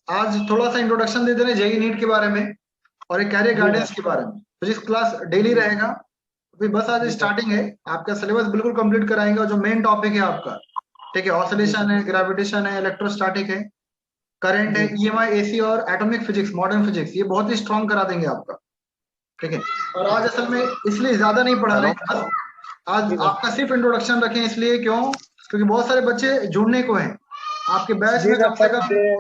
आज थोड़ा सा इंट्रोडक्शन दे दे रहे जेई नीट के बारे में और एक कैरियर जी गाइडेंस सर। के बारे में। फिजिक्स क्लास डेली जी रहेगा। अभी बस आज जी सर। स्टार्टिंग है। आपका सिलेबस बिल्कुल कंप्लीट कराएंगे और जो मेन टॉपिक है आपका, ठीक है, जी ऑसिलेशन सर। है, ग्रेविटेशन है, इलेक्ट्रोस्टैटिक है, करंट है, जी ईएमआई, एसी और एटॉमिक फिजिक्स, मॉडर्न फिजिक्स, ये बहुत ही स्ट्रॉन्ग करा देंगे आपका। ठीक है। और आज असल में इसलिए ज्यादा नहीं पढ़ा रहे हेलो। हैं, बस आज जी सर। आपका सिर्फ इंट्रोडक्शन रखें, इसलिए क्यों, क्योंकि बहुत सारे बच्चे जुड़ने को हैं आपके बैच जी में सर, कम से फर्स्ट कम। डे।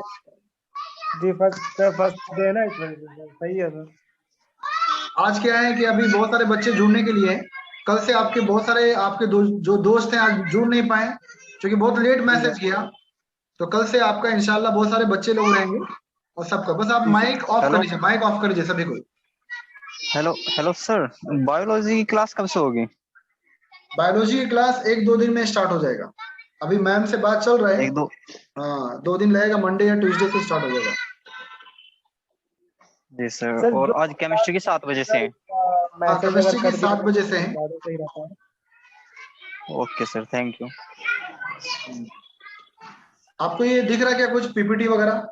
जी फर्स्ट डे है ना, इस वजह से सर। सही है सर। आज क्या है कि अभी बहुत सारे बच्चे जुड़ने के लिए हैं। कल से आपके बहुत सारे आपके जो दोस्त हैं आज जुड़ नहीं पाए क्योंकि बहुत लेट जी सर। मैसेज किया। तो कल से आपका इंशाल्लाह बहुत सारे बच्चे लोग रहेंगे और सबका बस आप जी सर। माइक ऑफ कर हेलो लीजिए, माइक ऑफ कर लीजिए सभी को। हेलो हेलो सर, बायोलॉजी की क्लास कब से होगी? बायोलॉजी की क्लास एक दो दिन में स्टार्ट हो जाएगा। अभी मैम से बात चल रहा है। एक दो। हाँ, 2 दिन लगेगा, मंडे या ट्यूसडे से स्टार्ट हो जाएगा। जी सर, सर और जो आज केमिस्ट्री की 7 बजे से है। हाँ, मैसेज अगर केमिस्ट्री की कर दिया 7 बजे से तो है। ज़्यादा सही रहता है। Okay sir, thank you. आपको ये दिख रहा है क्या कुछ पीपीटी वगैरह?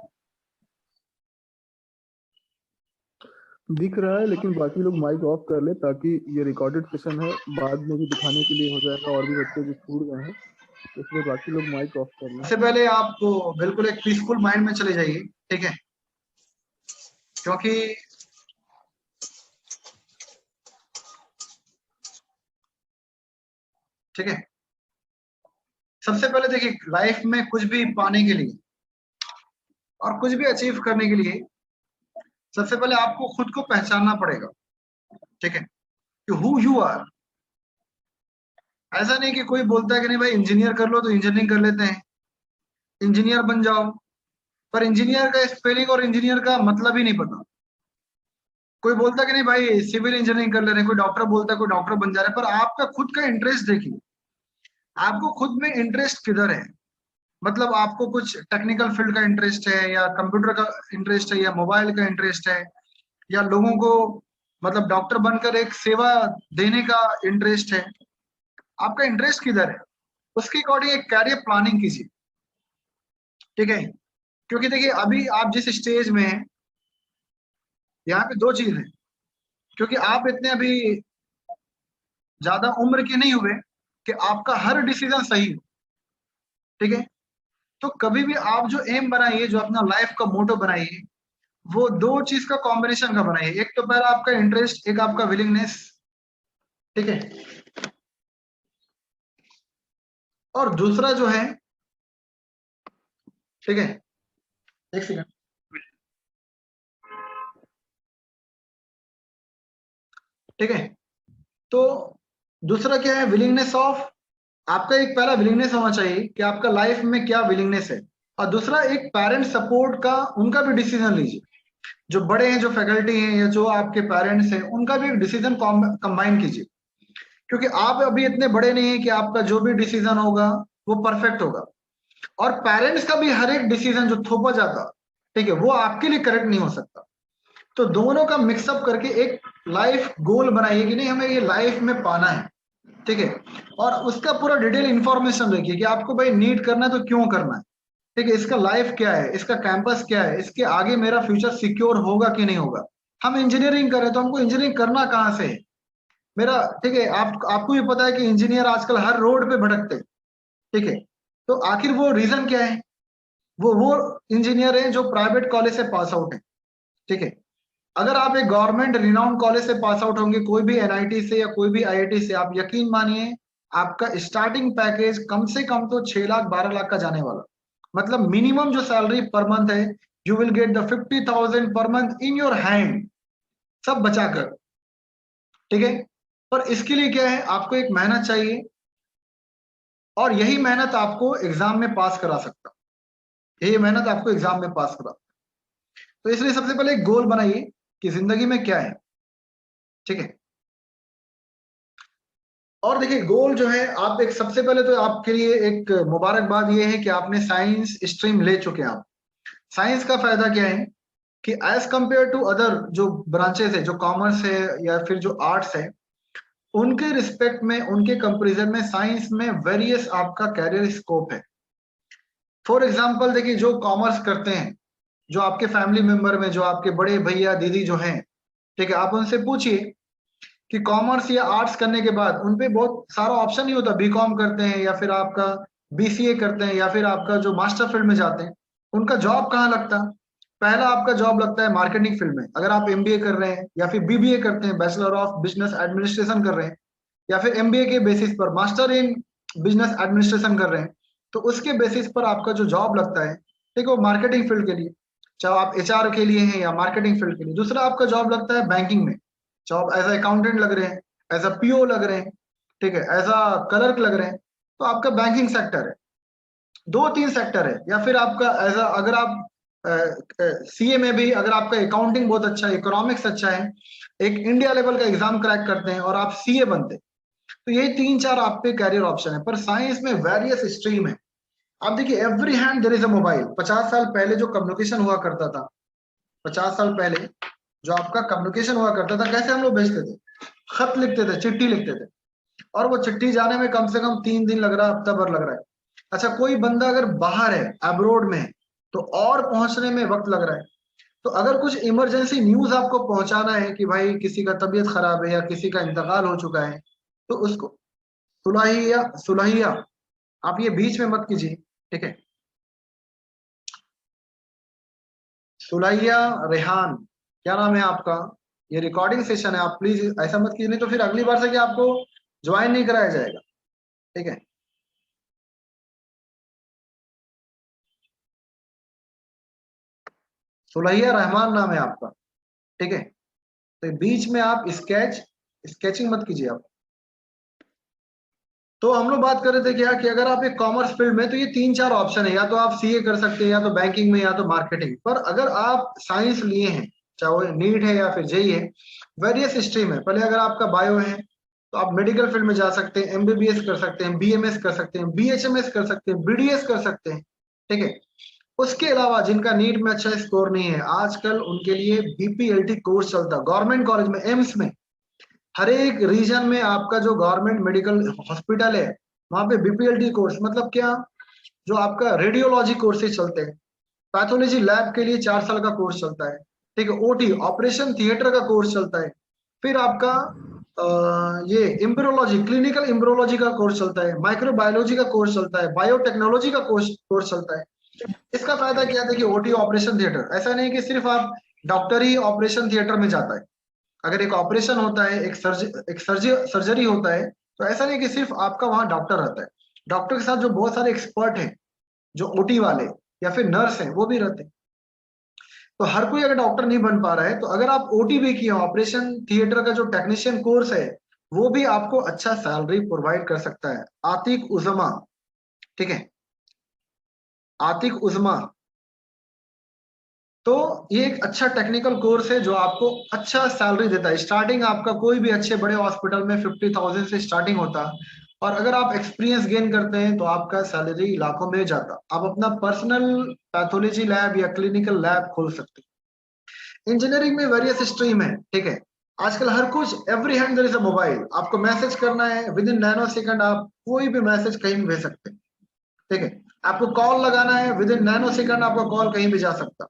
दिख रहा है, लेकिन बाकी लोग माइक ऑफ कर ले ताकि ये रिकॉर्डेड सेशन है, बाद में भी दिखाने के लिए हो जाएगा। और भी बच्चे जो छूट गए हैं, इसलिए बाकी लोग माइक ऑफ कर लें। सबसे पहले आप तो बिल्कुल एक पीसफुल माइंड में चले जाइए, ठीक है, क्योंकि ठीक है, सबसे पहले देखिए लाइफ में कुछ भी पाने के लिए और कुछ भी अचीव करने के लिए सबसे पहले आपको खुद को पहचानना पड़ेगा। ठीक है, कि हु यू आर। ऐसा नहीं कि कोई बोलता है कि नहीं भाई इंजीनियर कर लो तो इंजीनियरिंग कर लेते हैं, इंजीनियर बन जाओ, पर इंजीनियर का स्पेलिंग और इंजीनियर का मतलब ही नहीं पता। कोई बोलता है कि नहीं भाई सिविल इंजीनियरिंग कर ले रहे हैं, कोई डॉक्टर बोलता है कोई डॉक्टर बन जा रहा है, पर आपका खुद का इंटरेस्ट देखिए, आपको खुद में इंटरेस्ट किधर है। मतलब आपको कुछ टेक्निकल फील्ड का इंटरेस्ट है या कंप्यूटर का इंटरेस्ट है या मोबाइल का इंटरेस्ट है या लोगों को मतलब डॉक्टर बनकर एक सेवा देने का इंटरेस्ट है, आपका इंटरेस्ट किधर है, उसके अकॉर्डिंग एक कैरियर प्लानिंग कीजिए। ठीक है, क्योंकि देखिए अभी आप जिस स्टेज में हैं यहाँ पे दो चीज है, क्योंकि आप इतने अभी ज्यादा उम्र के नहीं हुए कि आपका हर डिसीजन सही हो। ठीक है, तो कभी भी आप जो एम बनाइए, जो अपना लाइफ का मोटो बनाइए, वो दो चीज का कॉम्बिनेशन का बनाइए। एक तो पहला आपका इंटरेस्ट, एक आपका विलिंगनेस। ठीक है, और दूसरा जो है, ठीक है, एक सेकंड, ठीक है, तो दूसरा क्या है, विलिंगनेस ऑफ, आपका एक पहला विलिंगनेस होना चाहिए कि आपका लाइफ में क्या विलिंगनेस है, और दूसरा एक पेरेंट सपोर्ट का, उनका भी डिसीजन लीजिए। जो बड़े हैं, जो फैकल्टी हैं या जो आपके पेरेंट्स हैं, उनका भी एक डिसीजन कंबाइन कीजिए, क्योंकि आप अभी इतने बड़े नहीं हैं कि आपका जो भी डिसीजन होगा वो परफेक्ट होगा। और पेरेंट्स का भी हर एक डिसीजन जो थोपा जाता, ठीक है, वो आपके लिए करेक्ट नहीं हो सकता। तो दोनों का मिक्सअप करके एक लाइफ गोल बनाइए कि नहीं हमें ये लाइफ में पाना है। ठीक है, और उसका पूरा डिटेल इंफॉर्मेशन रखिए कि आपको भाई नीट करना है तो क्यों करना है। ठीक है, इसका लाइफ क्या है, इसका कैंपस क्या है, इसके आगे मेरा फ्यूचर सिक्योर होगा कि नहीं होगा। हम इंजीनियरिंग कर रहे हैं तो हमको इंजीनियरिंग करना कहाँ से है मेरा। ठीक है, आपको भी पता है कि इंजीनियर आजकल हर रोड पे भटकते हैं। ठीक है, तो आखिर वो रीजन क्या है, वो इंजीनियर है जो प्राइवेट कॉलेज से पास आउट है। ठीक है, अगर आप एक गवर्नमेंट रिनाउंड कॉलेज से पास आउट होंगे, कोई भी एनआईटी से या कोई भी आईआईटी से, आप यकीन मानिए आपका स्टार्टिंग पैकेज कम से कम तो 6 लाख 12 लाख का जाने वाला। मतलब मिनिमम जो सैलरी पर मंथ है, you will get the 50,000 per month in your hand, सब बचाकर। ठीक है, पर इसके लिए क्या है, आपको एक मेहनत चाहिए, और यही मेहनत आपको एग्जाम में पास करा सकता, यही मेहनत आपको एग्जाम में पास करा। तो इसलिए सबसे पहले एक गोल बनाइए कि जिंदगी में क्या है। ठीक है, और देखिए गोल जो है, आप एक सबसे पहले तो आपके लिए एक मुबारकबाद ये है कि आपने साइंस स्ट्रीम ले चुके हैं। आप साइंस का फायदा क्या है कि एज कंपेयर टू अदर जो ब्रांचेस है, जो कॉमर्स है या फिर जो आर्ट्स है, उनके रिस्पेक्ट में, उनके कंपैरिजन में साइंस में वेरियस आपका कैरियर स्कोप है। फॉर एग्जांपल देखिए, जो कॉमर्स करते हैं जो आपके फैमिली मेंबर में जो आपके बड़े भैया दीदी जो हैं, ठीक है, आप उनसे पूछिए कि कॉमर्स या आर्ट्स करने के बाद उनपे बहुत सारा ऑप्शन ही होता, बीकॉम करते हैं या फिर आपका बीसीए करते हैं या फिर आपका जो मास्टर फील्ड में जाते हैं, उनका जॉब कहाँ लगता है? पहला आपका जॉब लगता है मार्केटिंग फील्ड में, अगर आप एमबीए कर रहे हैं या फिर बीबीए करते हैं, बैचलर ऑफ बिजनेस एडमिनिस्ट्रेशन कर रहे हैं, या फिर एमबीए के बेसिस पर मास्टर इन बिजनेस एडमिनिस्ट्रेशन कर रहे हैं, तो उसके बेसिस पर आपका जो जॉब लगता है, ठीक है, वो मार्केटिंग फील्ड के लिए, चाहे आप एचआर के लिए हैं या मार्केटिंग फील्ड के लिए। दूसरा आपका जॉब लगता है बैंकिंग में, चाहे आप एज अकाउंटेंट लग रहे हैं, एज अ पीओ लग रहे हैं, ठीक है, एज अ क्लर्क लग रहे हैं, तो आपका बैंकिंग सेक्टर है। 2-3 सेक्टर है। या फिर आपका एज अ, अगर आप सीए में भी अगर आपका अकाउंटिंग बहुत अच्छा है, इकोनॉमिक्स अच्छा है, एक इंडिया लेवल का एग्जाम क्रैक करते हैं और आप सीए बनते हैं, तो ये 3-4 आप पे कैरियर ऑप्शन है। पर साइंस में वेरियस स्ट्रीम है। आप देखिए every hand there is a mobile. 50 साल पहले जो कम्युनिकेशन हुआ करता था, 50 साल पहले जो आपका कम्युनिकेशन हुआ करता था, कैसे हम लोग भेजते थे? खत लिखते थे, चिट्ठी लिखते थे, और वो चिट्ठी जाने में कम से कम 3 दिन लग रहा है, हफ्ता भर लग रहा है। अच्छा, कोई बंदा अगर बाहर है, अब्रोड में है, तो और पहुंचने में वक्त लग रहा है। तो अगर कुछ इमरजेंसी न्यूज आपको पहुंचाना है कि भाई किसी का तबीयत खराब है या किसी का इंतकाल हो चुका है, तो उसको सुलहिया सुलहिया आप ये बीच में मत कीजिए, ठीक है। सुलहिया रेहान, क्या नाम है आपका? ये रिकॉर्डिंग सेशन है, आप प्लीज ऐसा मत कीजिए, नहीं तो फिर अगली बार से कि आपको ज्वाइन नहीं कराया जाएगा, ठीक है। सुलहिया रहमान नाम है आपका, ठीक है। तो बीच में आप स्केचिंग मत कीजिए आप। तो हम लोग बात कर रहे थे क्या कि अगर आप एक कॉमर्स फील्ड में, तो ये 3-4 ऑप्शन है, या तो आप सीए कर सकते हैं, या तो बैंकिंग में, या तो मार्केटिंग। पर अगर आप साइंस लिए हैं, चाहे वो नीट है या फिर जेई है, वेरियस स्ट्रीम है। पहले अगर आपका बायो है तो आप मेडिकल फील्ड में जा सकते हैं, एमबीबीएस कर सकते हैं, बीएमएस कर सकते हैं, बीएचएमएस कर सकते हैं, बीडीएस कर सकते हैं, ठीक है। उसके अलावा जिनका नीट में अच्छा स्कोर नहीं है, आजकल उनके लिए बीपीएलटी कोर्स चलता है गवर्नमेंट कॉलेज में, एम्स में, हर एक रीजन में आपका जो गवर्नमेंट मेडिकल हॉस्पिटल है, वहां पे बीपीएलटी कोर्स मतलब क्या, जो आपका रेडियोलॉजी कोर्सेज चलते हैं, पैथोलॉजी लैब के लिए 4 साल का कोर्स चलता है, ठीक है, ओटी ऑपरेशन थिएटर का कोर्स चलता है, फिर आपका ये इम्ब्रोलॉजी क्लिनिकल इम्ब्रोलॉजी का कोर्स चलता है, माइक्रोबायोलॉजी का कोर्स चलता है, बायोटेक्नोलॉजी का कोर्स चलता है। इसका फायदा क्या है? देखिए ओटी ऑपरेशन थिएटर, ऐसा नहीं कि सिर्फ आप डॉक्टर ही ऑपरेशन थिएटर में जाता है। अगर एक ऑपरेशन होता है, एक सर्जरी होता है, तो ऐसा नहीं कि सिर्फ आपका वहां डॉक्टर रहता है, डॉक्टर के साथ जो बहुत सारे एक्सपर्ट हैं, जो ओटी वाले या फिर नर्स हैं, वो भी रहते हैं। तो हर कोई अगर डॉक्टर नहीं बन पा रहा है, तो अगर आप ओटी भी किए, ऑपरेशन थिएटर का जो टेक्नीशियन कोर्स है, वो भी आपको अच्छा सैलरी प्रोवाइड कर सकता है। आतिक उजमा, ठीक है, आतिक उजमा, तो ये एक अच्छा टेक्निकल कोर्स है जो आपको अच्छा सैलरी देता है। स्टार्टिंग आपका कोई भी अच्छे बड़े हॉस्पिटल में 50,000 से स्टार्टिंग होता है, और अगर आप एक्सपीरियंस गेन करते हैं तो आपका सैलरी लाखों में जाता। आप अपना पर्सनल पैथोलॉजी लैब या क्लिनिकल लैब खोल सकते हैं। इंजीनियरिंग में वेरियस स्ट्रीम है, ठीक है। आजकल हर कुछ every hand there is a mobile. आपको मैसेज करना है, विद इन नैनो सेकंड आप कोई भी मैसेज कहीं भी भेज सकते हैं, ठीक है। आपको कॉल लगाना है, विद इन नैनो सेकंड आपका कॉल कहीं भी जा सकता।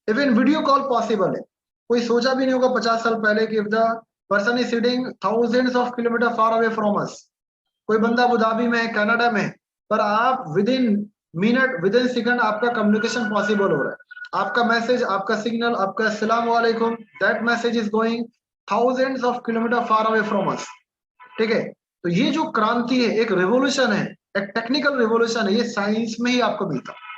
इवन वीडियो कॉल पॉसिबल है। कोई सोचा भी नहीं होगा 50 साल पहले कि if the person is sitting thousands of kilometre far away from us, कोई बंदा अबू धाबी में है, कनाडा में है, पर आप with in minute, with in second आपका कम्युनिकेशन पॉसिबल हो रहा है। आपका मैसेज, आपका सिग्नल, आपका अस्सलाम वालेकुम, that message is going thousands of kilometre far away from us, ठीक है। तो ये जो क्रांति है, एक रिवोल्यूशन है, एक टेक्निकल रिवोल्यूशन है, ये साइंस में ही आपको मिलता है।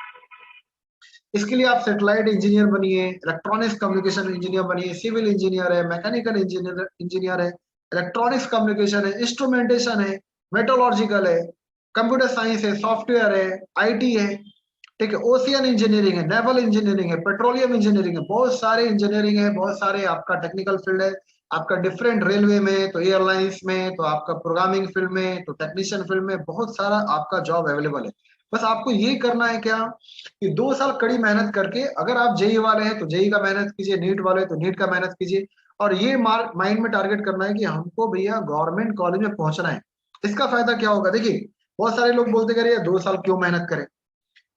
इसके लिए आप सैटेलाइट इंजीनियर बनिए, इलेक्ट्रॉनिक्स कम्युनिकेशन इंजीनियर बनिए, सिविल इंजीनियर है, मैकेनिकल इंजीनियर है, इलेक्ट्रॉनिक्स कम्युनिकेशन है, इंस्ट्रूमेंटेशन है, मेटोलॉजिकल है, कंप्यूटर साइंस है, सॉफ्टवेयर है, आईटी है, ठीक है, ओशियन इंजीनियरिंग है, नेवल इंजीनियरिंग है, पेट्रोलियम इंजीनियरिंग है, बहुत सारे इंजीनियरिंग है, बहुत सारे आपका टेक्निकल फील्ड है। आपका डिफरेंट रेलवे में, तो एयरलाइंस में, तो आपका प्रोग्रामिंग फील्ड में, तो टेक्नीशियन फील्ड में बहुत सारा आपका जॉब अवेलेबल है। बस आपको ये करना है क्या कि 2 साल कड़ी मेहनत करके, अगर आप जेई वाले हैं तो जेई का मेहनत कीजिए, नीट वाले तो नीट का मेहनत कीजिए, और ये माइंड में टारगेट करना है कि हमको भैया गवर्नमेंट कॉलेज में पहुंचना है। इसका फायदा क्या होगा? देखिए बहुत सारे लोग बोलते करिए 2 साल क्यों मेहनत करें,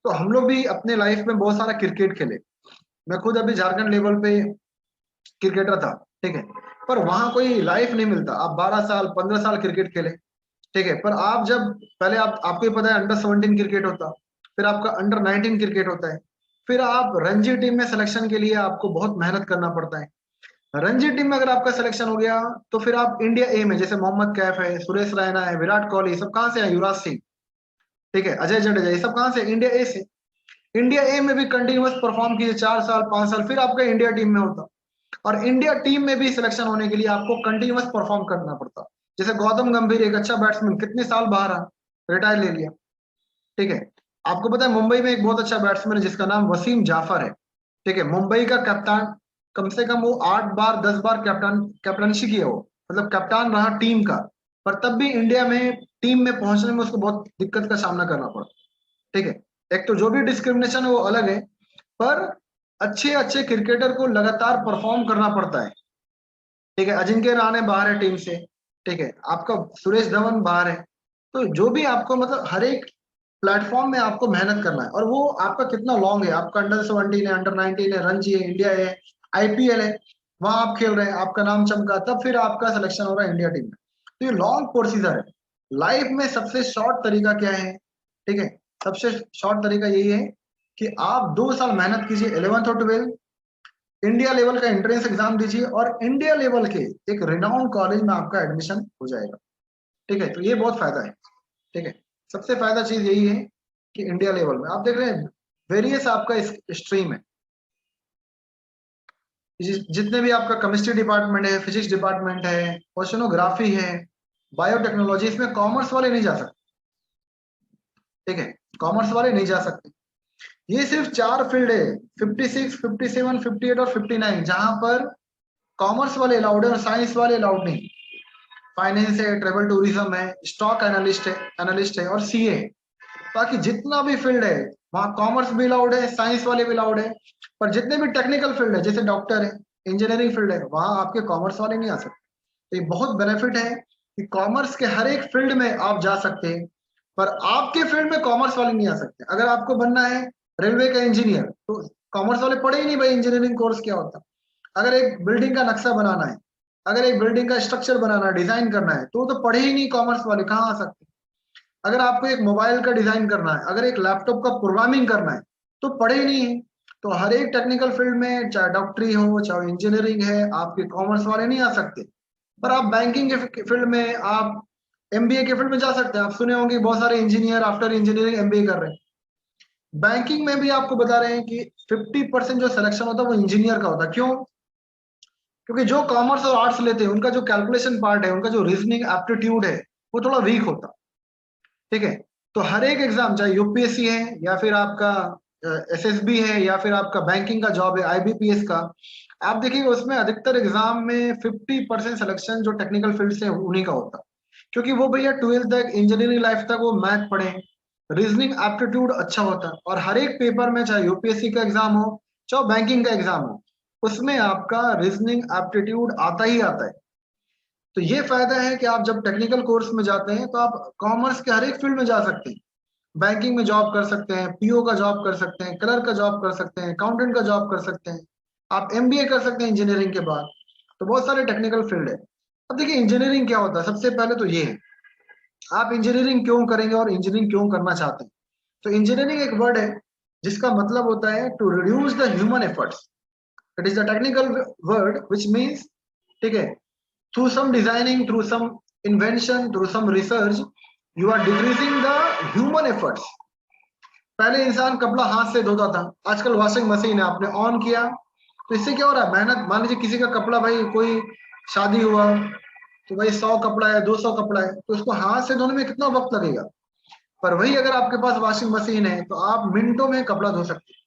तो हम लोग भी अपने लाइफ में बहुत सारा क्रिकेट खेले, मैं खुद अभी झारखंड लेवल पे क्रिकेटर था, ठीक है, पर वहां कोई लाइफ नहीं मिलता। आप 12 साल 15 साल क्रिकेट खेले, ठीक है, पर आप जब पहले आपको ही पता है अंडर 17 क्रिकेट होता, फिर आपका अंडर 19 क्रिकेट होता है, फिर आप रणजी टीम में सिलेक्शन के लिए आपको बहुत मेहनत करना पड़ता है। रणजी टीम में अगर आपका सिलेक्शन हो गया तो फिर आप इंडिया ए में, जैसे मोहम्मद कैफ है, सुरेश रैना है, विराट कोहली, सब कहाँ से है, युवराज सिंह, ठीक है, अजय जडेजा, ये सब कहाँ से, इंडिया ए से। इंडिया ए में भी कंटिन्यूअस परफॉर्म कीजिए 4 साल 5 साल, फिर आपका इंडिया टीम में होता। और इंडिया टीम में भी सिलेक्शन होने के लिए आपको कंटिन्यूअस परफॉर्म करना पड़ता। जैसे गौतम गंभीर एक अच्छा बैट्समैन, कितने साल बाहर रहा, रिटायर ले लिया, ठीक है। आपको पता है मुंबई में एक बहुत अच्छा बैट्समैन है जिसका नाम वसीम जाफर है, ठीक है, मुंबई का कप्तान, कम से कम वो 8 बार 10 बार कैप्टनसी की है वो, मतलब कप्तान रहा टीम का, पर तब भी इंडिया में टीम में पहुंचने में उसको बहुत दिक्कत का सामना करना पड़ा, ठीक है। एक तो जो भी डिस्क्रिमिनेशन है वो अलग है, पर अच्छे अच्छे क्रिकेटर को लगातार परफॉर्म करना पड़ता है, ठीक है। अजिंक्य रहाणे बाहर है टीम से, ठीक है, आपका सुरेश धवन बाहर है। तो जो भी आपको मतलब हर एक प्लेटफॉर्म में आपको मेहनत करना है, और वो आपका कितना लॉन्ग है, आपका अंडर 17 है, अंडर 19 है, रणजी है, इंडिया है, आईपीएल है, वहां आप खेल रहे हैं, आपका नाम चमका, तब फिर आपका सिलेक्शन हो रहा है इंडिया टीम में। तो ये लॉन्ग प्रोसीजर है। लाइफ में सबसे शॉर्ट तरीका क्या है, ठीक है, सबसे शॉर्ट तरीका यही है कि आप 2 साल मेहनत कीजिए, 11th और 12th, इंडिया लेवल का एंट्रेंस एग्जाम दीजिए, और इंडिया लेवल के एक रिनाउंड कॉलेज में आपका एडमिशन हो जाएगा, ठीक है। तो ये बहुत फायदा है, ठीक है। सबसे फायदा चीज यही है कि इंडिया लेवल में आप देख रहे हैं वेरियस आपका स्ट्रीम है, जितने भी आपका केमिस्ट्री डिपार्टमेंट है, फिजिक्स डिपार्टमेंट है, ओशनोग्राफी है, बायोटेक्नोलॉजी, इसमें कॉमर्स वाले नहीं जा सकते, ठीक है, कॉमर्स वाले नहीं जा सकते। ये सिर्फ 4 फील्ड है, 56, 57, 58 और 59, जहां पर कॉमर्स वाले अलाउड है और साइंस वाले अलाउड नहीं। फाइनेंस है, ट्रेवल टूरिज्म है, स्टॉक एनालिस्ट है और सीए। बाकी जितना भी फील्ड है वहां कॉमर्स भी अलाउड है, साइंस वाले भी अलाउड है, पर जितने भी टेक्निकल फील्ड है जैसे डॉक्टर है, इंजीनियरिंग फील्ड है, वहां आपके कॉमर्स वाले नहीं आ सकते। तो ये बहुत बेनिफिट है कि कॉमर्स के हर एक फील्ड में आप जा सकते हैं, पर आपके फील्ड में कॉमर्स वाले नहीं आ सकते। अगर आपको बनना है रेलवे का इंजीनियर, तो कॉमर्स वाले पढ़े ही नहीं भाई इंजीनियरिंग कोर्स क्या होता। अगर एक बिल्डिंग का नक्शा बनाना है, अगर एक बिल्डिंग का स्ट्रक्चर बनाना है, डिजाइन करना है, तो पढ़े ही नहीं कॉमर्स वाले, कहाँ आ सकते। अगर आपको एक मोबाइल का डिजाइन करना है, अगर एक लैपटॉप का प्रोग्रामिंग करना है, तो पढ़े ही नहीं है। तो हर एक टेक्निकल फील्ड में, चाहे डॉक्टरी हो चाहे इंजीनियरिंग है, आपके कॉमर्स वाले नहीं आ सकते। पर आप बैंकिंग के फील्ड में, आप एमबीए के फील्ड में जा सकते हैं। आप सुने होंगे बहुत सारे इंजीनियर आफ्टर इंजीनियरिंग एमबीए कर रहे हैं। बैंकिंग में भी आपको बता रहे हैं कि 50% जो सिलेक्शन होता है वो इंजीनियर का होता है। क्यों? क्योंकि जो कॉमर्स और आर्ट्स लेते हैं उनका जो कैलकुलेशन पार्ट है, उनका जो रीजनिंग एप्टीट्यूड है, वो थोड़ा वीक होता, ठीक है। तो हर एक एग्जाम, चाहे यूपीएससी है या फिर आपका एसएसबी है या फिर आपका बैंकिंग का जॉब है आईबीपीएस का, आप देखिएगा उसमें अधिकतर एग्जाम में 50% सिलेक्शन जो टेक्निकल फील्ड से उन्हीं का होता, क्योंकि वो भैया 12th तक, इंजीनियरिंग लाइफ तक वो मैथ पढ़े, रीजनिंग एप्टीट्यूड अच्छा होता। और हर एक पेपर में, चाहे यूपीएससी का एग्जाम हो चाहे बैंकिंग का एग्जाम हो, उसमें आपका रीजनिंग एप्टीट्यूड आता ही आता है। तो ये फायदा है कि आप जब टेक्निकल कोर्स में जाते हैं तो आप कॉमर्स के हर एक फील्ड में जा सकते हैं। बैंकिंग में जॉब कर सकते हैं, पीओ का जॉब कर सकते हैं, क्लर्क का जॉब कर सकते हैं, अकाउंटेंट का जॉब कर सकते हैं, आप एमबीए कर सकते हैं इंजीनियरिंग के बाद। तो बहुत सारे टेक्निकल फील्ड है। अब देखिए इंजीनियरिंग क्या होता है, सबसे पहले तो ये है आप इंजीनियरिंग क्यों करेंगे और इंजीनियरिंग क्यों करना चाहते हैं। तो इंजीनियरिंग एक वर्ड है जिसका मतलब होता है to reduce the human efforts. It is the technical word which means, ठीक है, through some designing, through some invention, through some research, you are decreasing the human efforts. पहले इंसान कपड़ा हाथ से धोता था, आजकल वॉशिंग मशीन है, आपने ऑन किया तो इससे क्या हो रहा है, मेहनत। मान लीजिए किसी का कपड़ा, भाई कोई शादी हुआ तो भाई 100 कपड़ा है, 200 कपड़ा है, तो उसको हाथ से धोने में कितना वक्त लगेगा। पर वही अगर आपके पास वॉशिंग मशीन है तो आप मिनटों में कपड़ा धो सकते हैं।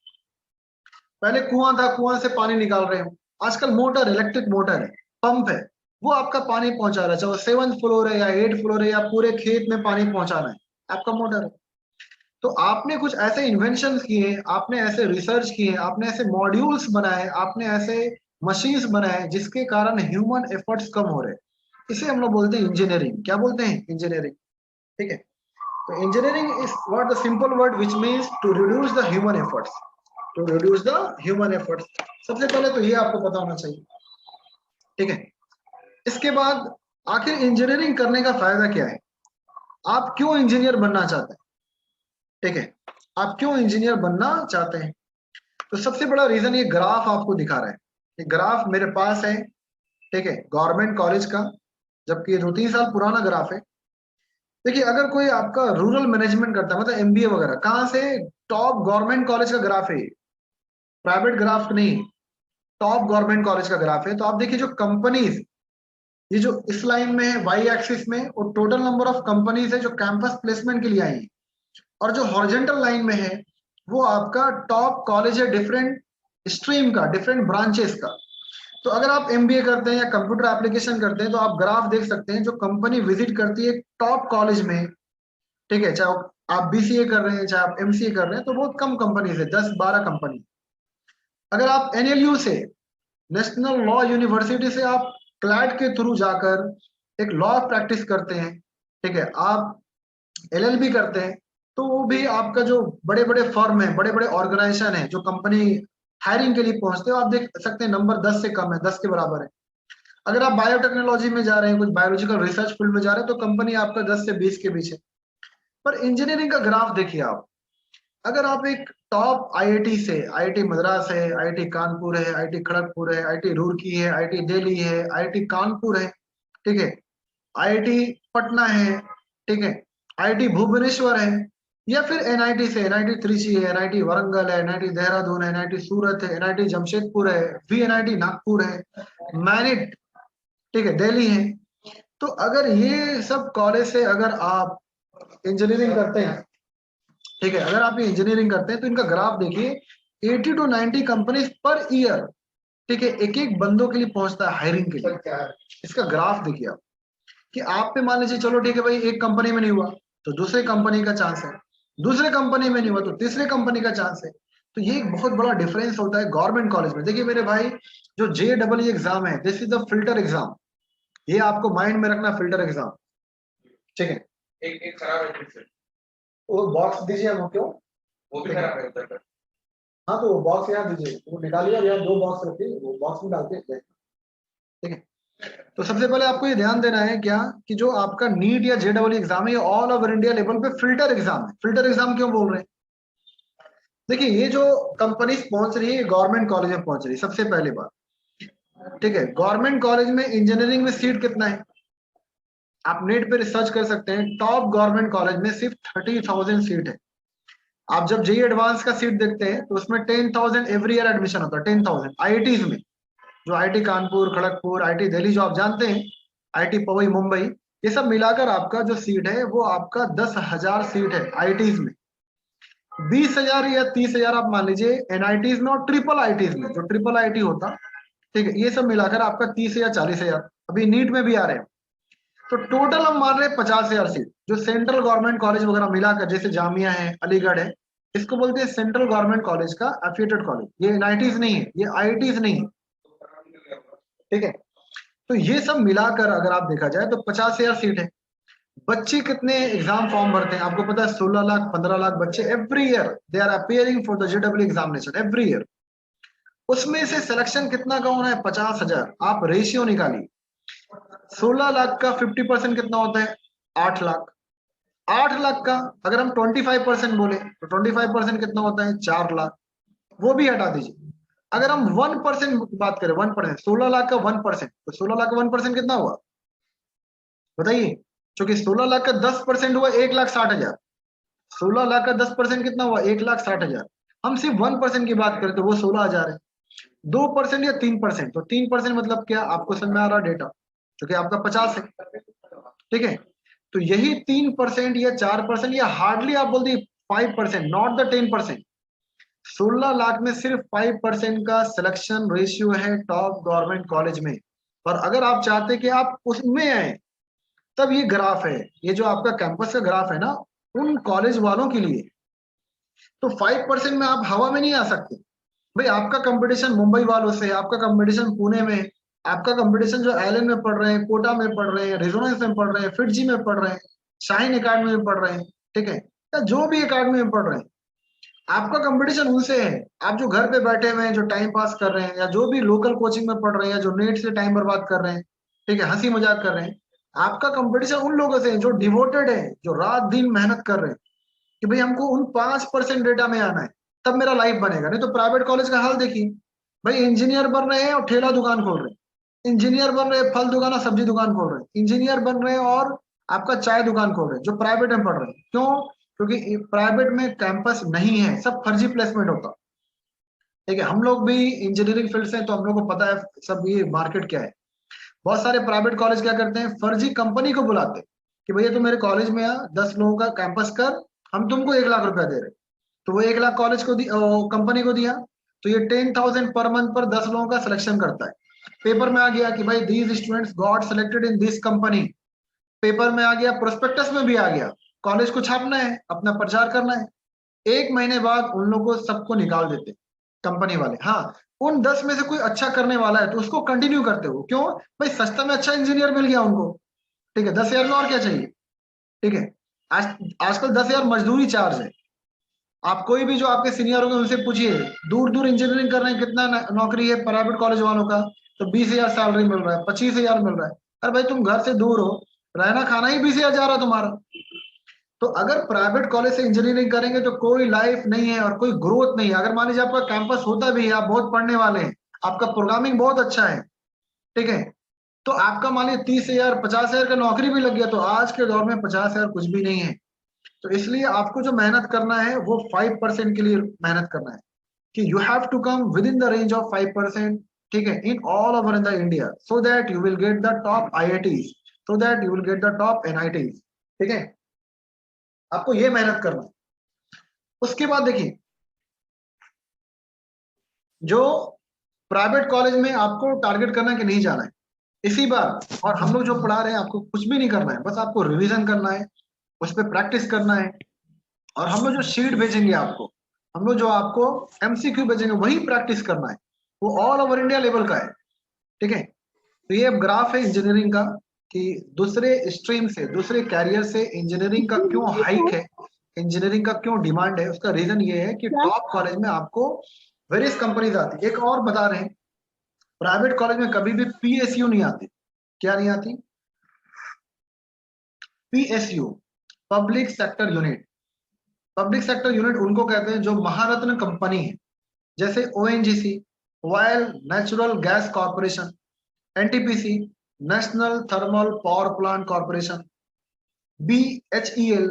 पहले कुआं था, कुआं से पानी निकाल रहे हो, आजकल मोटर, इलेक्ट्रिक मोटर है, पंप है, वो आपका पानी पहुंचा रहा है, चाहे 7th फ्लोर है या 8th फ्लोर है या पूरे खेत में पानी पहुंचाना है, आपका मोटर है। तो आपने कुछ ऐसे इन्वेंशन किए, आपने ऐसे रिसर्च किए, आपने ऐसे मॉड्यूल्स बनाए, आपने ऐसे मशीन्स बनाए जिसके कारण ह्यूमन एफर्ट्स कम हो रहे हैं। इसे हम लोग बोलते हैं इंजीनियरिंग। क्या बोलते हैं? इंजीनियरिंग, ठीक है। तो engineering is what the simple word which means to reduce the human efforts. To reduce the human efforts. सबसे पहले तो ये आपको पता होना चाहिए, ठीक है। इसके बाद आखिर इंजीनियरिंग करने का फायदा क्या है, आप क्यों इंजीनियर बनना चाहते हैं, ठीक है, आप क्यों इंजीनियर बनना चाहते हैं। तो सबसे बड़ा रीजन ये ग्राफ आपको दिखा रहा है, ये ग्राफ मेरे पास है, ठीक है, गवर्नमेंट कॉलेज का, जबकि ये 2-3 साल पुराना ग्राफ है। देखिए अगर कोई आपका रूरल मैनेजमेंट करता है, मतलब एमबीए वगैरह, कहाँ से, टॉप गवर्नमेंट कॉलेज का ग्राफ है, प्राइवेट ग्राफ नहीं, टॉप गवर्नमेंट कॉलेज का ग्राफ है। तो आप देखिए जो कंपनीज, ये जो इस लाइन में है वाई एक्सिस में, और टोटल नंबर ऑफ कंपनीज है जो कैंपस प्लेसमेंट के लिए आई है, और जो हॉरिजॉन्टल लाइन में है वो आपका टॉप कॉलेज है डिफरेंट स्ट्रीम का, डिफरेंट ब्रांचेस का। तो अगर आप एमबीए करते हैं या कंप्यूटर एप्लीकेशन करते हैं तो आप ग्राफ देख सकते हैं, जो कंपनी विजिट करती है टॉप कॉलेज में, ठीक है, चाहे आप बीसीए कर रहे हैं चाहे आप एमसीए कर रहे हैं, तो बहुत कम कंपनीज है, 10-12 कंपनी। अगर आप एनएलयू से, नेशनल लॉ यूनिवर्सिटी से आप क्लैट के थ्रू जाकर एक लॉ प्रैक्टिस करते हैं, ठीक है, आप एलएलबी करते हैं, तो वो भी आपका जो बड़े बड़े फर्म है, बड़े बड़े ऑर्गेनाइजेशन है, जो कंपनी हायरिंग के लिए पहुंचते हो, आप देख सकते हैं नंबर 10 से कम है, 10 के बराबर है। अगर आप बायोटेक्नोलॉजी में जा रहे हैं, कुछ बायोलॉजिकल रिसर्च फील्ड में जा रहे हैं, तो कंपनी आपका 10 से 20 के बीच है। पर इंजीनियरिंग का ग्राफ देखिए आप, अगर आप एक टॉप आईआईटी से, आईआईटी मद्रास है, आईआईटी कानपुर है, आईआईटी खड़गपुर है, आईआईटी रुड़की है, आईआईटी दिल्ली है, आईआईटी कानपुर है, ठीक है, आईआईटी पटना है, ठीक है, आईआईटी भुवनेश्वर है, या फिर एनआईटी से, एनआईटी त्रिची है, एनआईटी वरंगल है, एनआईटी देहरादून है, एनआईटी सूरत है, एनआईटी जमशेदपुर है, वीएनआईटी नागपुर है, मैरिट, ठीक है, दिल्ली है। तो अगर ये सब कॉलेज से अगर आप इंजीनियरिंग करते हैं, ठीक है, अगर आप ये इंजीनियरिंग करते हैं तो इनका ग्राफ देखिए, 80 to 90 कंपनीज पर ईयर, ठीक है, एक एक बंदों के लिए पहुंचता है हायरिंग के लिए। इसका ग्राफ देखिए आप, कि आप पे मान लीजिए चलो ठीक है भाई, एक कंपनी में नहीं हुआ तो दूसरे कंपनी का चांस है, दूसरे कंपनी में नहीं हुआ तो तीसरे कंपनी का चांस है। तो ये एक बहुत बड़ा डिफरेंस होता है गवर्नमेंट कॉलेज में। देखिए मेरे भाई, जो JEE एग्जाम है, this is the filter exam, ये आपको माइंड में रखना, फिल्टर एग्जाम, ठीक है। एक खराब है फिर से। वो बॉक्स दीजिए हमको, क्यों, वो भी खराब है उधर का। हाँ तो वो बॉक्स यहाँ दीजिए, वो निकालिए और यहाँ 2 बॉक्स रखिए, वो बॉक्स में डालते हैं, ठीक है। तो सबसे पहले आपको ये ध्यान देना है क्या, कि जो आपका नीट या JEE एग्जाम है, ये ऑल ओवर इंडिया लेवल पे फिल्टर एग्जाम है। फिल्टर एग्जाम क्यों बोल रहे हैं, देखिए ये जो कंपनीज पहुंच रही है गवर्नमेंट कॉलेज में पहुंच रही है, सबसे पहली बात, ठीक है। गवर्नमेंट कॉलेज में इंजीनियरिंग में सीट कितना है, आप नेट पे रिसर्च कर सकते हैं, टॉप गवर्नमेंट कॉलेज में सिर्फ 30,000 सीट है। आप जब जेई एडवांस का सीट देखते हैं तो उसमें 10,000 एवरी ईयर एडमिशन होता है, 10,000 आईआईटीज में, जो आईआईटी कानपुर, खड़गपुर, आईआईटी दिल्ली जो आप जानते हैं, आईआईटी पवई मुंबई, ये सब मिलाकर आपका जो सीट है वो आपका 10,000 सीट है आईआईटीज में। 20,000 या 30,000 आप मान लीजिए एनआईटीज में, और ट्रिपल आईटीज में, जो ट्रिपल आईटी होता, ठीक है, ये सब मिलाकर आपका 30 या 40,000, अभी नीट में भी आ रहे हैं। तो टोटल हम मान रहे हैं 50,000 सीट, जो सेंट्रल गवर्नमेंट कॉलेज वगैरह मिलाकर, जैसे जामिया है, अलीगढ़ है, इसको बोलते हैं सेंट्रल गवर्नमेंट कॉलेज का एफिलिएटेड कॉलेज। ये एनआईटीज नहीं है, ये आईआईटीज नहीं है, ठीक है। तो ये सब मिलाकर अगर आप देखा जाए तो 50,000 सीट है। बच्चे कितने एग्जाम फॉर्म भरते हैं आपको पता है, 16 लाख 15 लाख बच्चे every year they are appearing for the JEE examination every year. उसमें से सिलेक्शन कितना का होना है, 50,000। आप रेशियो निकालिए, 16 लाख का 50% कितना होता है, 8 लाख। 8 लाख का अगर हम 25% बोले तो 25% कितना होता है, 4 लाख। वो भी हटा दीजिए। अगर हम 1% की बात करें, 1%, 16 लाख का 1%, तो 16 लाख का 1% कितना हुआ बताइए, क्योंकि 16 लाख का 10% हुआ 1,60,000। 16 लाख का 10% कितना हुआ, 1,60,000। हम सिर्फ 1% की बात करें तो वो 16,000 है। 2% या 3%, तो 3% मतलब क्या, आपको समझ में आ रहा डेटा, क्योंकि आपका 50 है, ठीक है। तो यही 3% या 4% या हार्डली आप बोल दी 5%, नॉट द 10%। 16 लाख में सिर्फ 5% का सिलेक्शन रेशियो है टॉप गवर्नमेंट कॉलेज में। और अगर आप चाहते कि आप उसमें आए, तब ये ग्राफ है, ये जो आपका कैंपस का ग्राफ है ना, उन कॉलेज वालों के लिए। तो 5% में आप हवा में नहीं आ सकते भाई। आपका कंपटीशन मुंबई वालों से, आपका कंपटीशन पुणे में, आपका कंपटीशन जो एलन में पढ़ रहे हैं, कोटा में पढ़ रहे हैं, रेजोनेंस में पढ़ रहे हैं, फिटजी में पढ़ रहे हैं, शाइन एकेडमी में पढ़ रहे हैं, ठीक है, या जो भी एकेडमी में पढ़ रहे हैं, आपका कंपटीशन उनसे है। आप जो घर पे बैठे हुए हैं, जो टाइम पास कर रहे हैं, या जो भी लोकल कोचिंग में पढ़ रहे हैं, जो नेट से टाइम बर्बाद कर रहे हैं, ठीक है, हंसी मजाक कर रहे हैं, आपका कंपटीशन उन लोगों से है जो डिवोटेड है, जो रात दिन मेहनत कर रहे हैं कि भाई हमको उन 5% डेटा में आना है, तब मेरा लाइफ बनेगा। नहीं तो प्राइवेट कॉलेज का हाल देखिए भाई, इंजीनियर बन रहे हैं और ठेला दुकान खोल रहे हैं, इंजीनियर बन रहे हैं फल दुकान और सब्जी दुकान खोल रहे हैं, इंजीनियर बन रहे हैं और आपका चाय दुकान खोल रहे हैं, जो प्राइवेट में पढ़ रहे हैं। क्यों? क्योंकि प्राइवेट में कैंपस नहीं है, सब फर्जी प्लेसमेंट होता। ठीक है, हम लोग भी इंजीनियरिंग फील्ड से हैं, तो हम लोग को पता है सब ये मार्केट क्या है। बहुत सारे प्राइवेट कॉलेज क्या करते हैं, फर्जी कंपनी को बुलाते हैं कि भैया तू मेरे कॉलेज में आ, 10 लोगों का कैंपस कर, हम तुमको 1 लाख रुपया दे रहे हैं। तो वो 1 लाख कॉलेज को कंपनी को दिया, तो ये 10,000 पर मंथ पर 10 लोगों का सिलेक्शन करता है। पेपर में आ गया कि भाई these students got selected in this company, paper में आ गया, प्रोस्पेक्टस में भी आ गया, कॉलेज को छापना है, अपना प्रचार करना है। 1 महीने बाद उन लोगों को सबको निकाल देते कंपनी वाले। हाँ, उन 10 में से कोई अच्छा करने वाला है तो उसको कंटिन्यू करते हो। क्यों? भाई सस्ता में अच्छा इंजीनियर मिल गया उनको। ठीक है, 10,000 में और क्या चाहिए। ठीक है, आज आजकल 10,000 मजदूरी चार्ज है। आप कोई भी जो आपके सीनियर होंगे उनसे पूछिए, दूर दूर इंजीनियरिंग कर रहे हैं, कितना नौकरी है प्राइवेट कॉलेज वालों का, तो 20,000 सैलरी मिल रहा है, 25,000 मिल रहा है। अरे भाई तुम घर से दूर हो, रहना खाना ही 20,000 जा रहा है तुम्हारा। तो अगर प्राइवेट कॉलेज से इंजीनियरिंग करेंगे तो कोई लाइफ नहीं है और कोई ग्रोथ नहीं है। अगर मान लीजिए आपका कैंपस होता भी है, आप बहुत पढ़ने वाले हैं, आपका प्रोग्रामिंग बहुत अच्छा है, ठीक है, तो आपका मान लीजिए 30,000 50,000 का नौकरी भी लग गया, तो आज के दौर में 50,000 कुछ भी नहीं है। तो इसलिए आपको जो मेहनत करना है वो 5% के लिए मेहनत करना है, कि you have to come with in the range of 5%, ठीक है, in all over in the India, so that you will get the top IITs, so that you will get the top NITs. ठीक है, आपको ये मेहनत करना है। उसके बाद देखिए, जो प्राइवेट कॉलेज में आपको टारगेट करना है कि नहीं जाना है इसी बार, और हम लोग जो पढ़ा रहे हैं आपको कुछ भी नहीं करना है, बस आपको रिवीजन करना है, उस पर प्रैक्टिस करना है। और हम लोग जो शीट भेजेंगे आपको, हम लोग जो आपको एमसीक्यू भेजेंगे वही प्रैक्टिस करना है, वो ऑल ओवर इंडिया लेवल का है। ठीक है, तो ये ग्राफ है इंजीनियरिंग का, कि दूसरे स्ट्रीम से, दूसरे कैरियर से इंजीनियरिंग का क्यों हाइक है, इंजीनियरिंग का क्यों डिमांड है। उसका रीजन ये है कि टॉप कॉलेज में आपको वेरियस कंपनीज आती है। एक और बता रहे हैं, प्राइवेट कॉलेज में कभी भी पीएसयू नहीं आती। क्या नहीं आती? PSU, public sector unit. Public sector unit उनको कहते हैं जो महारत्न कंपनी है, जैसे ONGC, oil natural gas corporation, NTPC national thermal power plant corporation, BHEL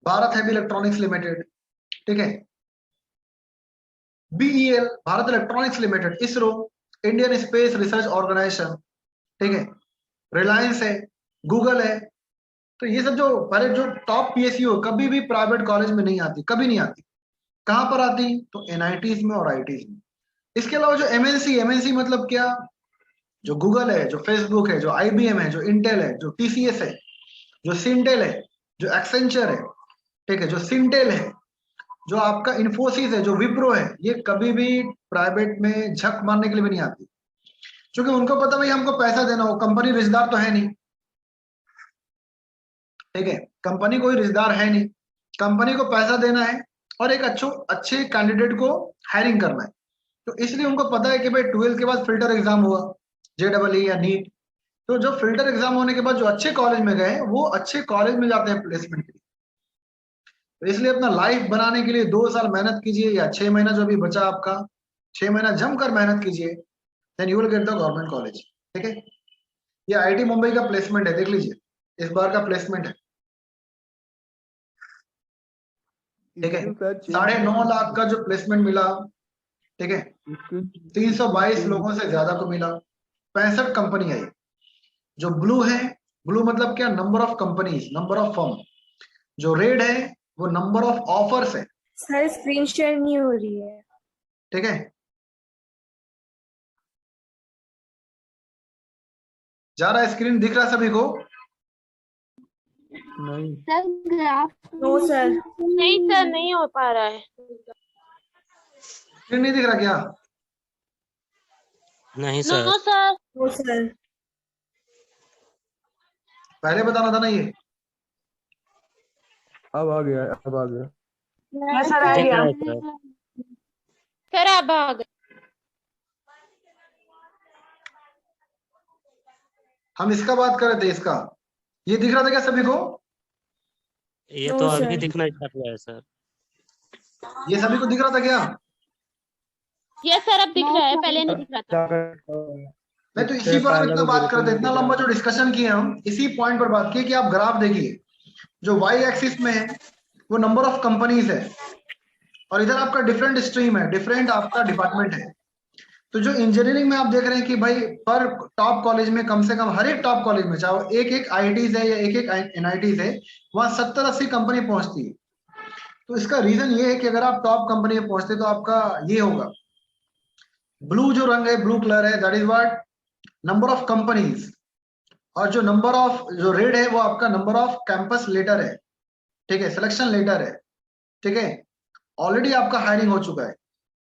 Bharat heavy electronics limited, ठीक है, BEL Bharat electronics limited, ISRO Indian space research organisation, ठीक है, रिलायंस है, गूगल है। तो ये सब जो पहले जो टॉप पीएसयू कभी भी प्राइवेट कॉलेज में नहीं आती, कभी नहीं आती। कहां पर आती? तो एनआईटीज में और आईटीज में। इसके अलावा जो एमएनसी, एमएनसी मतलब क्या? जो गूगल है, जो फेसबुक है, जो आईबीएम है, जो इंटेल है, जो टीसीएस है, जो सिंटेल है, जो एक्सेंचर है, ठीक है, जो सिंटेल है, जो आपका इन्फोसिस है, जो विप्रो है, ये कभी भी प्राइवेट में झक मारने के लिए भी नहीं आती, क्योंकि उनको पता भाई हमको पैसा देना हो, कंपनी रिश्तेदार तो है नहीं। ठीक है, कंपनी कोई रिश्तेदार है नहीं, कंपनी को पैसा देना है और एक अच्छे कैंडिडेट को हायरिंग करना है। तो इसलिए उनको पता है कि भाई 12th के बाद फिल्टर एग्जाम हुआ, जेडबलई या नीट, तो जो फिल्टर एग्जाम होने के बाद जो अच्छे कॉलेज में गए वो अच्छे कॉलेज में जाते हैं प्लेसमेंट के लिए। तो इसलिए अपना लाइफ बनाने के लिए 2 साल मेहनत कीजिए, या 6 महीना जो भी बचा आपका, 6 महीना जमकर मेहनत कीजिए, then you will get the government college. ठीक है, ये आईटी मुंबई का प्लेसमेंट है, देख लीजिए, इस बार का प्लेसमेंट है। ठीक है, 9.5 लाख का जो प्लेसमेंट मिला, ठीक है, 322 लोगों से ज्यादा को मिला, 65 कंपनी आई। जो ब्लू है, ब्लू मतलब क्या? Number of companies, number of firm. जो रेड है वो नंबर ऑफ ऑफर्स है। सर स्क्रीन शेयर नहीं हो रही है। ठीक है, जा रहा है? स्क्रीन दिख रहा है सभी को? नहीं सर ग्राफ नो सर। नहीं सर, नहीं हो पा रहा है। स्क्रीन नहीं दिख रहा क्या? नहीं sir. No sir. No sir. पहले बताना था ना ये। अब आ गया, अब आ गया। हाँ सर आ गया। सर आप आ गए। हम इसका बात कर रहे थे, इसका ये दिख रहा था क्या सभी को? ये No, तो अभी sir. दिखना स्टार्ट हुआ है सर। ये सभी को दिख रहा था क्या? यस सर अब दिख रहा है, पहले नहीं दिख रहा था। मैं तो इसी पर हम इतना बात कर रहे थे, इतना लंबा जो डिस्कशन किए हम इसी पॉइंट पर बात की कि आप ग्राफ देखिए, जो वाई एक्सिस में है वो नंबर ऑफ कंपनीज है और इधर आपका डिफरेंट स्ट्रीम है, डिफरेंट आपका डिपार्टमेंट है। तो जो इंजीनियरिंग में आप देख रहे हैं कि भाई पर टॉप कॉलेज में कम से कम हर एक टॉप कॉलेज में, चाहे वो एक एक आईआईटीज है या एक एक एनआईटीज है, वहां 70-80 कंपनी पहुंचती है। तो इसका रीजन ये है कि अगर आप टॉप कंपनी में पहुंचते तो आपका ये होगा, ब्लू जो रंग है, ब्लू कलर है, that is what number of companies, और जो नंबर ऑफ जो रेड है वो आपका नंबर ऑफ कैंपस लेटर है, ठीक है, सिलेक्शन लेटर है, ठीक है, ऑलरेडी आपका हायरिंग हो चुका है।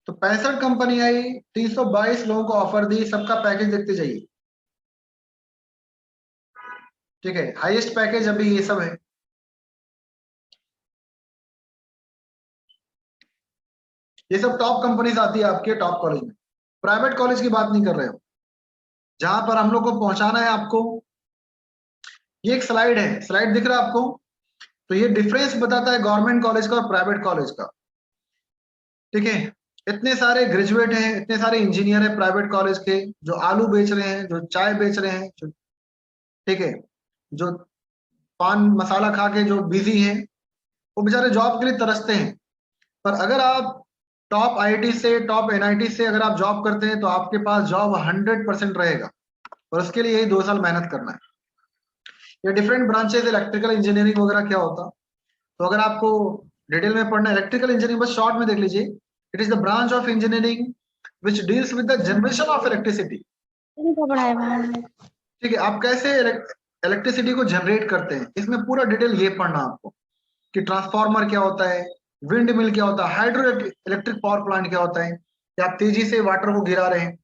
तो 65 कंपनी आई, 322 लोगों को ऑफर दी, सबका पैकेज देखते जाइए, ठीक है, हाईएस्ट पैकेज अभी ये सब है। ये सब टॉप कंपनीज आती है आपके टॉप कॉलेज में, प्राइवेट कॉलेज की बात नहीं कर रहे हो, जहां पर हम लोग को पहुंचाना है आपको। ये एक स्लाइड है, स्लाइड दिख रहा है आपको? तो ये डिफरेंस बताता है गवर्नमेंट कॉलेज का और प्राइवेट कॉलेज का, ठीक है। इतने सारे ग्रेजुएट हैं, इतने सारे इंजीनियर हैं प्राइवेट कॉलेज के, जो आलू बेच रहे हैं, जो चाय बेच रहे हैं, जो ठीक है, जो पान मसाला खा के जो बिजी हैं, वो बेचारे जॉब के लिए तरसते हैं। पर अगर आप टॉप आईआईटी से, टॉप एनआईटी से अगर आप जॉब करते हैं तो आपके पास जॉब 100% रहेगा, और उसके लिए यही 2 साल मेहनत करना है। ये डिफरेंट ब्रांचेस, इलेक्ट्रिकल इंजीनियरिंग वगैरह क्या होता, तो अगर आपको डिटेल में पढ़ना है इलेक्ट्रिकल इंजीनियरिंग, बस शॉर्ट में देख लीजिए, it is the branch of engineering which deals with the generation of electricity, ठीक है। आप कैसे इलेक्ट्रिसिटी को जनरेट करते हैं, इसमें पूरा डिटेल ये पढ़ना आपको, कि ट्रांसफार्मर क्या होता है, विंड मिल क्या होता है, हाइड्रो इलेक्ट्रिक पावर प्लांट क्या होता है, कि आप तेजी से वाटर को गिरा रहे हैं,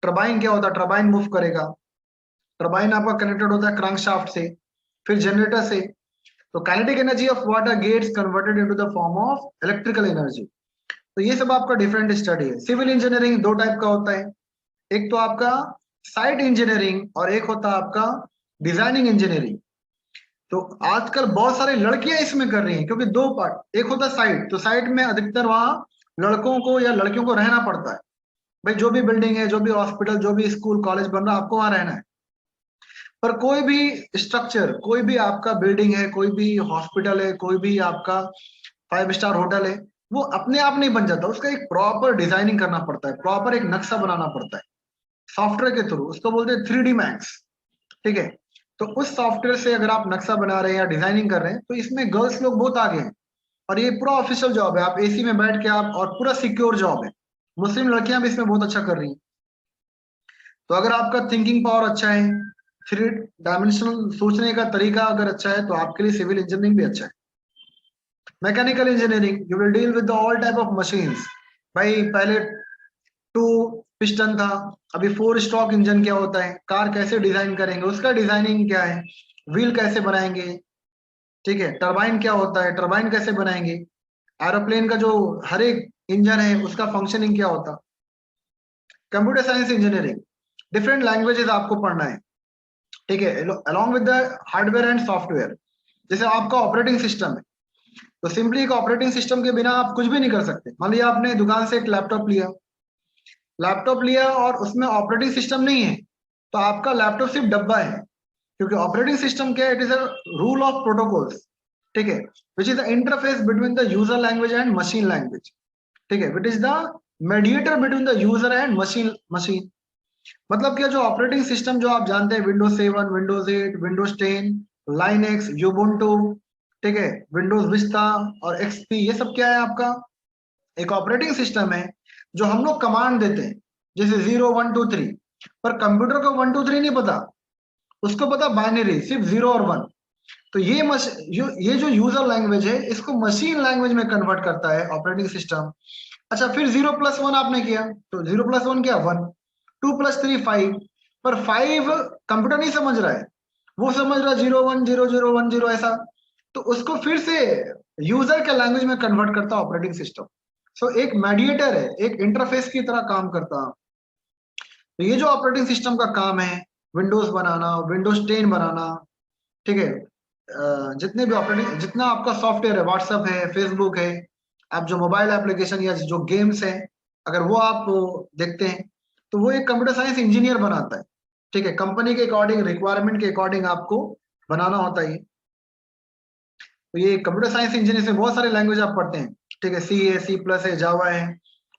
टरबाइन क्या होता है, टरबाइन मूव करेगा, टरबाइन आपका कनेक्टेड होता है क्रैंकशाफ्ट से, फिर जनरेटर से। तो kinetic energy of water gets converted into the form of electrical energy. तो ये सब आपका डिफरेंट स्टडी है। सिविल इंजीनियरिंग 2 टाइप का होता है, एक तो आपका साइट इंजीनियरिंग और एक होता है आपका डिजाइनिंग इंजीनियरिंग। तो आजकल बहुत सारी लड़कियां इसमें कर रही हैं, क्योंकि 2 पार्ट, एक होता है साइट, तो साइट में अधिकतर वहां लड़कों को या लड़कियों को रहना पड़ता है। भाई जो भी बिल्डिंग है, जो भी हॉस्पिटल, जो भी स्कूल कॉलेज बन रहा है, आपको वहां रहना है। पर कोई भी स्ट्रक्चर, कोई भी आपका बिल्डिंग है, कोई भी हॉस्पिटल है, कोई भी आपका 5 स्टार होटल है, वो अपने आप नहीं बन जाता, उसका एक प्रॉपर डिजाइनिंग करना पड़ता है, प्रॉपर एक नक्शा बनाना पड़ता है सॉफ्टवेयर के थ्रू, उसको बोलते हैं 3D मैक्स, ठीक है। तो उस सॉफ्टवेयर से अगर आप नक्शा बना रहे हैं या डिजाइनिंग कर रहे हैं, तो इसमें गर्ल्स लोग बहुत आगे हैं, और ये पूरा ऑफिशियल जॉब है, आप एसी में बैठ के आप, और पूरा सिक्योर जॉब है। मुस्लिम लड़कियां भी इसमें बहुत अच्छा कर रही हैं। तो अगर आपका थिंकिंग पावर अच्छा है, 3 डायमेंशनल सोचने का तरीका अगर अच्छा है, तो आपके लिए सिविल इंजीनियरिंग भी अच्छा है। Mechanical engineering, you will deal with all type of machines. भाई पहले 2 पिस्टन था, अभी 4 स्ट्रोक इंजन क्या होता है, कार कैसे डिजाइन करेंगे, उसका डिजाइनिंग क्या है, व्हील कैसे बनाएंगे, ठीक है, टरबाइन क्या होता है, टरबाइन कैसे बनाएंगे, एरोप्लेन का जो हर एक इंजन है उसका फंक्शनिंग क्या होता। Computer science engineering, different languages आपको पढ़ना है, ठीक है, along with the hardware and software. जैसे आपका ऑपरेटिंग सिस्टम है, तो सिंपली एक ऑपरेटिंग सिस्टम के बिना आप कुछ भी नहीं कर सकते। मान लिया आपने दुकान से एक लैपटॉप लिया और उसमें ऑपरेटिंग सिस्टम नहीं है, तो आपका लैपटॉप सिर्फ डब्बा है, क्योंकि ऑपरेटिंग सिस्टम क्या है, it is a rule of protocols, ठीक है, which is the interface between the user language and machine language, ठीक है, which is the mediator between the user and machine. मतलब क्या, जो ऑपरेटिंग सिस्टम जो आप जानते हैं, विंडोज 7, विंडोज 8, विंडोज 10, लाइनेक्स, यूबुंटू, ठीक है, विंडोज विस्ता और एक्सपी, ये सब क्या है, आपका एक ऑपरेटिंग सिस्टम है जो हम लोग कमांड देते हैं, जैसे 0 1 2 3। पर कंप्यूटर को 1 2 3 नहीं पता, उसको पता बाइनरी, सिर्फ 0 और 1। तो ये जो यूजर लैंग्वेज है, इसको मशीन लैंग्वेज में कन्वर्ट करता है ऑपरेटिंग सिस्टम। अच्छा, फिर 0+1 आपने किया, तो 0+1 क्या, 1, 2+3 5। पर 5 कंप्यूटर नहीं समझ रहा है, वो समझ रहा है 0 1 0 0 1 0 ऐसा। तो उसको फिर से यूजर के लैंग्वेज में कन्वर्ट करता है ऑपरेटिंग सिस्टम। सो एक मेडिएटर है, एक इंटरफेस की तरह काम करता है। तो ये जो ऑपरेटिंग सिस्टम का काम है, विंडोज बनाना, विंडोज 10 बनाना, ठीक है, जितने भी ऑपरेटिंग, जितना आपका सॉफ्टवेयर है, व्हाट्सएप है, फेसबुक है, आप जो मोबाइल एप्लीकेशन या जो गेम्स है, अगर वो आप देखते हैं तो वो एक कंप्यूटर साइंस इंजीनियर बनाता है। ठीक है, कंपनी के अकॉर्डिंग, रिक्वायरमेंट के अकॉर्डिंग आपको बनाना होता है। तो ये कंप्यूटर साइंस इंजीनियर से बहुत सारे लैंग्वेज आप पढ़ते हैं। ठीक है, सी है, सी प्लस है, जावा है,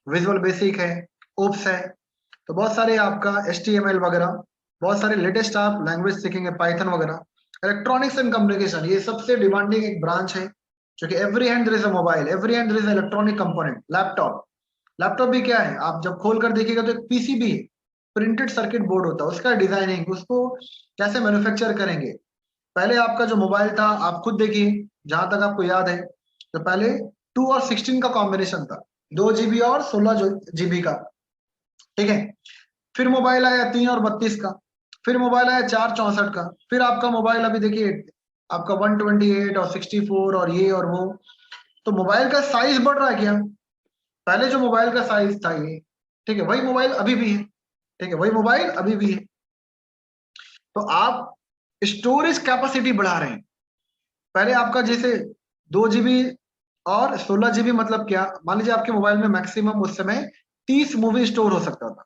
विजुअल बेसिक है, ओप्स है, तो बहुत सारे आपका HTML वगैरह, बहुत सारे लेटेस्ट आप लैंग्वेज सीखेंगे, पाइथन वगैरह। इलेक्ट्रॉनिक्स एंड कम्युनिकेशन ये सबसे डिमांडिंग एक ब्रांच है, क्योंकि every hand there is a mobile, every hand there is electronic component. Laptop, laptop भी क्या है, आप जब खोल कर देखिएगा तो एक पीसीबी है, प्रिंटेड सर्किट बोर्ड होता है, उसका डिजाइनिंग, उसको कैसे मैन्युफैक्चर करेंगे। पहले आपका जो मोबाइल था, आप खुद देखिए, जहां तक आपको याद है, तो पहले 2 और 16 का कॉम्बिनेशन था, 2 GB और 16 GB का। ठीक है, फिर मोबाइल आया 3 और 32 का, फिर मोबाइल आया 4 64 का, फिर आपका मोबाइल अभी देखिए आपका 128 और 64 और ये और वो। तो मोबाइल का साइज बढ़ रहा है क्या? पहले जो मोबाइल का साइज था ये, ठीक है, वही मोबाइल अभी भी है। ठीक है, वही मोबाइल अभी भी है। तो आप स्टोरेज कैपेसिटी बढ़ा रहे हैं। पहले आपका जैसे 2 GB और 16 GB, मतलब क्या, मान लीजिए आपके मोबाइल में मैक्सिमम उस समय 30 मूवी स्टोर हो सकता था,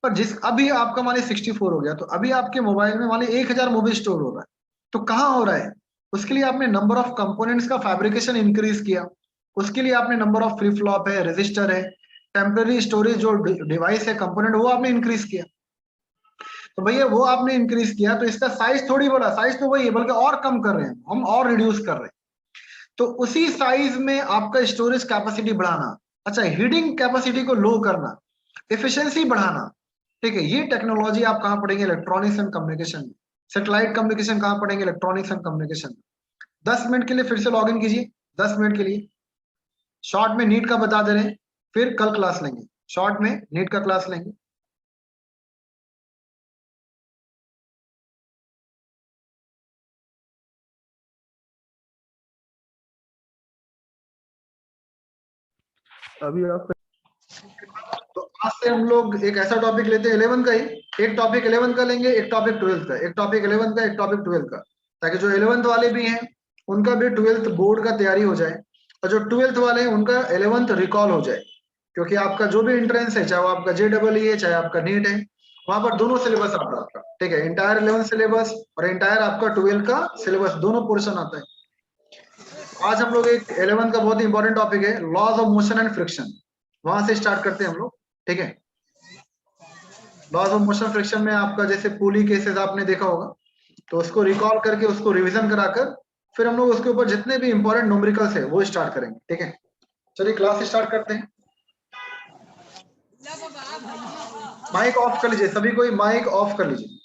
पर जिस अभी आपका मान लीजिए 64 हो गया, तो अभी आपके मोबाइल में मान लीजिए 1000 मूवी स्टोर हो रहा है। तो कहाँ हो रहा है? उसके लिए आपने नंबर ऑफ कंपोनेंट्स का फैब्रिकेशन इंक्रीज किया, उसके लिए आपने नंबर ऑफ फ्लिप फ्लॉप है, रजिस्टर है, टेम्पररी स्टोरेज जो डिवाइस है, कंपोनेंट, वो आपने इंक्रीज किया। तो भैया वो आपने इंक्रीज किया तो इसका साइज थोड़ी बढ़ा, साइज तो वही है, बल्कि और कम कर रहे हैं हम, और रिड्यूस कर रहे हैं। तो उसी साइज में आपका स्टोरेज कैपेसिटी बढ़ाना, अच्छा हीटिंग कैपेसिटी को लो करना, एफिशिएंसी बढ़ाना। ठीक है, ये टेक्नोलॉजी आप कहाँ पढ़ेंगे? इलेक्ट्रॉनिक्स एंड कम्युनिकेशन में। सैटेलाइट कम्युनिकेशन कहाँ पढ़ेंगे? इलेक्ट्रॉनिक्स एंड कम्युनिकेशन में। 10 मिनट के लिए फिर से लॉग इन कीजिए, 10 मिनट के लिए। शॉर्ट में नीट का बता दे रहे हैं, फिर कल क्लास लेंगे, शॉर्ट में नीट का क्लास लेंगे। अभी आप तो आज से हम लोग एक ऐसा टॉपिक लेते हैं 11 का ही, एक टॉपिक 11 का लेंगे, एक टॉपिक 12 का, एक टॉपिक 11 का, एक टॉपिक 12 का, ताकि जो 11th वाले भी हैं उनका भी 12th बोर्ड का तैयारी हो जाए, और जो 12th वाले हैं उनका 11th रिकॉल हो जाए। क्योंकि आपका जो भी एंट्रेंस है, चाहे वो आपका JEE है, चाहे आपका नीट है, वहां पर दोनों सिलेबस आता है आपका। ठीक है, इंटायर 11 सिलेबस और इंटायर आपका 12 का सिलेबस, दोनों पोर्शन आता है। आज हम लोग एक 11 का बहुत ही इंपॉर्टेंट टॉपिक है, laws of motion and friction, वहां से स्टार्ट करते हैं हम लोग। ठीक है, लॉज ऑफ मोशन फ्रिक्शन में आपका जैसे पुली केसेस आपने देखा होगा, तो उसको रिकॉल करके, उसको रिवीजन कराकर, फिर हम लोग उसके ऊपर जितने भी इंपॉर्टेंट न्यूमेरिकल्स है वो स्टार्ट करेंगे। ठीक है, चलिए क्लास स्टार्ट करते हैं। माइक ऑफ कर लीजिए, सभी कोई माइक ऑफ कर लीजिए।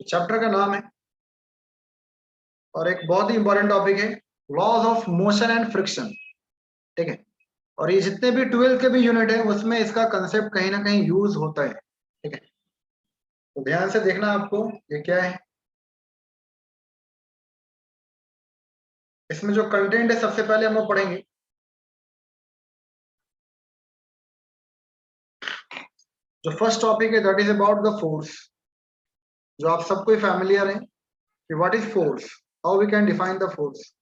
चैप्टर का नाम है, और एक बहुत ही इंपॉर्टेंट टॉपिक है, laws of motion and friction. ठीक है, और ये जितने भी 12 के भी यूनिट है उसमें इसका कंसेप्ट कहीं ना कहीं यूज होता है। ठीक है, तो ध्यान से देखना आपको, ये क्या है। इसमें जो कंटेंट है सबसे पहले हम लोग पढ़ेंगे, जो फर्स्ट टॉपिक है that is about the force, जो आप सबको फैमिलियर है कि what is force, how we can define the force.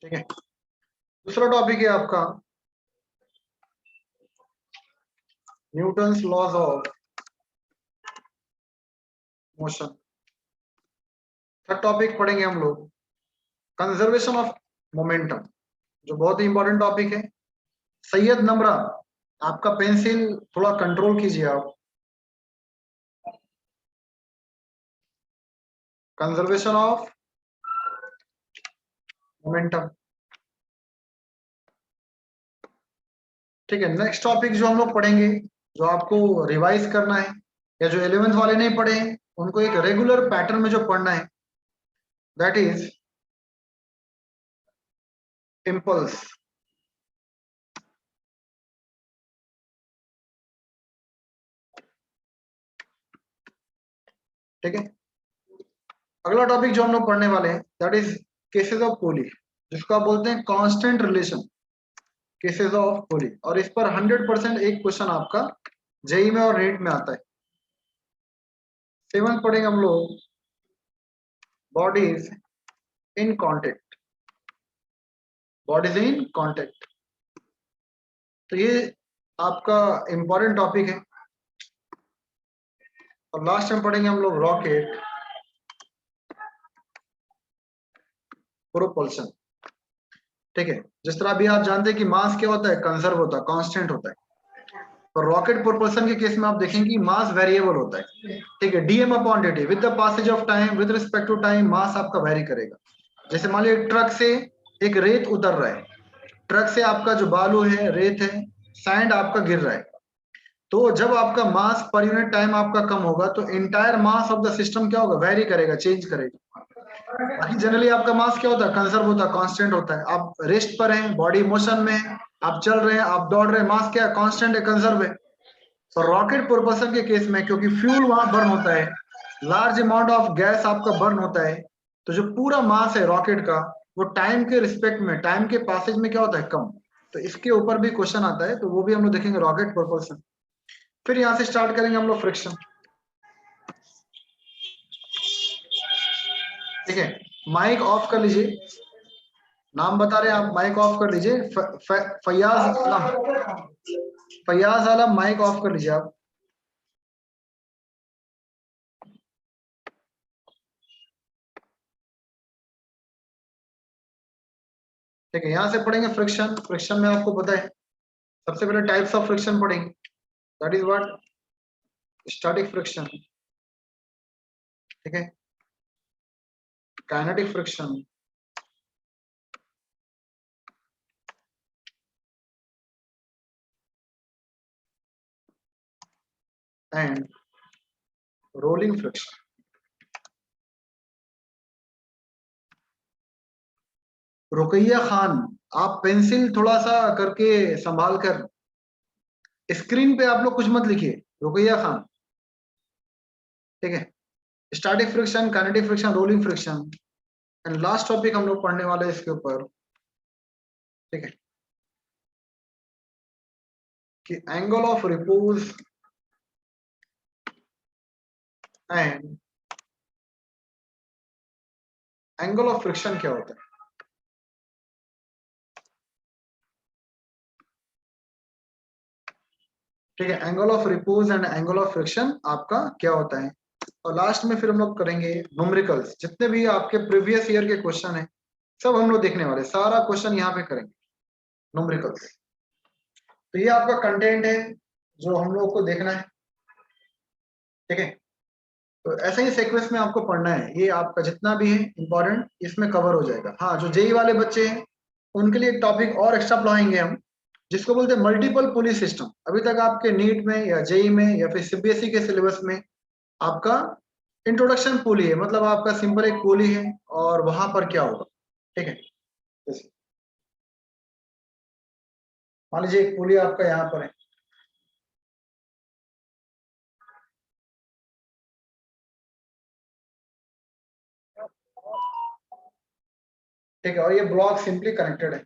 ठीक है, दूसरा टॉपिक है आपका Newton's laws of motion. Third topic पढ़ेंगे हम लोग कंजर्वेशन ऑफ मोमेंटम, जो बहुत ही इंपॉर्टेंट टॉपिक है। सैयद नमरा, आपका पेंसिल थोड़ा कंट्रोल कीजिए आप। Conservation of momentum. ठीक है, नेक्स्ट टॉपिक जो हम लोग पढ़ेंगे, जो आपको रिवाइज करना है या जो 11th वाले नहीं पढ़े हैं उनको एक रेगुलर पैटर्न में जो पढ़ना है, दैट इज इम्पल्स। ठीक है, अगला टॉपिक जो हम लोग पढ़ने वाले हैं दैट इज केसेस ऑफ पोली, जिसको आप बोलते हैं कांस्टेंट रिलेशन, केसेस ऑफ पोली। और इस पर 100% एक क्वेश्चन आपका जेई में और नीट में आता है। 7th पढ़ेंगे हम लोग bodies in contact, bodies in contact. तो ये आपका इंपॉर्टेंट टॉपिक है। और लास्ट में पढ़ेंगे हम लोग रॉकेट प्रोपल्शन। ठीक है, जिस तरह अभी आप जानते हैं कि मास क्या होता है, कंजर्व होता है, कांस्टेंट होता है। तो रॉकेट प्रोपल्शन के केस में आप देखेंगे कि मास वेरिएबल होता है। ठीक है, dm upon dt with the passage of time, with respect to time mass आपका वेरी करेगा। जैसे मान लीजिए ट्रक से एक रेत उतर रहा है, ट्रक से आपका जो बालू है, रेत है, सैंड आपका गिर रहा है, तो जब आपका मास पर यूनिट टाइम आपका कम होगा तो entire mass of the system क्या होगा, वेरी करेगा, चेंज करेगा। बाकी जनरली आपका मास क्या होता है, कंजर्व होता है, कांस्टेंट होता है। आप रेस्ट पर हैं, बॉडी मोशन में है, आप चल रहे हैं, आप दौड़ रहे हैं, मास क्या है, कांस्टेंट है, कंजर्व है। तो रॉकेट प्रोपल्शन के केस में क्योंकि फ्यूल वहां बर्न होता है, लार्ज अमाउंट ऑफ गैस आपका बर्न होता है, तो जो पूरा मास है रॉकेट का वो टाइम के रिस्पेक्ट में, टाइम के पासेज में क्या होता है, कम। तो इसके ऊपर भी क्वेश्चन आता है, तो वो भी हम लोग देखेंगे, रॉकेट प्रोपल्शन। फिर यहाँ से स्टार्ट करेंगे हम लोग फ्रिक्शन। ठीक है, माइक ऑफ कर लीजिए, नाम बता रहे हैं आप, माइक ऑफ कर लीजिए। फैयाज आलम, फैयाज आलम, माइक ऑफ कर लीजिए आप। ठीक है, यहां से पढ़ेंगे फ्रिक्शन। फ्रिक्शन में आपको पता है सबसे पहले टाइप्स ऑफ फ्रिक्शन पढ़ेंगे, that is what, static friction. ठीक है, kinetic friction, and rolling friction. Rukaiya Khan, आप पेंसिल थोड़ा सा करके संभाल कर, स्क्रीन पे आप लोग कुछ मत लिखिए, रुकैया खान। ठीक है, static friction, kinetic friction, rolling friction, and last topic हम लोग पढ़ने वाले हैं इसके ऊपर। ठीक है, कि angle of repose and angle of friction क्या होता है। ठीक है, angle of repose and angle of friction आपका क्या होता है। और लास्ट में फिर हम लोग करेंगे न्यूमेरिकल्स, जितने भी आपके प्रीवियस ईयर के क्वेश्चन हैं सब हम लोग देखने वाले, सारा क्वेश्चन यहाँ पे करेंगे, न्यूमेरिकल्स। तो ये आपका कंटेंट है जो हम लोग को देखना है। ठीक है, तो ऐसे ही सीक्वेंस में आपको पढ़ना है, ये आपका जितना भी है इंपॉर्टेंट इसमें कवर हो जाएगा। हाँ, जो जेई वाले बच्चे हैं उनके लिए एक टॉपिक और एक्स्ट्रा पढ़ाएंगे हम, जिसको बोलते हैं मल्टीपल पुली सिस्टम। अभी तक आपके नीट में या जेई में या फिर सीबीएसई के सिलेबस में आपका इंट्रोडक्शन पुली है, मतलब आपका सिंपल एक पुली है और वहां पर क्या होगा। ठीक है, जैसे मान लीजिए एक पुली आपका यहाँ पर है, ठीक है, और ये ब्लॉक सिंपली कनेक्टेड है।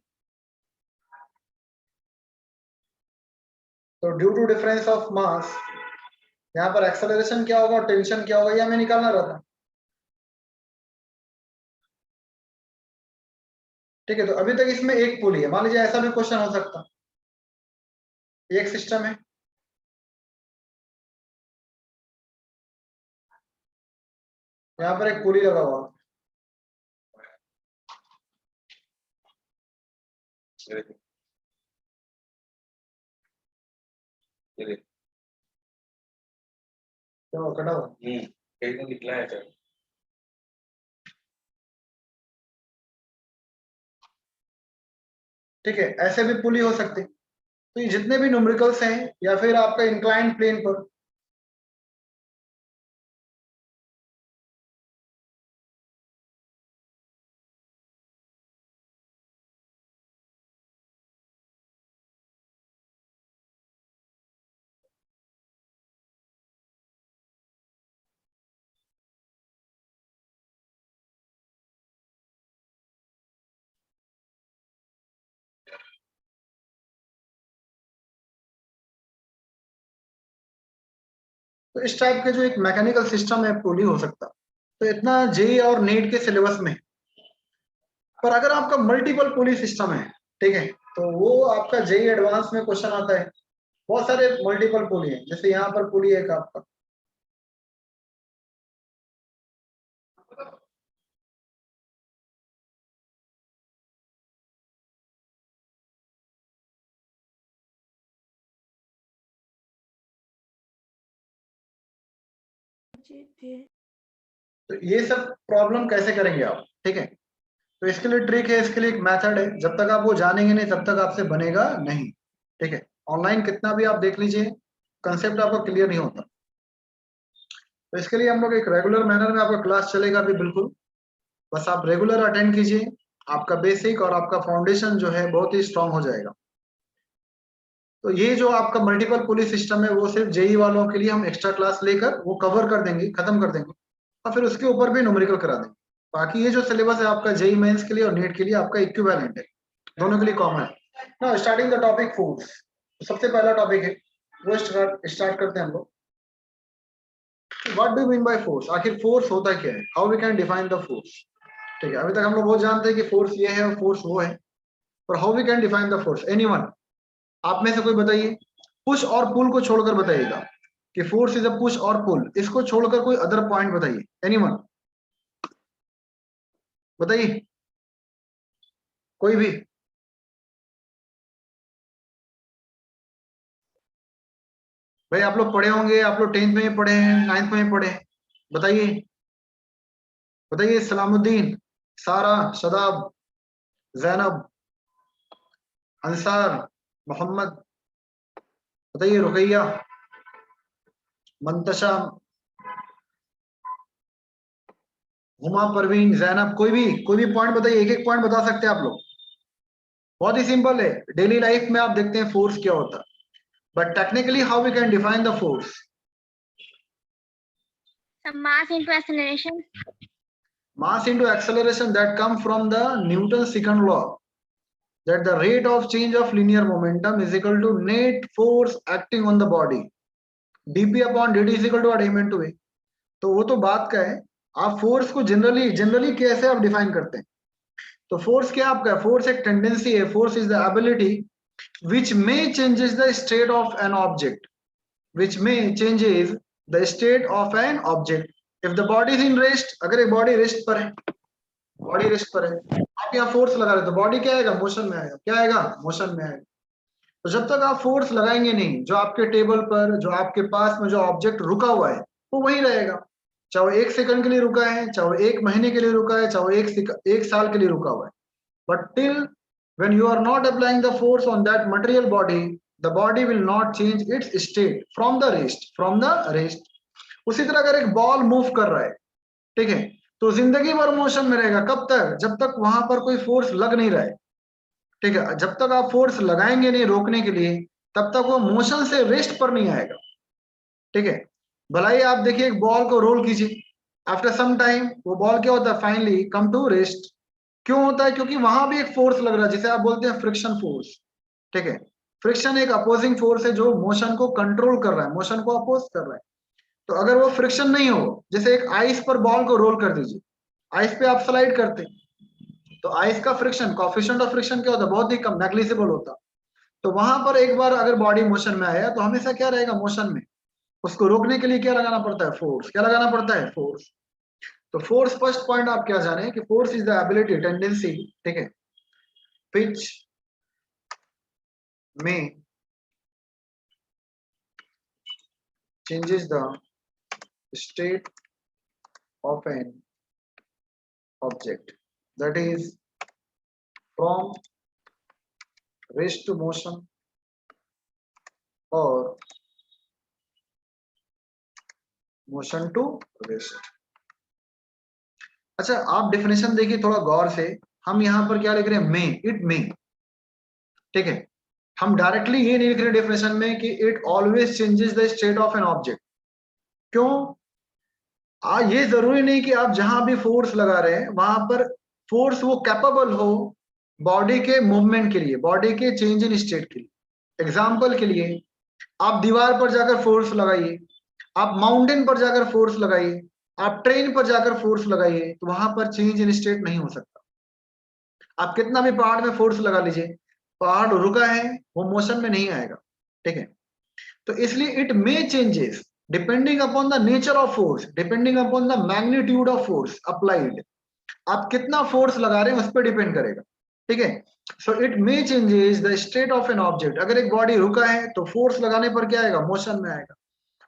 तो due to difference of mass यहाँ पर एक्सेलरेशन क्या होगा और टेंशन क्या होगा, ये हमें निकालना रहता है। ठीक है, तो अभी तक इसमें एक पुली है, मान लीजिए ऐसा भी क्वेश्चन हो सकता, एक सिस्टम है, यहाँ पर एक पुली लगा हुआ, तो कटा हुआ। कहीं तो निकला है सर। ठीक है, ऐसे भी पुली हो सकती, तो ये जितने भी न्यूमेरिकल्स हैं या फिर आपका इंक्लाइंड प्लेन पर तो इस टाइप के जो एक मैकेनिकल सिस्टम है पुली हो सकता। तो इतना जेई और नेट के सिलेबस में। पर अगर आपका मल्टीपल पुली सिस्टम है, ठीक है, तो वो आपका जेई एडवांस में क्वेश्चन आता है। बहुत सारे मल्टीपल पुली है, जैसे यहाँ पर पुली है आपका, तो ये सब प्रॉब्लम कैसे करेंगे आप, ठीक है। तो इसके लिए ट्रिक है, इसके लिए एक मेथड है, जब तक आप वो जानेंगे नहीं तब तक आपसे बनेगा नहीं, ठीक है। ऑनलाइन कितना भी आप देख लीजिए, कंसेप्ट आपको क्लियर नहीं होता। तो इसके लिए हम लोग एक रेगुलर मैनर में आपका क्लास चलेगा भी बिल्कुल, बस आप रेगुलर अटेंड कीजिए, आपका बेसिक और आपका फाउंडेशन जो है बहुत ही स्ट्रांग हो जाएगा। तो ये जो आपका मल्टीपल पुलिस सिस्टम है वो सिर्फ जेई वालों के लिए हम एक्स्ट्रा क्लास लेकर वो कवर कर देंगे, खत्म कर देंगे, और फिर उसके ऊपर भी न्यूमेरिकल करा देंगे। बाकी ये जो सिलेबस है आपका जेई मेंस के लिए और नेट के लिए आपका इक्विवेलेंट है, दोनों के लिए कॉमन है। Now starting the topic force, सबसे पहला टॉपिक है वो स्टार्ट करते हैं हम लोग। What do mean by force, आखिर फोर्स होता क्या है, how we can define the force, ठीक है। अभी तक हम लोग बहुत जानते हैं कि फोर्स ये है और फोर्स वो है, पर how we can define the force, anyone, आप में से कोई बताइए। पुश और पुल को छोड़कर बताइएगा कि फोर्स इज अ पुश और पुल, इसको छोड़कर कोई अदर पॉइंट बताइए, एनीवन बताइए, कोई भी। भाई आप लोग पढ़े होंगे, आप लोग 10th में पढ़े हैं, 9th में पढ़े हैं, बताइए बताइए। सलामुद्दीन, सारा, शदाब, जैनब, अंसार, मोहम्मद, बताइए। रुकैया, मंतशा, हुमा, परवीन, जैनब, कोई भी पॉइंट बताइए, एक एक पॉइंट बता सकते हैं आप लोग। बहुत ही सिंपल है, डेली लाइफ में आप देखते हैं फोर्स क्या होता है, but technically how we can define the force. Mass into acceleration. Mass into acceleration that come from the Newton's second law, that the rate of change of linear momentum is equal to net force acting on the body, dp upon dt is equal to what, m into a। तो वो तो बात का है, आप force को generally कैसे आप डिफाइन करते हैं। तो फोर्स क्या आपका, फोर्स एक टेंडेंसी है, force is the ability which may changes the state of an object, which may changes the state of an object if the body is in rest। अगर एक बॉडी रेस्ट पर है, body rest पर है, आप यहाँ force लगा रहे तो बॉडी क्या आएगा, मोशन में आएगा, क्या आएगा, मोशन में आएगा। तो जब तक आप फोर्स लगाएंगे नहीं, जो आपके टेबल पर, जो आपके पास में जो ऑब्जेक्ट रुका हुआ है वो वहीं रहेगा, चाहे वो 1 सेकंड के लिए रुका है, चाहे वो 1 महीने के लिए रुका है, चाहे वो 1 साल के लिए रुका हुआ है, but till when you are not applying the force on that material body, the body will not change its state from the rest। उसी तरह अगर एक बॉल मूव कर रहा है, ठीक है, तो जिंदगी भर मोशन में रहेगा, कब तक, जब तक वहां पर कोई फोर्स लग नहीं रहा है, ठीक है। जब तक आप फोर्स लगाएंगे नहीं रोकने के लिए, तब तक वो मोशन से रेस्ट पर नहीं आएगा, ठीक है। भलाई आप देखिए एक बॉल को रोल कीजिए, आफ्टर सम टाइम वो बॉल क्या होता है, फाइनली कम टू रेस्ट। क्यों होता है, क्योंकि वहां भी एक फोर्स लग रहा है जिसे आप बोलते हैं फ्रिक्शन फोर्स, ठीक है। फ्रिक्शन एक अपोजिंग फोर्स है जो मोशन को कंट्रोल कर रहा है, मोशन को अपोज कर रहा है। तो अगर वो फ्रिक्शन नहीं हो, जैसे एक आइस पर बॉल को रोल कर दीजिए, आइस पे आप स्लाइड करते हैं, तो आइस का फ्रिक्शन, कोएफिशिएंट ऑफ फ्रिक्शन क्या होता है, बहुत ही कम, नेग्लिजिबल होता। तो वहां पर एक बार अगर बॉडी मोशन में आया तो हमेशा क्या रहेगा, मोशन में। उसको रोकने के लिए क्या लगाना पड़ता है, फोर्स, क्या लगाना पड़ता है, फोर्स। तो फोर्स फर्स्ट पॉइंट आप क्या जाने कि force is the ability, tendency, ठीक है, which may changes the state of an object, that is from rest to motion, और मोशन टू रेस्ट। अच्छा, आप डेफिनेशन देखिए थोड़ा गौर से। हम यहाँ पर क्या लिख रहे हैं? मे, इट मे। ठीक है, हम डायरेक्टली ये नहीं लिख रहे डेफिनेशन में कि it always changes the state of an object. क्यों? ये जरूरी नहीं कि आप जहां भी फोर्स लगा रहे हैं वहां पर फोर्स वो कैपेबल हो बॉडी के मूवमेंट के लिए, बॉडी के चेंज इन स्टेट के लिए। एग्जाम्पल के लिए, आप दीवार पर जाकर फोर्स लगाइए, आप माउंटेन पर जाकर फोर्स लगाइए, आप ट्रेन पर जाकर फोर्स लगाइए, तो वहां पर चेंज इन स्टेट नहीं हो सकता। आप कितना भी पहाड़ में फोर्स लगा लीजिए, पहाड़ रुका है, वो मोशन में नहीं आएगा। ठीक है, तो इसलिए it may changes depending upon the nature of force, depending upon the magnitude of force applied. आप कितना फोर्स लगा रहे हैं उस पर डिपेंड करेगा। ठीक है, so it may changes the state of an object. अगर एक बॉडी रुका है तो फोर्स लगाने पर क्या आएगा? मोशन में आएगा।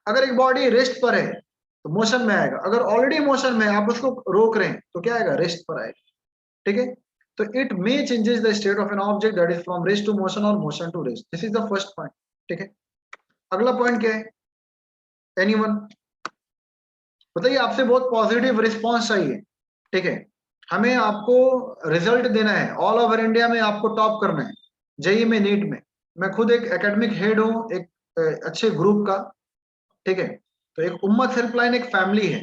अगर एक बॉडी रेस्ट पर है तो मोशन में आएगा। अगर ऑलरेडी मोशन में है, आप उसको रोक रहे हैं, तो क्या आएगा? रेस्ट पर आएगा। ठीक है, तो it may changes the state of an object that is from rest to motion और motion to rest. This is the first point. ठीक है, अगला पॉइंट क्या है? एनीवन बताइए, आपसे बहुत पॉजिटिव रिस्पॉन्स चाहिए। ठीक है, हमें आपको रिजल्ट देना है, ऑल ओवर इंडिया में आपको टॉप करना है, जेई में, नीट में। मैं खुद एक एकेडमिक हेड हूँ एक अच्छे ग्रुप का। ठीक है, तो एक उम्मत हेल्पलाइन एक फैमिली है।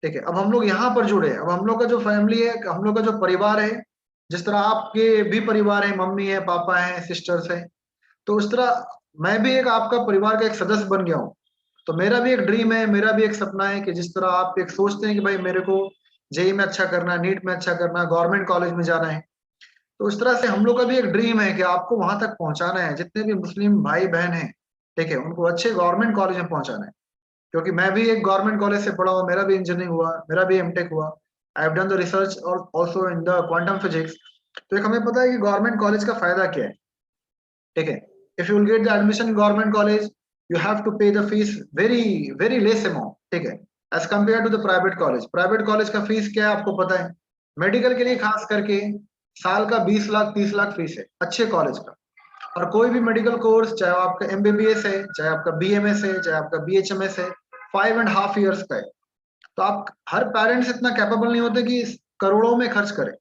ठीक है, अब हम लोग यहाँ पर जुड़े हैं। अब हम लोग का जो फैमिली है, हम लोग का जो परिवार है, जिस तरह आपके भी परिवार है, मम्मी है, पापा है, सिस्टर्स है, तो उस तरह मैं भी एक आपका परिवार का एक सदस्य बन गया हूँ। तो मेरा भी एक ड्रीम है, मेरा भी एक सपना है कि जिस तरह आप एक सोचते हैं कि भाई मेरे को जेई में अच्छा करना है, नीट में अच्छा करना है, गवर्नमेंट कॉलेज में जाना है, तो उस तरह से हम लोग का भी एक ड्रीम है कि आपको वहां तक पहुंचाना है। जितने भी मुस्लिम भाई बहन हैं, ठीक है, उनको अच्छे गवर्नमेंट कॉलेज में पहुंचाना है। क्योंकि मैं भी एक गवर्नमेंट कॉलेज से पढ़ा हुआ, मेरा भी इंजीनियरिंग हुआ, मेरा भी एमटेक हुआ। I have done the research और also in the quantum physics. तो एक हमें पता है कि गवर्नमेंट कॉलेज का फायदा क्या है। ठीक है, if you will get the admission in government college, you have to pay the fees very very less amount. ठीक है, as compare to the private college. Private college का फीस क्या है आपको पता है? मेडिकल के लिए खास करके साल का 20 लाख 30 लाख फीस है अच्छे कॉलेज का। और कोई भी मेडिकल कोर्स, चाहे आपका एमबीबीएस है, चाहे आपका बीएमएस है, चाहे आपका बीएचएमएस है, 5.5 ईयर्स का है। तो आप हर पेरेंट्स इतना कैपेबल नहीं होते कि करोड़ों में खर्च करें।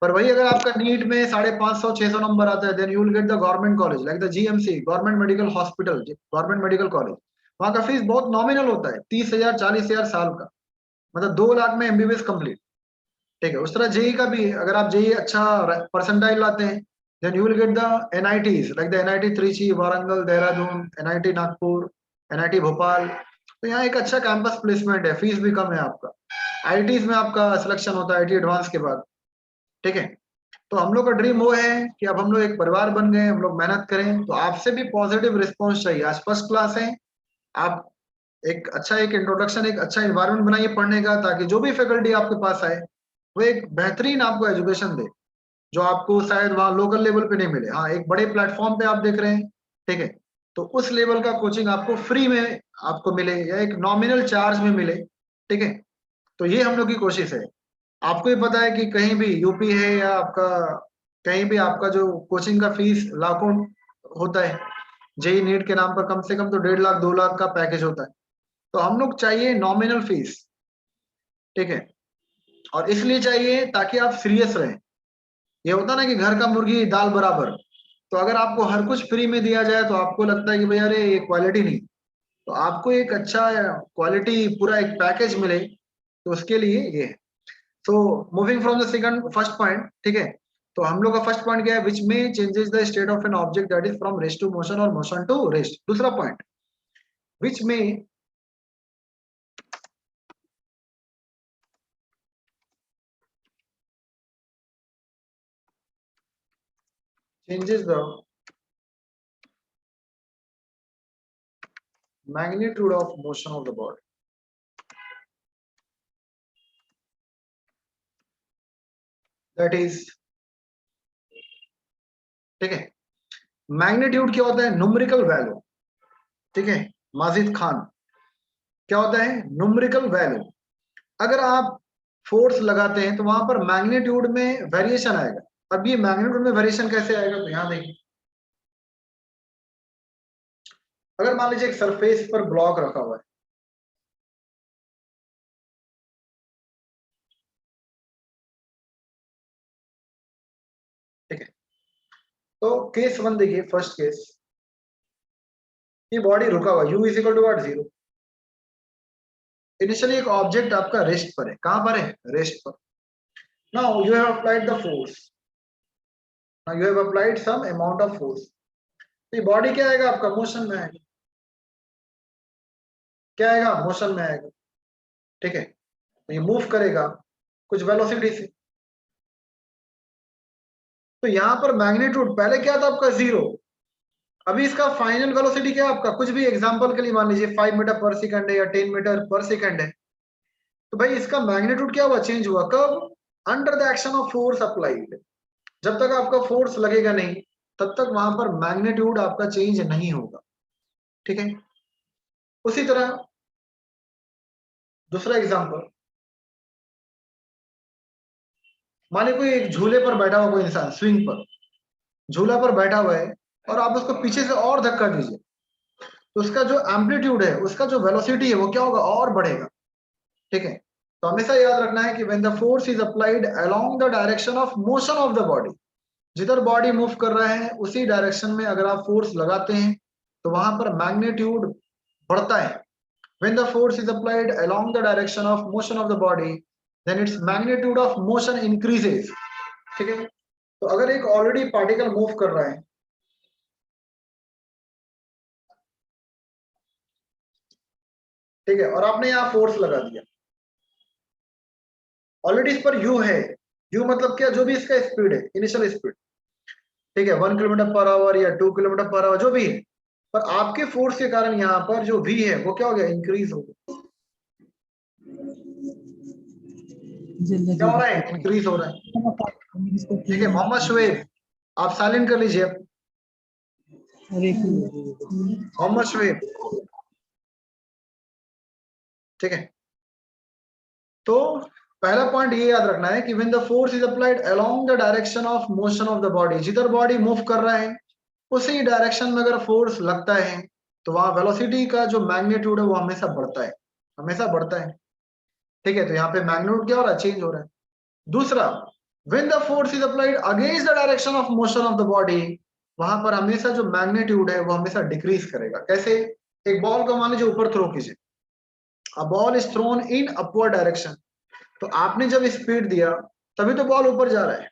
पर वही अगर आपका नीट में 550 600 नंबर आता है, then you will get the government college like the GMC, government medical hospital, government medical college. वहां का फीस बहुत नॉमिनल होता है, 30,000 40,000 साल का, मतलब 2 लाख में एमबीबीएस कंप्लीट। ठीक है, उस तरह जेई का भी है। अगर आप जेई अच्छा परसेंटाइल लाते हैं, then you will get the NITs like the NIT Trichy, Warangal, Dehradun, NIT Nagpur, NIT Bhopal. तो यहाँ एक अच्छा कैंपस प्लेसमेंट है, फीस भी कम है आपका। आईटीज में आपका सिलेक्शन होता है आईटी एडवांस के बाद। ठीक है, तो हम लोग का ड्रीम वो है कि अब हम लोग एक परिवार बन गए, हम लोग मेहनत करें। तो आपसे भी पॉजिटिव रिस्पॉन्स चाहिए। आज फर्स्ट क्लास है, आप एक अच्छा एक इंट्रोडक्शन, एक अच्छा इन्वायरमेंट बनाइए पढ़ने का, ताकि जो भी फैकल्टी आपके पास आए वो एक बेहतरीन आपको एजुकेशन दे, जो आपको शायद वहाँ लोकल लेवल पे नहीं मिले। हाँ, एक बड़े प्लेटफॉर्म पे आप देख रहे हैं, ठीक है, तो उस लेवल का कोचिंग आपको फ्री में आपको मिले या एक नॉमिनल चार्ज में मिले। ठीक है, तो ये हम लोग की कोशिश है। आपको ही पता है कि कहीं भी यूपी है या आपका कहीं भी आपका जो कोचिंग का फीस लाखों होता है। जेई नीट के नाम पर कम से कम तो 1.5 लाख 2 लाख का पैकेज होता है। तो हम लोग चाहिए नॉमिनल फीस। ठीक है, और इसलिए चाहिए ताकि आप सीरियस रहें। ये होता ना कि घर का मुर्गी दाल बराबर। तो अगर आपको हर कुछ फ्री में दिया जाए तो आपको लगता है कि भाई अरे ये क्वालिटी नहीं। तो आपको एक अच्छा क्वालिटी पूरा एक पैकेज मिले, तो उसके लिए ये है। So moving from the second first point. ठीक है, तो हम लोग का फर्स्ट पॉइंट क्या है? विच में changes the state of an object that is from rest to motion और मोशन टू रेस्ट। दूसरा पॉइंट, विच में changes the magnitude of motion of the body. That is, ठीक है, मैग्नीट्यूड क्या होता है? Numerical value. ठीक है, माजिद खान, क्या होता है? Numerical value. अगर आप फोर्स लगाते हैं तो वहां पर मैग्नीट्यूड में वेरिएशन आएगा। अब ये मैग्नीट्यूड में वेरिएशन कैसे आएगा? तो यहां देखिए, अगर मान लीजिए एक सरफेस पर ब्लॉक रखा हुआ है, ठीक है, तो केस 1 देखिए, फर्स्ट केस, ये बॉडी रुका हुआ, u is equal to what, 0। Initially एक ऑब्जेक्ट आपका रेस्ट पर है, कहां पर है, रेस्ट पर। Now you have applied the force, now you have applied some amount of force, तो ये बॉडी क्या आएगा आपका, मोशन में आएगा, क्या आएगा, मोशन में आएगा, ठीक है। तो ये मूव करेगा कुछ वेलोसिटी से। तो यहां पर मैग्नीट्यूड पहले क्या था आपका, 0, अभी इसका फाइनल वेलोसिटी क्या है आपका, कुछ भी एग्जांपल के लिए मान लीजिए 5 मीटर पर सेकंड है या 10 मीटर पर सेकंड है, तो भाई इसका मैग्नीट्यूड क्या हुआ, चेंज हुआ, कब, under the action of force applied. जब तक आपका फोर्स लगेगा नहीं तब तक वहां पर मैग्नीट्यूड आपका चेंज नहीं होगा, ठीक है। उसी तरह दूसरा एग्जांपल, मान लीजिए कोई एक झूले पर बैठा हुआ कोई इंसान, स्विंग पर झूला पर बैठा हुआ है, और आप उसको पीछे से और धक्का दीजिए, तो उसका जो एम्पलीट्यूड है, उसका जो वेलोसिटी है वो क्या होगा, और बढ़ेगा, ठीक है। तो हमेशा याद रखना है कि when the force is applied along the direction of motion of the body, जिधर बॉडी मूव कर रहा है उसी डायरेक्शन में अगर आप फोर्स लगाते हैं तो वहां पर मैग्नीट्यूड बढ़ता है। When the force is applied along the direction of motion of the body then its magnitude of motion increases, ठीक है। तो अगर एक ऑलरेडी पार्टिकल मूव कर रहा है, ठीक है, और आपने यहाँ फोर्स लगा दिया, ऑलरेडी इस पर u है, u मतलब क्या, जो भी इसका स्पीड है, इनिशियल स्पीड, ठीक है, 1 किलोमीटर पर आवर या 2 किलोमीटर पर आवर जो भी है, पर आपके फोर्स के कारण यहाँ पर जो v है वो क्या हो गया, इंक्रीज हो गया, क्या हो रहा है, इंक्रीज हो रहा है, ठीक है। मोहम्मद शुएब, आप साइलेंट कर लीजिए, मोहम्मद शुएब, ठीक है। तो पहला पॉइंट ये याद रखना है कि when the force is applied along the direction of motion of the body, जिधर बॉडी मूव कर रहा है उसी डायरेक्शन में अगर फोर्स लगता है तो वहां वेलोसिटी का जो मैग्नीट्यूड है वो हमेशा बढ़ता है, हमेशा बढ़ता है, ठीक है। तो यहाँ पे मैग्नीट्यूड क्या हो रहा है, चेंज हो रहा है। दूसरा, when the force is applied against the direction of motion of the body, वहां पर हमेशा जो मैग्नीट्यूड है वो हमेशा डिक्रीज करेगा। कैसे, एक बॉल को मान लीजिए ऊपर थ्रो कीजिए, a ball is thrown in upward direction, तो आपने जब स्पीड दिया तभी तो बॉल ऊपर जा रहा है,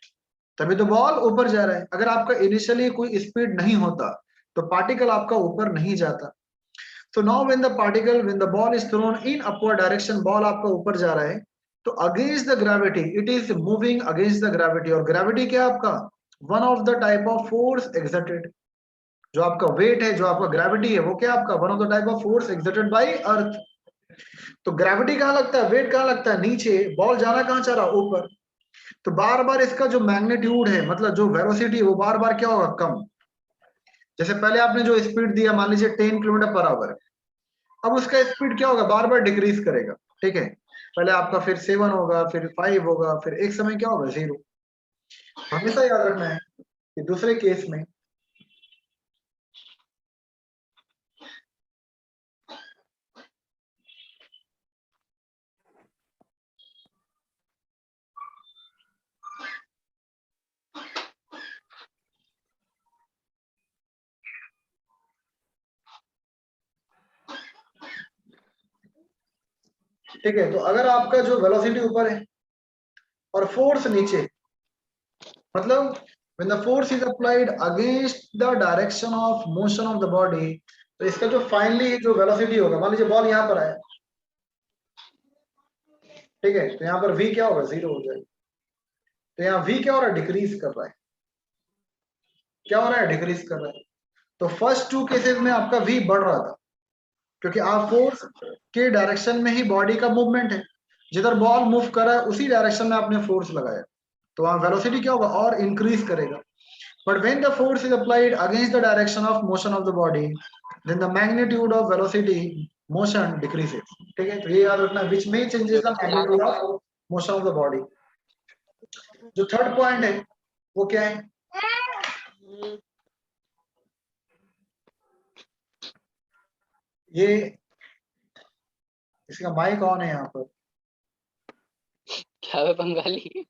तभी तो बॉल ऊपर जा रहा है। अगर आपका इनिशियली कोई स्पीड नहीं होता तो पार्टिकल आपका ऊपर नहीं जाता। तो now when the ball is thrown in upward direction, ball आपका ऊपर जा रहा है, तो against the gravity it is moving against the gravity, और ग्रेविटी क्या है आपका, one of the type of force exerted, जो आपका वेट है, जो आपका ग्रेविटी है वो क्या आपका, one of the type of force exerted by earth. तो ग्रेविटी कहाँ लगता है, वेट कहाँ लगता है, नीचे, बॉल जाना कहाँ चाह रहा, ऊपर। तो बार बार इसका जो मैग्नीट्यूड है, मतलब जो वेलोसिटी है वो बार बार क्या होगा, कम। जैसे पहले आपने जो स्पीड दिया मान लीजिए 10 किलोमीटर पर आवर, अब उसका स्पीड क्या होगा, बार बार डिक्रीज करेगा, ठीक है। पहले आपका फिर 7 होगा, फिर 5 होगा, फिर एक समय क्या होगा, 0। हमेशा याद रखना है कि दूसरे केस में ठीक है, तो अगर आपका जो वेलोसिटी ऊपर है और फोर्स नीचे, मतलब when the force is applied against the direction of motion of the body, तो इसका जो फाइनली जो वेलोसिटी होगा, मान लीजिए बॉल यहाँ पर आया, ठीक है, तो यहाँ पर v क्या होगा, 0 हो जाएगा। तो यहाँ v क्या हो रहा है, डिक्रीज कर रहा है, क्या हो रहा है, डिक्रीज कर रहा है। तो फर्स्ट 2 केसेस में आपका v बढ़ रहा था, क्योंकि आप फोर्स के डायरेक्शन में ही बॉडी का मूवमेंट है, जिधर बॉल मूव कर रहा है उसी डायरेक्शन में आपने फोर्स लगाया, तो वहां वेलोसिटी क्या होगा, और इंक्रीज करेगा। But when the force is applied against the direction of motion of the body then the magnitude of velocity motion decreases, ठीक है। तो ये याद रखना, विच में changes the magnitude of motion of the body. जो third point है वो क्या है, ये इसका माइक ऑन है यहाँ पर। क्या है बंगाली?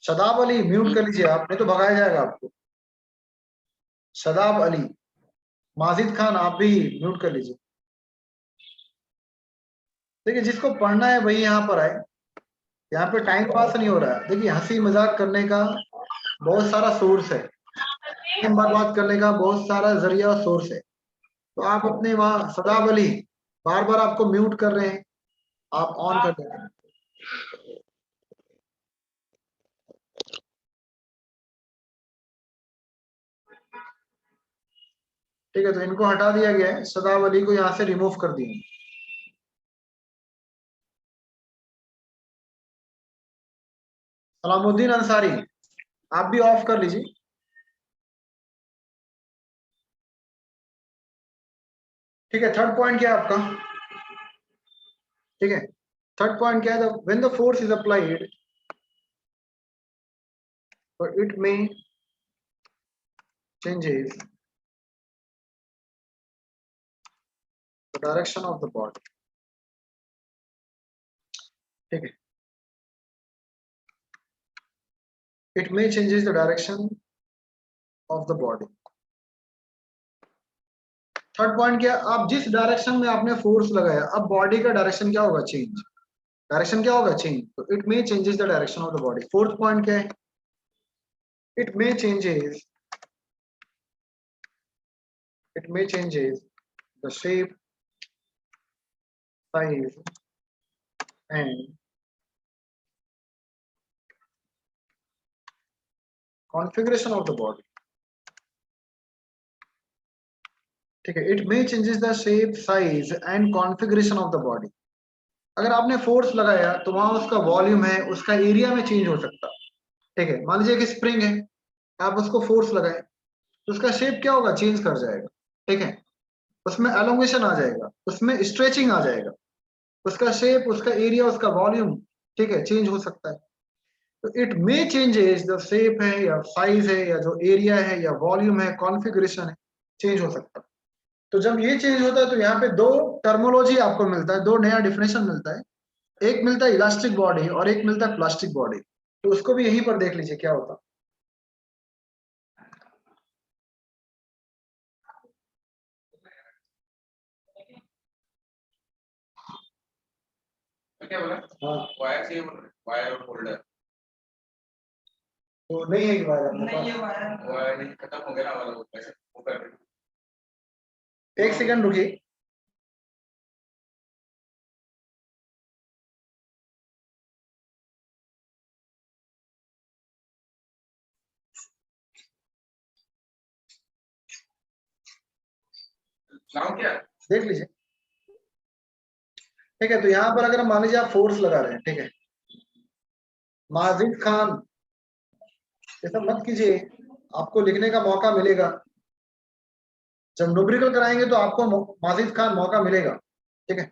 शदाब अली म्यूट कर लीजिए आप, नहीं तो भगाया जाएगा आपको। शदाब अली, माजिद खान आप भी म्यूट कर लीजिए। देखिए जिसको पढ़ना है वही यहाँ पर आए, यहाँ पे टाइम पास नहीं हो रहा है। देखिए हंसी मजाक करने का बहुत सारा सोर्स है, टाइम बर्बाद करने का बहुत सारा जरिया और सोर्स है। तो आप अपने वहाँ, शदाब अली बार बार आपको म्यूट कर रहे हैं, आप ऑन कर देते हैं। ठीक है, तो इनको हटा दिया गया है, शदाब अली को यहाँ से रिमूव कर दिए। सलामुद्दीन अंसारी आप भी ऑफ कर लीजिए। ठीक है, थर्ड पॉइंट क्या है आपका? ठीक है, थर्ड पॉइंट क्या है? When the force is applied it may changes the direction of the body. ठीक है, it may changes the direction of the body. Third point क्या? आप जिस डायरेक्शन में आपने फोर्स लगाया, अब बॉडी का डायरेक्शन क्या होगा? चेंज। डायरेक्शन क्या होगा? चेंज। तो it may changes the direction of the body. Fourth point क्या है? It may changes the shape, size and configuration of the body. ठीक है, it may changes the shape, size and configuration of the body. अगर आपने force लगाया तो वहां उसका वॉल्यूम है, उसका एरिया में चेंज हो सकता है। ठीक है, मान लीजिए कि स्प्रिंग है, आप उसको फोर्स लगाए तो उसका शेप क्या होगा? चेंज कर जाएगा। ठीक है, उसमें एलोंगेशन आ जाएगा, उसमें स्ट्रेचिंग आ जाएगा, उसका शेप, उसका एरिया, उसका वॉल्यूम, ठीक है, चेंज हो सकता है। तो it may changes the shape है या साइज है या जो एरिया है या वॉल्यूम है, कॉन्फ़िगरेशन है, चेंज हो सकता है। तो जब ये चेंज होता है तो यहाँ पे दो टर्मोलॉजी आपको मिलता है, दो नया डिफिनेशन मिलता है। एक मिलता है इलास्टिक बॉडी और एक मिलता है प्लास्टिक बॉडी। तो उसको भी यहीं पर देख लीजिए क्या होता है। क्या बोला? हाँ, वायर चाहिए बोल रहे, वायर और होल्डर। तो नहीं है वायर आपके नहीं पास? है वायर नहीं, खत्म हो गया ना वाला, वो पैसे वो कर रहे। एक सेकंड रुकिए। नाम क्या? देख लीजिए। ठीक है, तो यहाँ पर अगर मान लीजिए आप फोर्स लगा रहे हैं, ठीक है, माजिद खान ऐसा मत कीजिए, आपको लिखने का मौका मिलेगा। जब न्यूमेरिकल कराएंगे तो आपको माजिद खान मौका मिलेगा। ठीक है,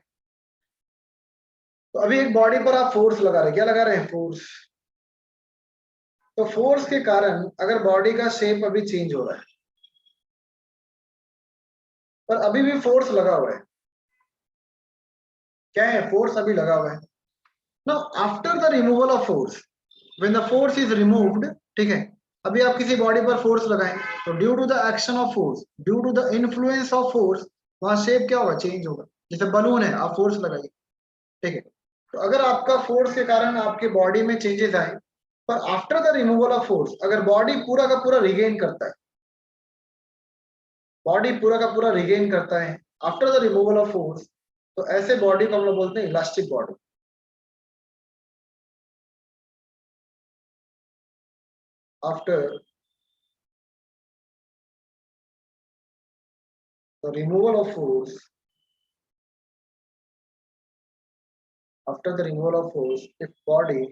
तो अभी एक बॉडी पर आप फोर्स लगा रहे हैं, क्या लगा रहे हैं? फोर्स। तो फोर्स के कारण अगर बॉडी का शेप अभी चेंज हो रहा है, पर अभी भी फोर्स लगा हुआ है। क्या है? फोर्स अभी लगा हुआ है। Now after the removal of force, when the force is removed, ठीक है, अभी आप किसी बॉडी पर फोर्स लगाएं तो due to the action of force, due to the influence of force, वहां शेप क्या होगा? चेंज होगा। जैसे बलून है, आप फोर्स लगाइए, ठीक है, तो अगर आपका फोर्स के कारण आपके बॉडी में चेंजेस आए, पर after the removal of force अगर बॉडी पूरा का पूरा रिगेन करता है, बॉडी पूरा का पूरा रिगेन करता है after the removal of force, तो ऐसे बॉडी को हम लोग बोलते हैं elastic body. After the removal of force, after the removal of force, if body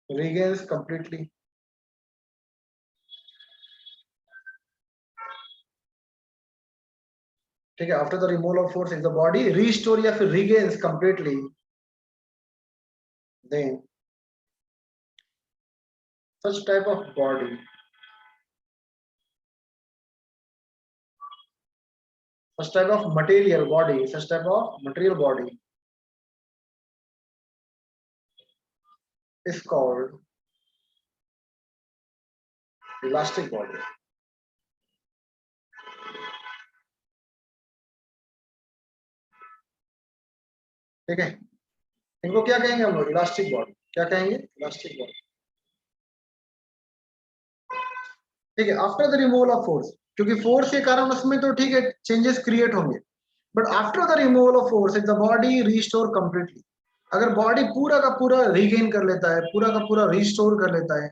regains completely, ठीक है, after the removal of force, if the body restore या फिर regains completely, then such type of body such type of material body is called elastic body. ठीक है, इनको क्या कहेंगे हम लोग? Elastic body. क्या कहेंगे? Elastic body. ठीक है, after the removal of force, क्योंकि फोर्स के कारण उसमें तो ठीक है चेंजेस क्रिएट होंगे, but after the removal of force the body restore completely. अगर बॉडी पूरा का पूरा रीगेन कर लेता है, पूरा का पूरा रिस्टोर कर लेता है,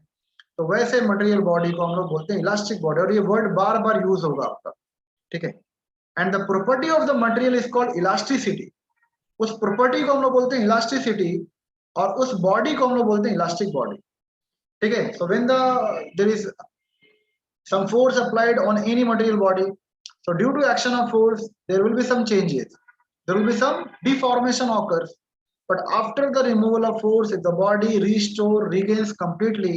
तो वैसे मटेरियल बॉडी को हम लोग बोलते हैं इलास्टिक बॉडी। और ये वर्ड बार बार यूज होगा आपका, ठीक है। And the property of the material is called elasticity. उस प्रॉपर्टी को हम लोग बोलते हैं इलास्टिसिटी, और उस बॉडी को हम लोग बोलते हैं इलास्टिक बॉडी, ठीक है। So when there is some force applied on any material body, so due to action of force there will be some changes, there will be some deformation occurs, but after the removal of force if the body regains completely,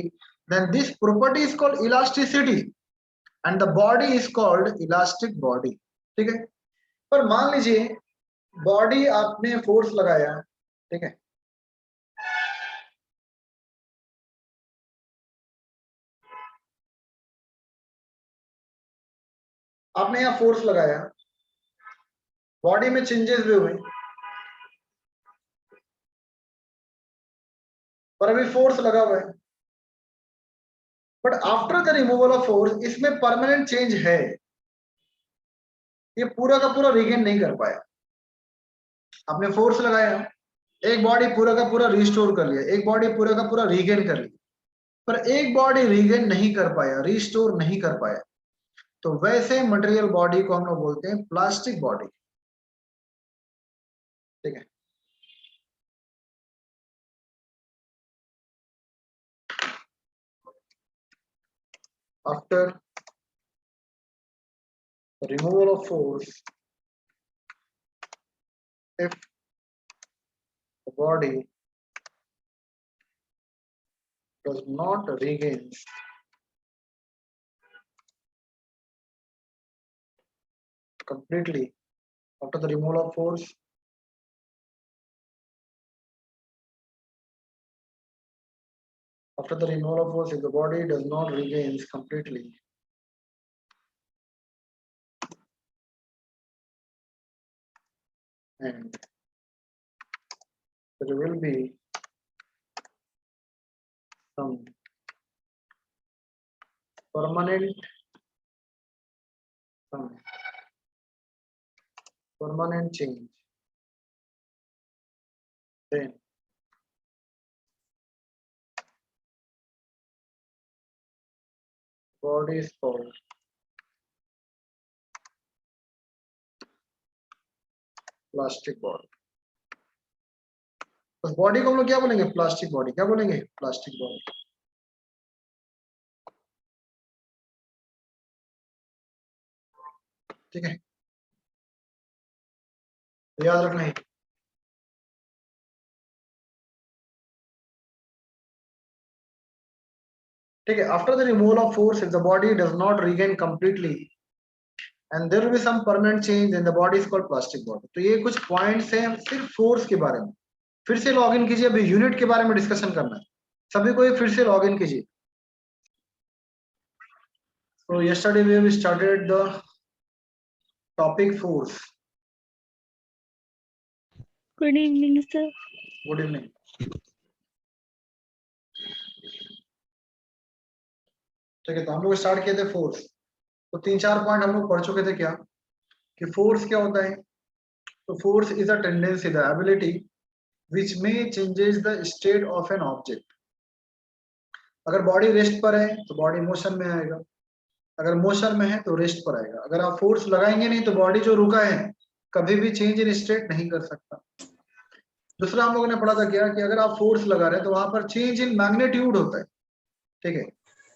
then this property is called elasticity and the body is called elastic body, ठीक है। पर मान लीजिए body आपने force लगाया, ठीक है, आपने यहाँ फोर्स लगाया, बॉडी में चेंजेस भी हुए, पर अभी फोर्स लगा हुआ है, but after the removal of force इसमें परमानेंट चेंज है, ये पूरा का पूरा रीगेन नहीं कर पाया। आपने फोर्स लगाया, एक बॉडी पूरा का पूरा रिस्टोर कर लिया, एक बॉडी पूरा का पूरा रीगेन कर लिया, पर एक बॉडी रीगेन नहीं कर पाया, रिस्टोर नहीं कर पाया, तो वैसे मटेरियल बॉडी को हम लोग बोलते हैं प्लास्टिक बॉडी, ठीक है। After removal of force, if the body does not regain completely after the removal of force, if the body does not regain completely, and there will be some permanent change, then body is called plastic body. उस body को हम लोग क्या बोलेंगे? Plastic body. क्या बोलेंगे? Plastic body, ठीक है, याद रखना है। ठीक है, after the removal of force if the body does not regain completely and there will be some permanent change in the body is called plastic body। तो ये कुछ पॉइंट्स हैं सिर्फ फोर्स के बारे में। फिर से लॉग इन कीजिए, अभी यूनिट के बारे में डिस्कशन करना है सभी को, फिर से लॉग इन कीजिए। So yesterday we have started the topic force। Good evening, sir. Good evening. ठीक है, तो हम लोग स्टार्ट किए थे फोर्स। तो 3-4 पॉइंट हम लोग पढ़ चुके थे क्या, कि फोर्स क्या होता है। तो force is a tendency, the ability which में changes the state of an object. अगर बॉडी रेस्ट पर है तो बॉडी मोशन में आएगा, अगर मोशन में है तो रेस्ट पर आएगा। अगर आप फोर्स लगाएंगे नहीं तो बॉडी जो रुका है कभी भी चेंज इन स्टेट नहीं कर सकता। दूसरा हम लोगों ने पढ़ा था क्या, कि अगर आप फोर्स लगा रहे हैं तो वहां पर चेंज इन मैग्नीट्यूड होता है, ठीक है।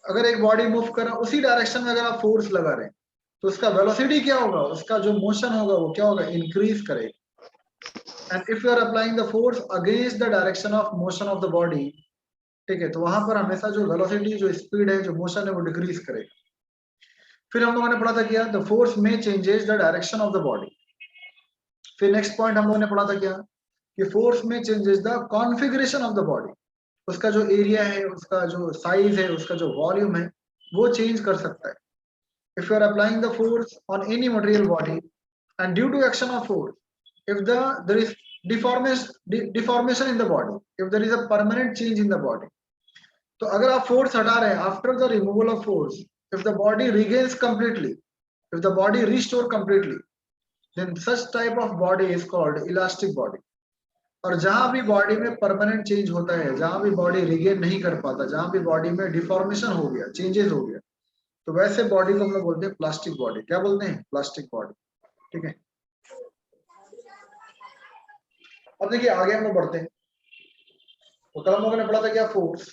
अगर एक बॉडी मूव कर रहा है उसी डायरेक्शन में अगर आप फोर्स लगा रहे हैं तो उसका वेलोसिटी क्या होगा, उसका जो मोशन होगा वो क्या होगा, इंक्रीज करेगा। And if you are applying the force against the direction of motion of the body, ठीक है, तो वहां पर हमेशा जो वेलोसिटी, जो स्पीड है, जो मोशन है, वो डिक्रीज करेगा। फिर हम लोगों ने पढ़ा था क्या, द फोर्स में changes the direction of the body. फिर नेक्स्ट पॉइंट हम लोगों ने पढ़ा था क्या, कि फोर्स में changes the configuration of the body. उसका जो एरिया है, उसका जो साइज है, उसका जो वॉल्यूम है, वो चेंज कर सकता है। If you are applying the force on any material body and due to action of force, if there is deformation in the body, if there is a permanent change in the body, तो अगर आप force हटा रहे हैं, after the removal of force, if the body regains completely, if the body restore completely, then such type of body is called elastic body. और जहां भी body में परमानेंट चेंज होता है, जहां भी बॉडी रिगेन नहीं कर पाता, जहां भी बॉडी में डिफॉर्मेशन हो गया, चेंजेस हो गया, तो वैसे बॉडी को हम लोग बोलते हैं प्लास्टिक बॉडी। क्या बोलते हैं? Plastic body. ठीक है, अब देखिए आगे हम लोग बढ़ते हैं। तो कल हम लोगों ने पढ़ा था क्या, फोर्स।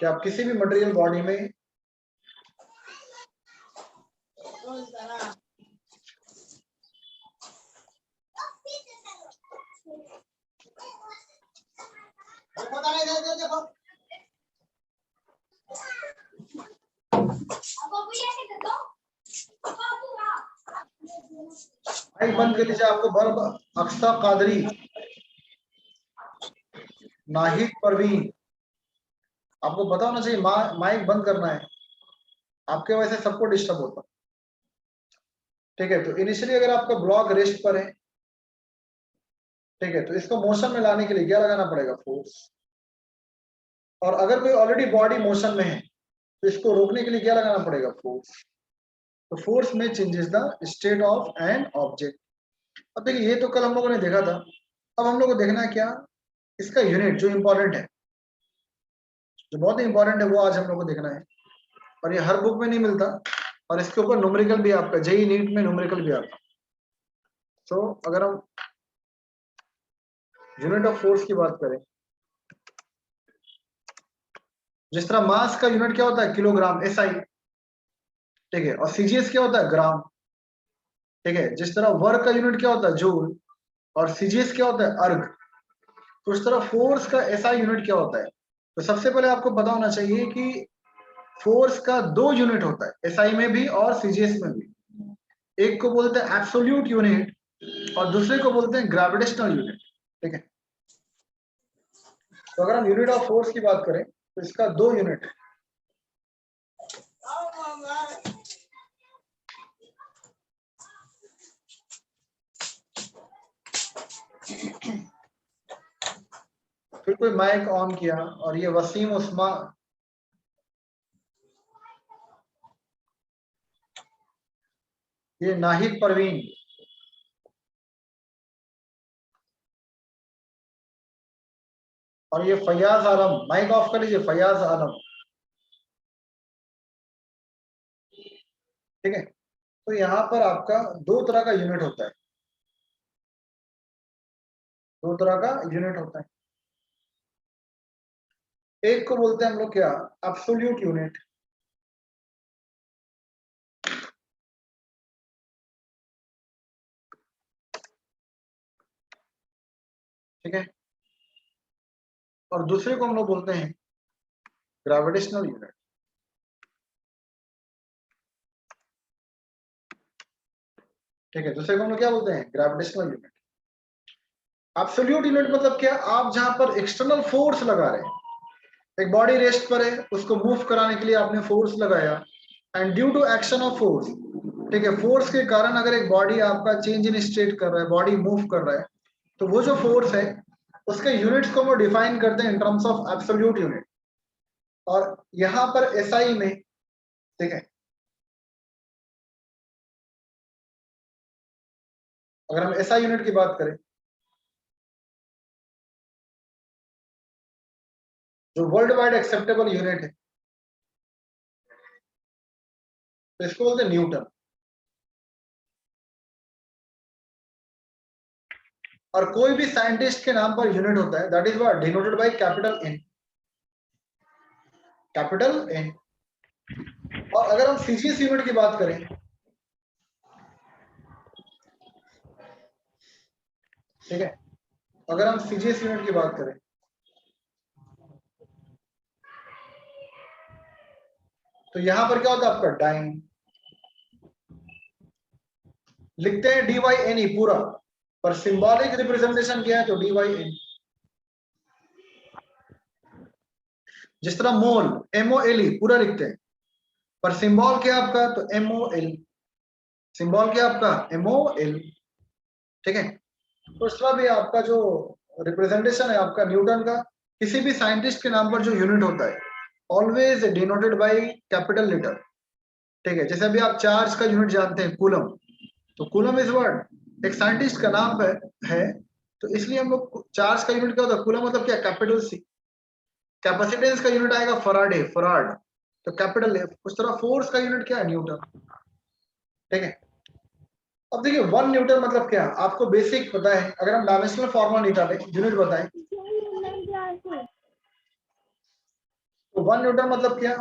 क्या आप किसी भी मटेरियल बॉडी में माइक बंद कर लीजिए। आपको बर्ब अक्सा कादरी, नाहिद परवीन, आपको पता होना चाहिए माइक बंद करना है, आपके वजह से सबको डिस्टर्ब होता। ठीक है, तो इनिशियली अगर आपका ब्लॉक रेस्ट पर है, ठीक है, तो इसको मोशन में लाने के लिए क्या लगाना पड़ेगा? फोर्स। और अगर कोई ऑलरेडी बॉडी मोशन में है, तो इसको रोकने के लिए क्या लगाना पड़ेगा? फोर्स। तो फोर्स में changes the state of an object. अब देखिए, ये तो कल हम लोगों ने देखा था। अब हम लोग को देखना है क्या, इसका यूनिट जो इंपॉर्टेंट है, जो बहुत ही इंपॉर्टेंट है, वो आज हम लोग को देखना है। और ये हर बुक में नहीं मिलता, और इसके ऊपर न्यूमेरिकल भी आपका जेई नीट में न्यूमेरिकल भी आता। तो अगर हम यूनिट ऑफ फोर्स की बात करें, जिस तरह मास का यूनिट क्या होता है? Kilogram, SI. ठीक है, और सीजीएस क्या होता है? ग्राम। ठीक है, जिस तरह वर्क का यूनिट क्या होता है? जूल, और सीजीएस क्या होता है? अर्ग। तो उस तरह फोर्स का एसआई यूनिट क्या होता है? तो सबसे पहले आपको पता होना चाहिए कि फोर्स का दो यूनिट होता है, एसआई में भी और सीजीएस में भी। एक को बोलते हैं एब्सोल्यूट यूनिट और दूसरे को बोलते हैं ग्रेविटेशनल यूनिट। ठीक है, तो अगर हम यूनिट ऑफ फोर्स की बात करें, तो इसका दो यूनिट है। फिर कोई माइक ऑन किया, और ये वसीम उस्मा, ये नाहिद परवीन, और ये फयाज आलम। माइक ऑफ कर लीजिए, फयाज आलम। ठीक है, तो यहाँ पर आपका दो तरह का यूनिट होता है, दो तरह का यूनिट होता है। एक को बोलते हैं हम लोग क्या? Absolute unit. ठीक है, और दूसरे को हम लोग बोलते हैं ग्रेविटेशनल यूनिट। ठीक है, दूसरे को हम लोग क्या बोलते हैं? Gravitational unit. एब्सोल्यूट यूनिट मतलब क्या? आप जहां पर एक्सटर्नल फोर्स लगा रहे हैं, एक बॉडी रेस्ट पर है, उसको मूव कराने के लिए आपने फोर्स लगाया, and due to action of force, ठीक है, फोर्स के कारण अगर एक बॉडी आपका चेंज इन स्टेट कर रहा है, बॉडी मूव कर रहा है, तो वो जो फोर्स है, उसके यूनिट्स को वो डिफाइन करते हैं in terms of absolute unit. और यहां पर एसआई में, ठीक है, अगर हम एसआई यूनिट की बात करें, जो वर्ल्ड वाइड एक्सेप्टेबल यूनिट है, तो इसको बोलते हैं न्यूटन। और कोई भी साइंटिस्ट के नाम पर यूनिट होता है, that is what denoted by capital N, capital N. और अगर हम सीजीएस यूनिट की बात करें, ठीक है। अगर हम सीजीएस यूनिट की बात करें, तो यहां पर क्या होता है आपका डाइन, लिखते हैं dy ne पूरा, पर सिंबॉलिक रिप्रेजेंटेशन क्या है तो dy ne। जिस तरह मोल MOLE पूरा लिखते हैं, पर सिंबल क्या आपका तो MOL, सिंबल क्या आपका MOL। ठीक है। तो इस तरह भी आपका जो रिप्रेजेंटेशन है आपका न्यूटन का, किसी भी साइंटिस्ट के नाम पर जो यूनिट होता है always denoted by capital letter. ठीक है। जैसे अभी आप चार्ज का यूनिट जानते हैं कूलम, तो कूलम इज वर्ड एक साइंटिस्ट का नाम है, तो इसलिए हम लोग चार्ज का यूनिट क्या होता है कूलम, मतलब क्या कैपिटल C। कैपेसिटेंस का यूनिट आएगा फराडे, फराड, तो कैपिटल F। उस तरह फोर्स का यूनिट क्या है न्यूटन। ठीक है। अब देखिए 1 न्यूटन मतलब क्या, आपको बेसिक पता है। अगर हम डायमेंशनल फॉर्मूला निकालें, यूनिट बताएं, तो 1 न्यूटन मतलब क्या।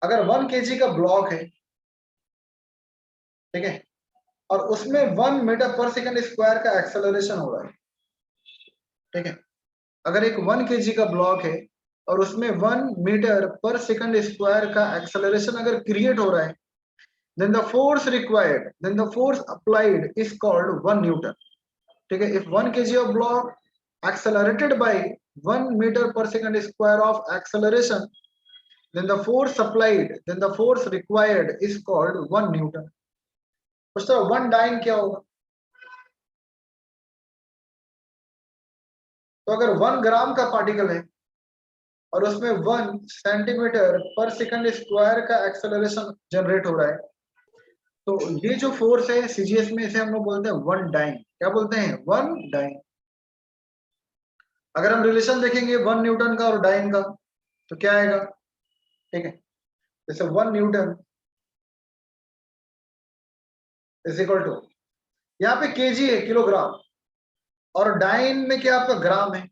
अगर 1 kg का ब्लॉक है, ठीक है, और उसमें 1 मीटर पर सेकंड स्क्वायर का एक्सेलरेशन हो रहा है, ठीक है, अगर एक 1 kg का ब्लॉक है और उसमें 1 मीटर पर सेकंड स्क्वायर का एक्सेलरेशन अगर क्रिएट हो रहा है, then the force required, then the force applied is called 1 Newton. ठीक है। If 1 kg of block accelerated by 1 meter per second square of acceleration, then the force applied, then the force required is called 1 Newton. उस तरह 1 dine क्या होगा, तो अगर 1 ग्राम का particle है और उसमें 1 सेंटीमीटर पर सेकंड स्क्वायर का एक्सेलरेशन जनरेट हो रहा है, तो ये जो फोर्स है सीजीएस में इसे हम लोग बोलते हैं 1 डाइन। क्या बोलते हैं 1 डाइन। अगर हम रिलेशन देखेंगे 1 न्यूटन का और डाइन का, तो क्या आएगा, ठीक है, जैसे 1 न्यूटन इज इक्वल टू, यहाँ पे केजी है किलोग्राम, और डाइन में क्या आपका ग्राम है,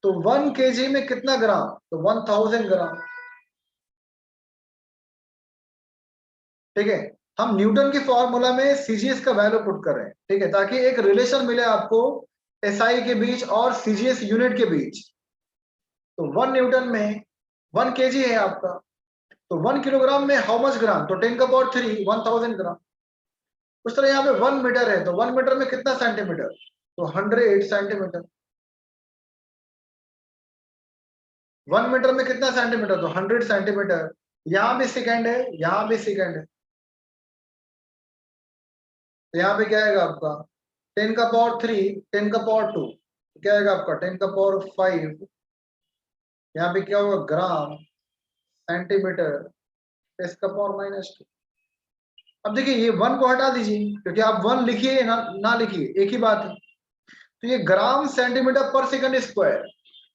तो 1 केजी में कितना ग्राम, तो 1000 ग्राम। ठीक है। हम न्यूटन के फॉर्मूला में सीजीएस का वैल्यू पुट कर रहे हैं, ठीक है, ताकि एक रिलेशन मिले आपको एसआई के बीच और सीजीएस यूनिट के बीच। तो 1 न्यूटन में 1 केजी है आपका, तो 1 किलोग्राम में हाउ मच ग्राम, तो 10 का पावर 3 1000 ग्राम। उस तरह यहाँ पे 1 मीटर है, तो 1 मीटर में कितना सेंटीमीटर, तो 100 सेंटीमीटर। 1 मीटर में कितना सेंटीमीटर, तो 100 सेंटीमीटर। यहाँ भी सेकेंड है, यहाँ भी सेकेंड है, तो यहाँ पे क्या आएगा आपका 10 का पावर 3 10 का पावर 2, क्या आएगा आपका 10 का पावर 5। यहाँ पे क्या होगा ग्राम सेंटीमीटर इसका पावर -2। अब देखिए ये 1 को हटा दीजिए, क्योंकि आप 1 लिखिए ना लिखिए एक ही बात है। तो ये ग्राम सेंटीमीटर पर सेकंड स्क्वायर,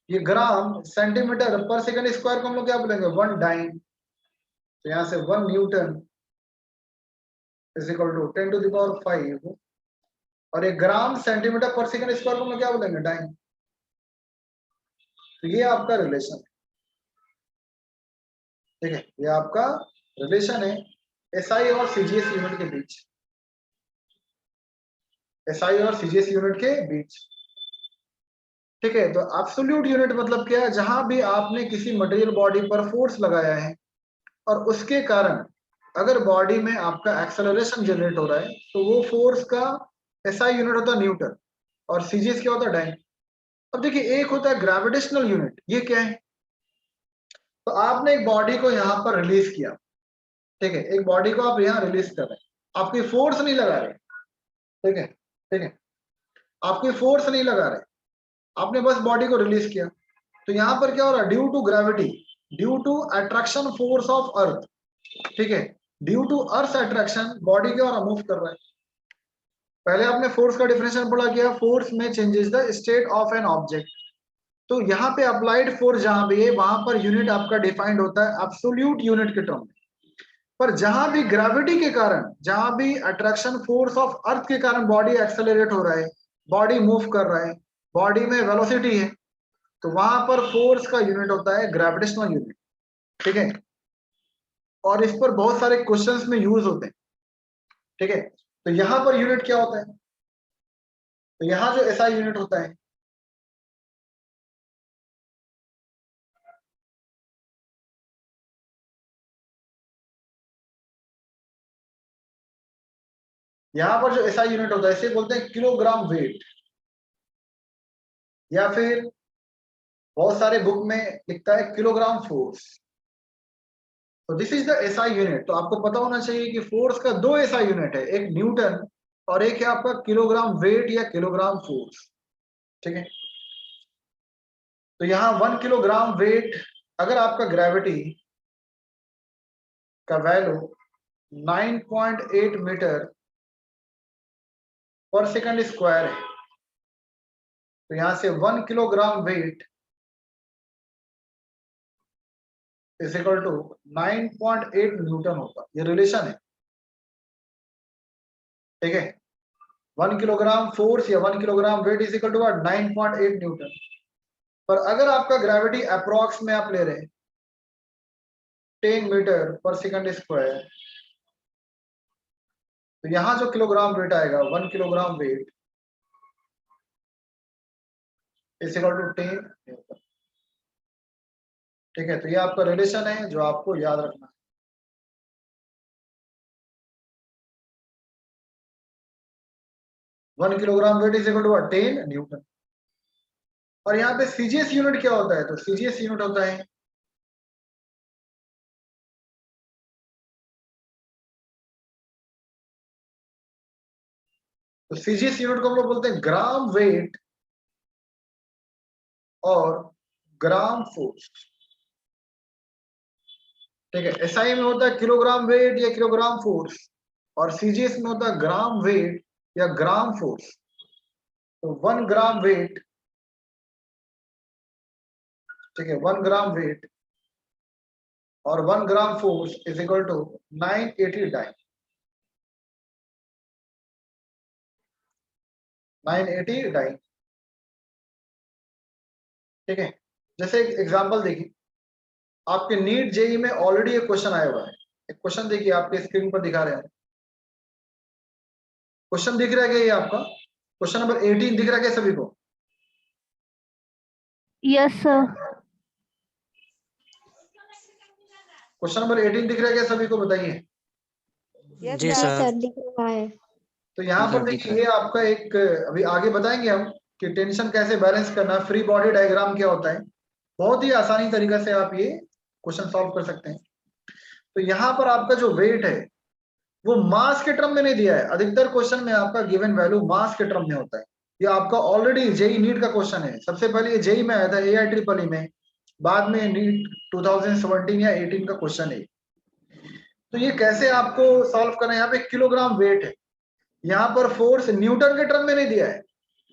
ये ग्राम सेंटीमीटर पर सेकंड स्क्वायर को हम लोग क्या बोलेंगे 1 डाइन। तो यहाँ से 1 newton is equal to 10 to the power 5, और एक ग्राम सेंटीमीटर पर सेकंड स्क्वायर को हम लोग क्या बोलेंगे डाइन। तो ये आपका रिलेशन है, ठीक है, ये आपका रिलेशन है एसआई और सीजीएस यूनिट के बीच, एसआई और सीजीएस यूनिट के बीच। ठीक है। तो एब्सोल्यूट यूनिट मतलब क्या है, जहां भी आपने किसी मटेरियल बॉडी पर फोर्स लगाया है और उसके कारण अगर बॉडी में आपका एक्सेलरेशन जनरेट हो रहा है, तो वो फोर्स का एसआई यूनिट होता है न्यूटन, और सीजीएस क्या होता है डाइन। अब देखिए एक होता है ग्रेविटेशनल यूनिट, ये क्या है, तो आपने एक बॉडी को यहाँ पर रिलीज किया, ठीक है, एक बॉडी को आप यहाँ रिलीज कर रहे हैं, आप कोई फोर्स नहीं लगा रहे, ठीक है, ठीक है, आप कोई फोर्स नहीं लगा रहे, आपने बस बॉडी को रिलीज किया। तो यहाँ पर क्या हो रहा है, due to gravity, due to attraction force of earth, ठीक है, due to earth attraction body क्या हो रहा मूव कर रहा है। पहले आपने फोर्स का डिफिनेशन पढ़ा किया, फोर्स में changes the state of an object. तो यहाँ पे अप्लाइड फोर्स जहां भी है वहां पर यूनिट आपका डिफाइंड होता है एब्सोल्यूट यूनिट के टर्म में। पर जहां भी ग्रेविटी के कारण, जहां भी अट्रैक्शन फोर्स ऑफ अर्थ के कारण बॉडी एक्सेलरेट हो रहा है, बॉडी मूव कर रहा है, बॉडी में वेलोसिटी है, तो वहां पर फोर्स का यूनिट होता है ग्रेविटेशनल यूनिट, ठीक है। और इस पर बहुत सारे क्वेश्चंस में यूज होते हैं, ठीक है। तो यहां पर यूनिट क्या होता है? तो यहां जो एसआई यूनिट होता है, यहां पर जो एसआई यूनिट होता है इसे बोलते हैं किलोग्राम वेट, या फिर बहुत सारे बुक में लिखता है किलोग्राम फोर्स। तो this is the SI unit. तो आपको पता होना चाहिए कि फोर्स का दो एसआई यूनिट है, एक न्यूटन और एक है आपका किलोग्राम वेट या किलोग्राम फोर्स। ठीक है, तो यहां 1 किलोग्राम वेट, अगर आपका ग्रेविटी का वैल्यू 9.8 मीटर पर सेकंड स्क्वायर है, तो यहां से 1 kilogram weight is equal to 9.8 newton होगा। ये रिलेशन है। ठीक है, 1 किलोग्राम फोर्स या 1 kilogram weight is equal to 9.8 newton. पर अगर आपका ग्रेविटी अप्रोक्स में आप ले रहे हैं 10 मीटर पर सेकंड स्क्वायर, तो यहां जो किलोग्राम वेट आएगा 1 kilogram weight is equal to 10 newton. ठीक है, तो ये आपका रिलेशन है जो आपको याद रखना है। One kilogram weight is equal to 10 newton. और यहाँ पे सीजीएस यूनिट क्या होता है? तो सीजीएस यूनिट होता है तो सीजीएस यूनिट को हम लोग बोलते हैं ग्राम वेट और ग्राम फोर्स। ठीक है, एसआई में होता है किलोग्राम वेट या किलोग्राम फोर्स, और सीजीएस में होता है ग्राम वेट या ग्राम फोर्स। तो 1 ग्राम वेट, ठीक है, 1 ग्राम वेट और 1 gram force is equal to 980 dyne, 980 dyne. ठीक है, जैसे एक एग्जांपल देखिए, आपके नीट जेई में ऑलरेडी एक क्वेश्चन आया हुआ है। एक क्वेश्चन देखिए, आपके स्क्रीन पर दिखा रहे हैं। क्वेश्चन दिख रहा है क्या ये आपका? क्वेश्चन नंबर 18 दिख रहा है क्या सभी को? Yes sir. क्वेश्चन नंबर 18 दिख रहा है क्या सभी को? बताइए। जी सर। दिख रहा है। तो यहाँ पर देखिए, ये आपका एक, अभी आगे बताएंगे हम कि टेंशन कैसे बैलेंस करना है, फ्री बॉडी डायग्राम क्या होता है। बहुत ही आसानी तरीके से आप ये क्वेश्चन सॉल्व कर सकते हैं। तो यहाँ पर आपका जो वेट है वो मास के टर्म में नहीं दिया है। अधिकतर क्वेश्चन में आपका गिवन वैल्यू मास के टर्म में होता है। ये आपका ऑलरेडी जेई नीट का क्वेश्चन है। सबसे पहले ये जेई में आया था, एआई ट्रिपल ई में, बाद में नीट 2017 या 18 का क्वेश्चन है। तो ये कैसे आपको सॉल्व करना है? यहाँ पे किलोग्राम वेट है, यहाँ पर फोर्स न्यूटन के टर्म में नहीं दिया है,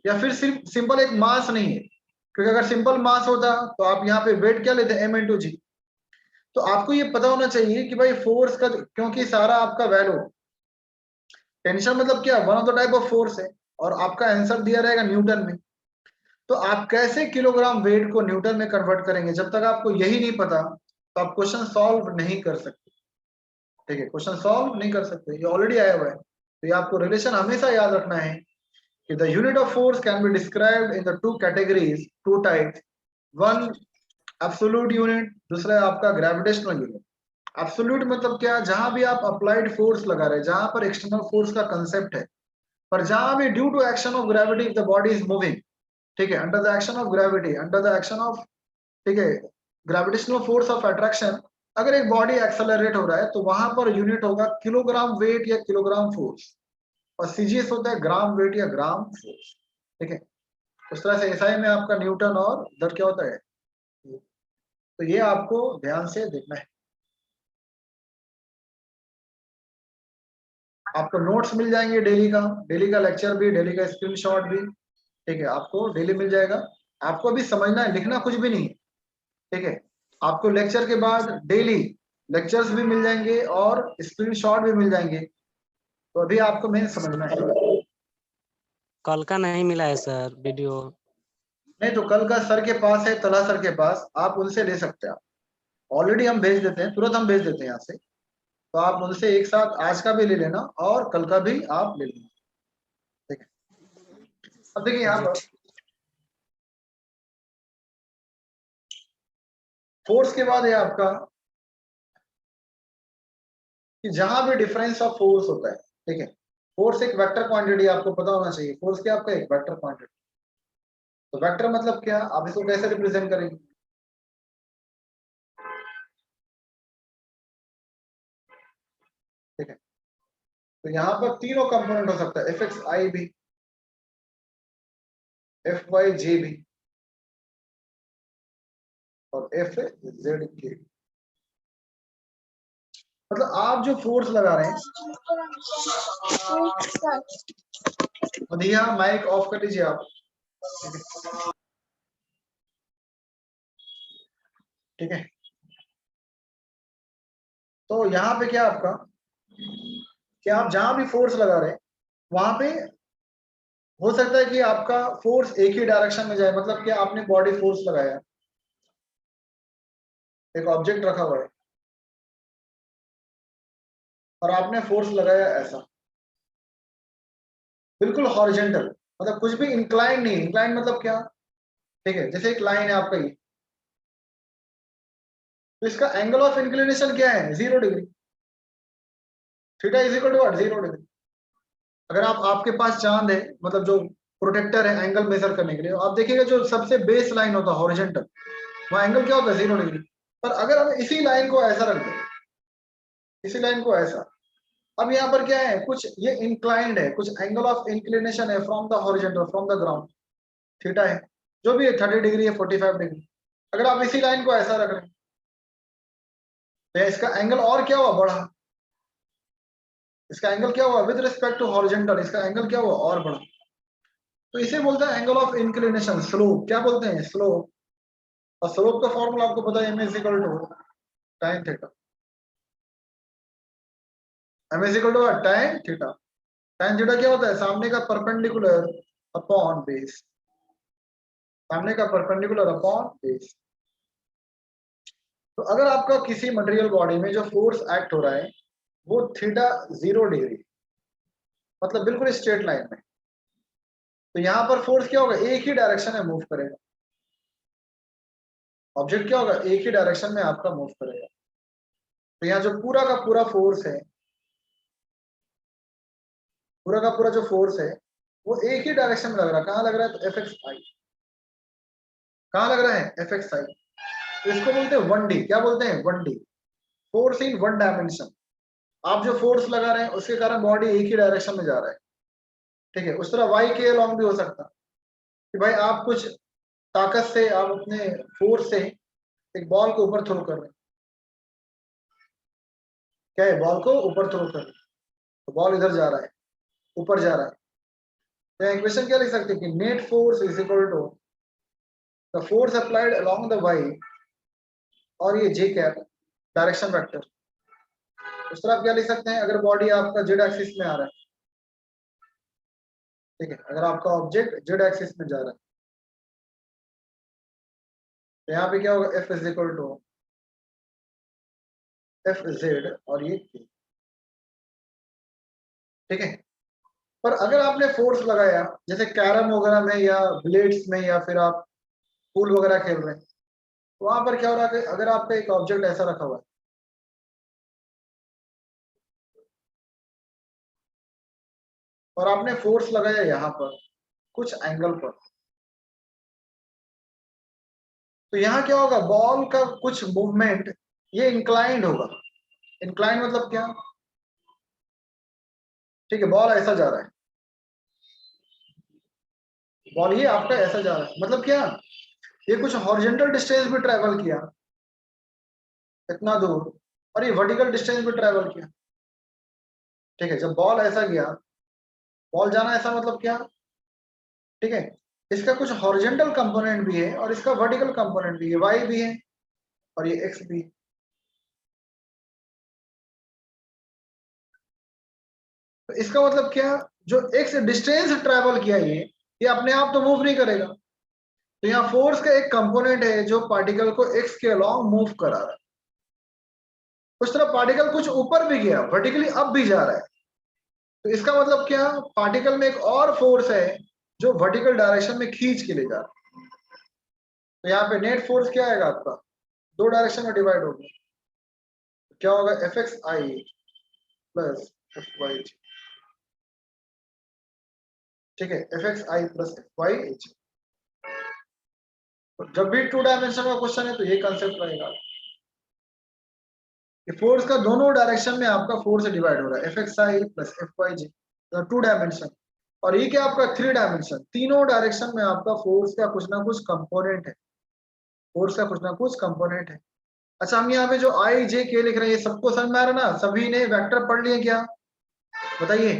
या फिर सिर्फ सिंपल एक मास नहीं है, क्योंकि अगर सिंपल मास होता तो आप यहाँ पे वेट क्या लेते? m इंटू जी। तो आपको ये पता होना चाहिए कि भाई फोर्स का, क्योंकि सारा आपका वैल्यू, टेंशन मतलब क्या, one of the type of force है, और आपका आंसर दिया रहेगा न्यूटन में। तो आप कैसे किलोग्राम वेट को न्यूटन में कन्वर्ट करेंगे? जब तक आपको यही नहीं पता तो आप क्वेश्चन सॉल्व नहीं कर सकते। ठीक है, क्वेश्चन सॉल्व नहीं कर सकते, ये ऑलरेडी आया हुआ है। तो ये आपको रिलेशन हमेशा याद रखना है कि the unit of force can be described in the two categories, two types. One absolute unit, दूसरा है आपका ग्रेविटेशनल यूनिट। एब्सोल्यूट मतलब क्या? जहां भी आप अप्लाइड फोर्स लगा रहे, जहां पर एक्सटर्नल फोर्स का कंसेप्ट है, पर जहां भी due to action of gravity the body is moving, ठीक है, under the action of gravity, under the action of, ठीक है, ग्रेविटेशनल फोर्स ऑफ अट्रैक्शन, अगर एक बॉडी एक्सेलरेट हो रहा है तो वहां पर यूनिट होगा किलोग्राम वेट या किलोग्राम फोर्स, और सीजीएस होता है ग्राम वेट या ग्राम फोर्स। ठीक है, उस तरह से एसआई में आपका न्यूटन और इधर क्या होता है। तो ये आपको ध्यान से देखना है। आपको नोट्स मिल जाएंगे डेली का लेक्चर भी, डेली का स्क्रीनशॉट भी। ठीक है, आपको डेली मिल जाएगा। आपको अभी समझना है, लिखना कुछ भी नहीं है। ठीक है, आपको लेक्चर के बाद डेली लेक्चर्स भी मिल जाएंगे और स्क्रीनशॉट भी मिल जाएंगे। तो अभी आपको मेन समझना है। कल का नहीं मिला है सर वीडियो। नहीं तो कल का सर के पास है, तला सर के पास, आप उनसे ले सकते हैं। ऑलरेडी हम भेज देते हैं, तुरंत हम भेज देते हैं यहाँ से। तो आप मुझसे एक साथ आज का भी ले लेना और कल का भी आप ले लेना, ठीक है। अब देखिए यहाँ पर फोर्स के बाद है आपका कि जहां भी डिफरेंस ऑफ फोर्स होता है, ठीक है, फोर्स एक वेक्टर क्वांटिटी, आपको पता होना चाहिए फोर्स क्या आपका एक वेक्टर क्वांटिटी। तो वेक्टर मतलब क्या, आप इसको कैसे रिप्रेजेंट करेंगे, ठीक है। तो यहाँ पर तीनों कंपोनेंट हो सकता है, एफ एक्स आई भी, एफ वाई जे भी और एफ जेड के। मतलब आप जो फोर्स लगा रहे हैं, दिया माइक ऑफ कर लीजिए आप, ठीक है। तो यहाँ पे क्या आपका, कि आप जहां भी फोर्स लगा रहे हैं वहां पे हो सकता है कि आपका फोर्स एक ही डायरेक्शन में जाए। मतलब कि आपने बॉडी फोर्स लगाया, एक ऑब्जेक्ट रखा हुआ है और आपने फोर्स लगाया ऐसा, बिल्कुल हॉरिजॉन्टल, मतलब कुछ भी इंक्लाइन नहीं। इंक्लाइन मतलब क्या, ठीक है, जैसे एक लाइन है आपका ये, तो इसका एंगल ऑफ इंक्लिनेशन क्या है, 0 degree. Theta is equal to what, 0 degree. अगर आपके पास चांद है, मतलब जो प्रोटेक्टर है एंगल मेजर करने के लिए, आप देखिएगा जो सबसे बेस लाइन होता है हॉरिजॉन्टल, वहाँ एंगल क्या होता है, 0 डिग्री। पर अगर हम इसी लाइन को ऐसा रख दें, इसी लाइन को ऐसा, अब यहाँ पर क्या है, कुछ ये इंक्लाइंड है, कुछ एंगल ऑफ इंक्लिनेशन है from the horizontal, from the ground, theta है, जो भी है 30 डिग्री है, 45 डिग्री। अगर आप इसी लाइन को ऐसा रख रहे हैं तो इसका एंगल और क्या हुआ, बढ़ा। इसका एंगल क्या हुआ विद रिस्पेक्ट टू हॉरिजॉन्टल, इसका एंगल क्या हुआ और बढ़ा। तो इसे बोलते हैं एंगल ऑफ इंक्लिनेशन, स्लोप। क्या बोलते हैं, स्लोप। और स्लोप का फॉर्मूला आपको पता है, m is equal to tan theta. m is equal to tan theta. tan theta क्या होता है, सामने का परपेंडिकुलर अपॉन बेस, सामने का परपेंडिकुलर अपॉन बेस। तो अगर आपका किसी मटेरियल बॉडी में जो फोर्स एक्ट हो रहा है वो थीटा 0 डिग्री, मतलब बिल्कुल स्ट्रेट लाइन में, तो यहाँ पर फोर्स क्या होगा, एक ही डायरेक्शन में मूव करेगा। ऑब्जेक्ट क्या होगा, एक ही डायरेक्शन में आपका मूव करेगा। तो यहाँ जो पूरा का पूरा फोर्स है, पूरा का पूरा जो फोर्स है वो एक ही डायरेक्शन में लग रहा है। कहाँ लग रहा है, तो एफ एक्स आई। कहाँ लग रहा है, एफ एक्स आई। तो इसको बोलते हैं 1D। क्या बोलते हैं, 1D, फोर्स इन 1 डायमेंशन। आप जो फोर्स लगा रहे हैं उसके कारण बॉडी एक ही डायरेक्शन में जा रहा है, ठीक है। उस तरह वाई के अलॉन्ग भी हो सकता है कि भाई आप कुछ ताकत से, आप अपने फोर्स से एक बॉल को ऊपर थ्रो कर रहे हैं, क्या है, बॉल को ऊपर थ्रो कर रहे हैं, तो बॉल इधर जा रहा है, ऊपर जा रहा है। तो इक्वेशन क्या लिख सकते हैं कि net force is equal to the force applied along the Y, और ये जे कैप डायरेक्शन वेक्टर। उस तरह आप क्या लिख सकते हैं, अगर बॉडी आपका जेड एक्सिस में आ रहा है, ठीक है, अगर आपका ऑब्जेक्ट जेड एक्सिस में जा रहा है तो यहाँ पे क्या होगा, F is equal to F Z और ये के, ठीक है। पर अगर आपने फोर्स लगाया जैसे कैरम वगैरह में या ब्लेड्स में या फिर आप पूल वगैरह खेल रहे हैं, तो वहां पर क्या हो रहा है, अगर आपका एक ऑब्जेक्ट ऐसा रखा हुआ है और आपने फोर्स लगाया यहाँ पर कुछ एंगल पर, तो यहाँ क्या होगा, बॉल का कुछ मूवमेंट ये इंक्लाइंड होगा। इंक्लाइंड मतलब क्या, ठीक है, बॉल ऐसा जा रहा है, बॉल ये आपका ऐसा जा रहा है, मतलब क्या, ये कुछ हॉरिजॉन्टल डिस्टेंस भी ट्रेवल किया इतना दूर, और ये वर्टिकल डिस्टेंस भी ट्रेवल किया, ठीक है। जब बॉल ऐसा गया, बॉल जाना ऐसा मतलब क्या, ठीक है, इसका कुछ हॉरिजॉन्टल कंपोनेंट भी है और इसका वर्टिकल कंपोनेंट भी है, वाई भी है और ये एक्स भी है। तो इसका मतलब क्या, जो एक्स डिस्टेंस ट्रेवल किया ये अपने आप तो मूव नहीं करेगा। तो यहाँ फोर्स का एक कंपोनेंट है जो पार्टिकल को एक्स के अलॉन्ग मूव करा रहा है। उस तरह पार्टिकल कुछ ऊपर भी गया, वर्टिकली अप भी जा रहा है, तो इसका मतलब क्या, पार्टिकल में एक और फोर्स है जो वर्टिकल डायरेक्शन में खींच के ले जा रहा है। तो यहाँ पे नेट फोर्स क्या आएगा आपका, दो डायरेक्शन में डिवाइड होगा, क्या होगा, Fxi प्लस Fy, ठीक है, Fxi प्लस Fy। जब भी 2 डायमेंशन का क्वेश्चन है तो ये कंसेप्ट रहेगा कि फोर्स का दोनों डायरेक्शन में आपका फोर्स डिवाइड हो रहा है, Fxi प्लस Fy, 2 डायमेंशन। और ये क्या आपका 3 डायमेंशन, तीनों डायरेक्शन में आपका फोर्स का कुछ ना कुछ कंपोनेंट है, फोर्स का कुछ ना कुछ कंपोनेंट है। अच्छा, हम यहाँ पे जो आई जे के लिख रहे हैं, ये सबको समझ में आ रहा है ना, सभी ने वेक्टर पढ़ लिए क्या, बताइए।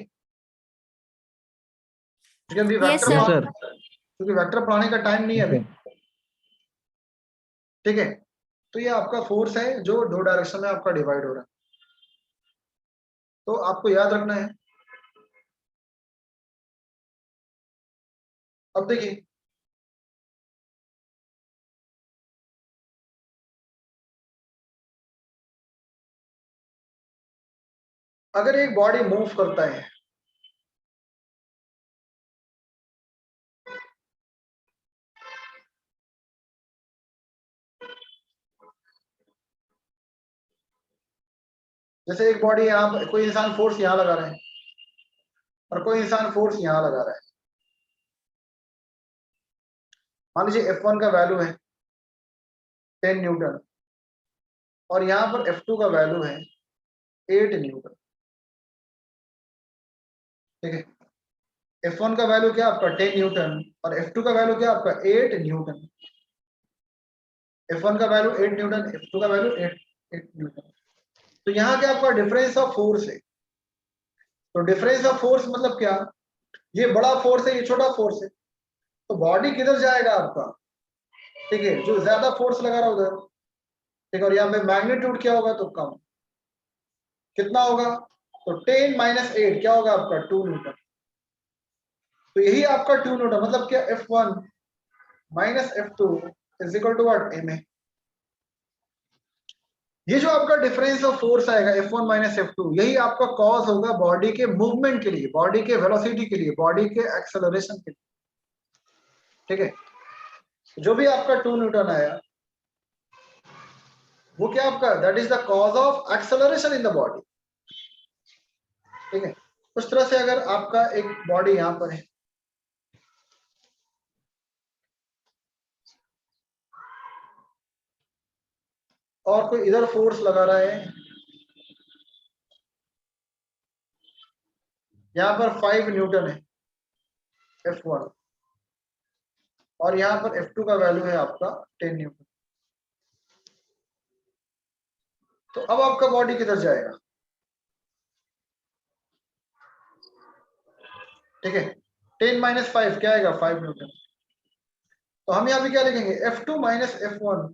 क्योंकि वेक्टर पढ़ाने का टाइम नहीं है अभी, ठीक है। तो ये आपका फोर्स है जो 2 डायरेक्शन में आपका डिवाइड हो रहा है, तो आपको याद रखना है। अब देखिए, अगर एक बॉडी मूव करता है, जैसे एक बॉडी यहाँ, कोई इंसान फोर्स यहाँ लगा रहा है और कोई इंसान फोर्स यहाँ लगा रहा है, मान लीजिए F1 का वैल्यू है 10 न्यूटन और यहाँ पर F2 का वैल्यू है 8 न्यूटन, ठीक है। F1 का वैल्यू क्या आपका 10 न्यूटन और F2 का वैल्यू क्या आपका 8 न्यूटन। F1 का वैल्यू 8 न्यूटन, F2 का वैल्यू 8 न्यूटन। तो यहाँ क्या आपका डिफरेंस ऑफ फोर्स है। तो डिफरेंस ऑफ फोर्स मतलब क्या, ये बड़ा फोर्स है, ये छोटा फोर्स है, तो बॉडी किधर जाएगा आपका, ठीक है, जो ज्यादा फोर्स लगा रहा उधर, ठीक है। और यहाँ पे मैग्नीट्यूड क्या होगा, तो कम, कितना होगा, तो 10 माइनस 8 क्या होगा आपका 2 न्यूटन। तो यही आपका 2 न्यूटन, मतलब क्या, F1 minus F2 is equal to what, ma। ये जो आपका डिफरेंस ऑफ फोर्स आएगा F1 माइनस F2, यही आपका कॉज होगा बॉडी के मूवमेंट के लिए, बॉडी के वेलोसिटी के लिए, बॉडी के एक्सेलरेशन के लिए, ठीक है। जो भी आपका 2 न्यूटन आया वो क्या आपका, that is the cause of acceleration in the body, ठीक है। उस तरह से अगर आपका एक बॉडी यहां पर है और कोई इधर फोर्स लगा रहा है, यहां पर 5 न्यूटन है F1 और यहां पर F2 का वैल्यू है आपका 10 न्यूटन, तो अब आपका बॉडी किधर जाएगा, ठीक है। 10 माइनस 5 क्या आएगा, 5 न्यूटन। तो हम यहाँ पे क्या लिखेंगे, F2 माइनस F1,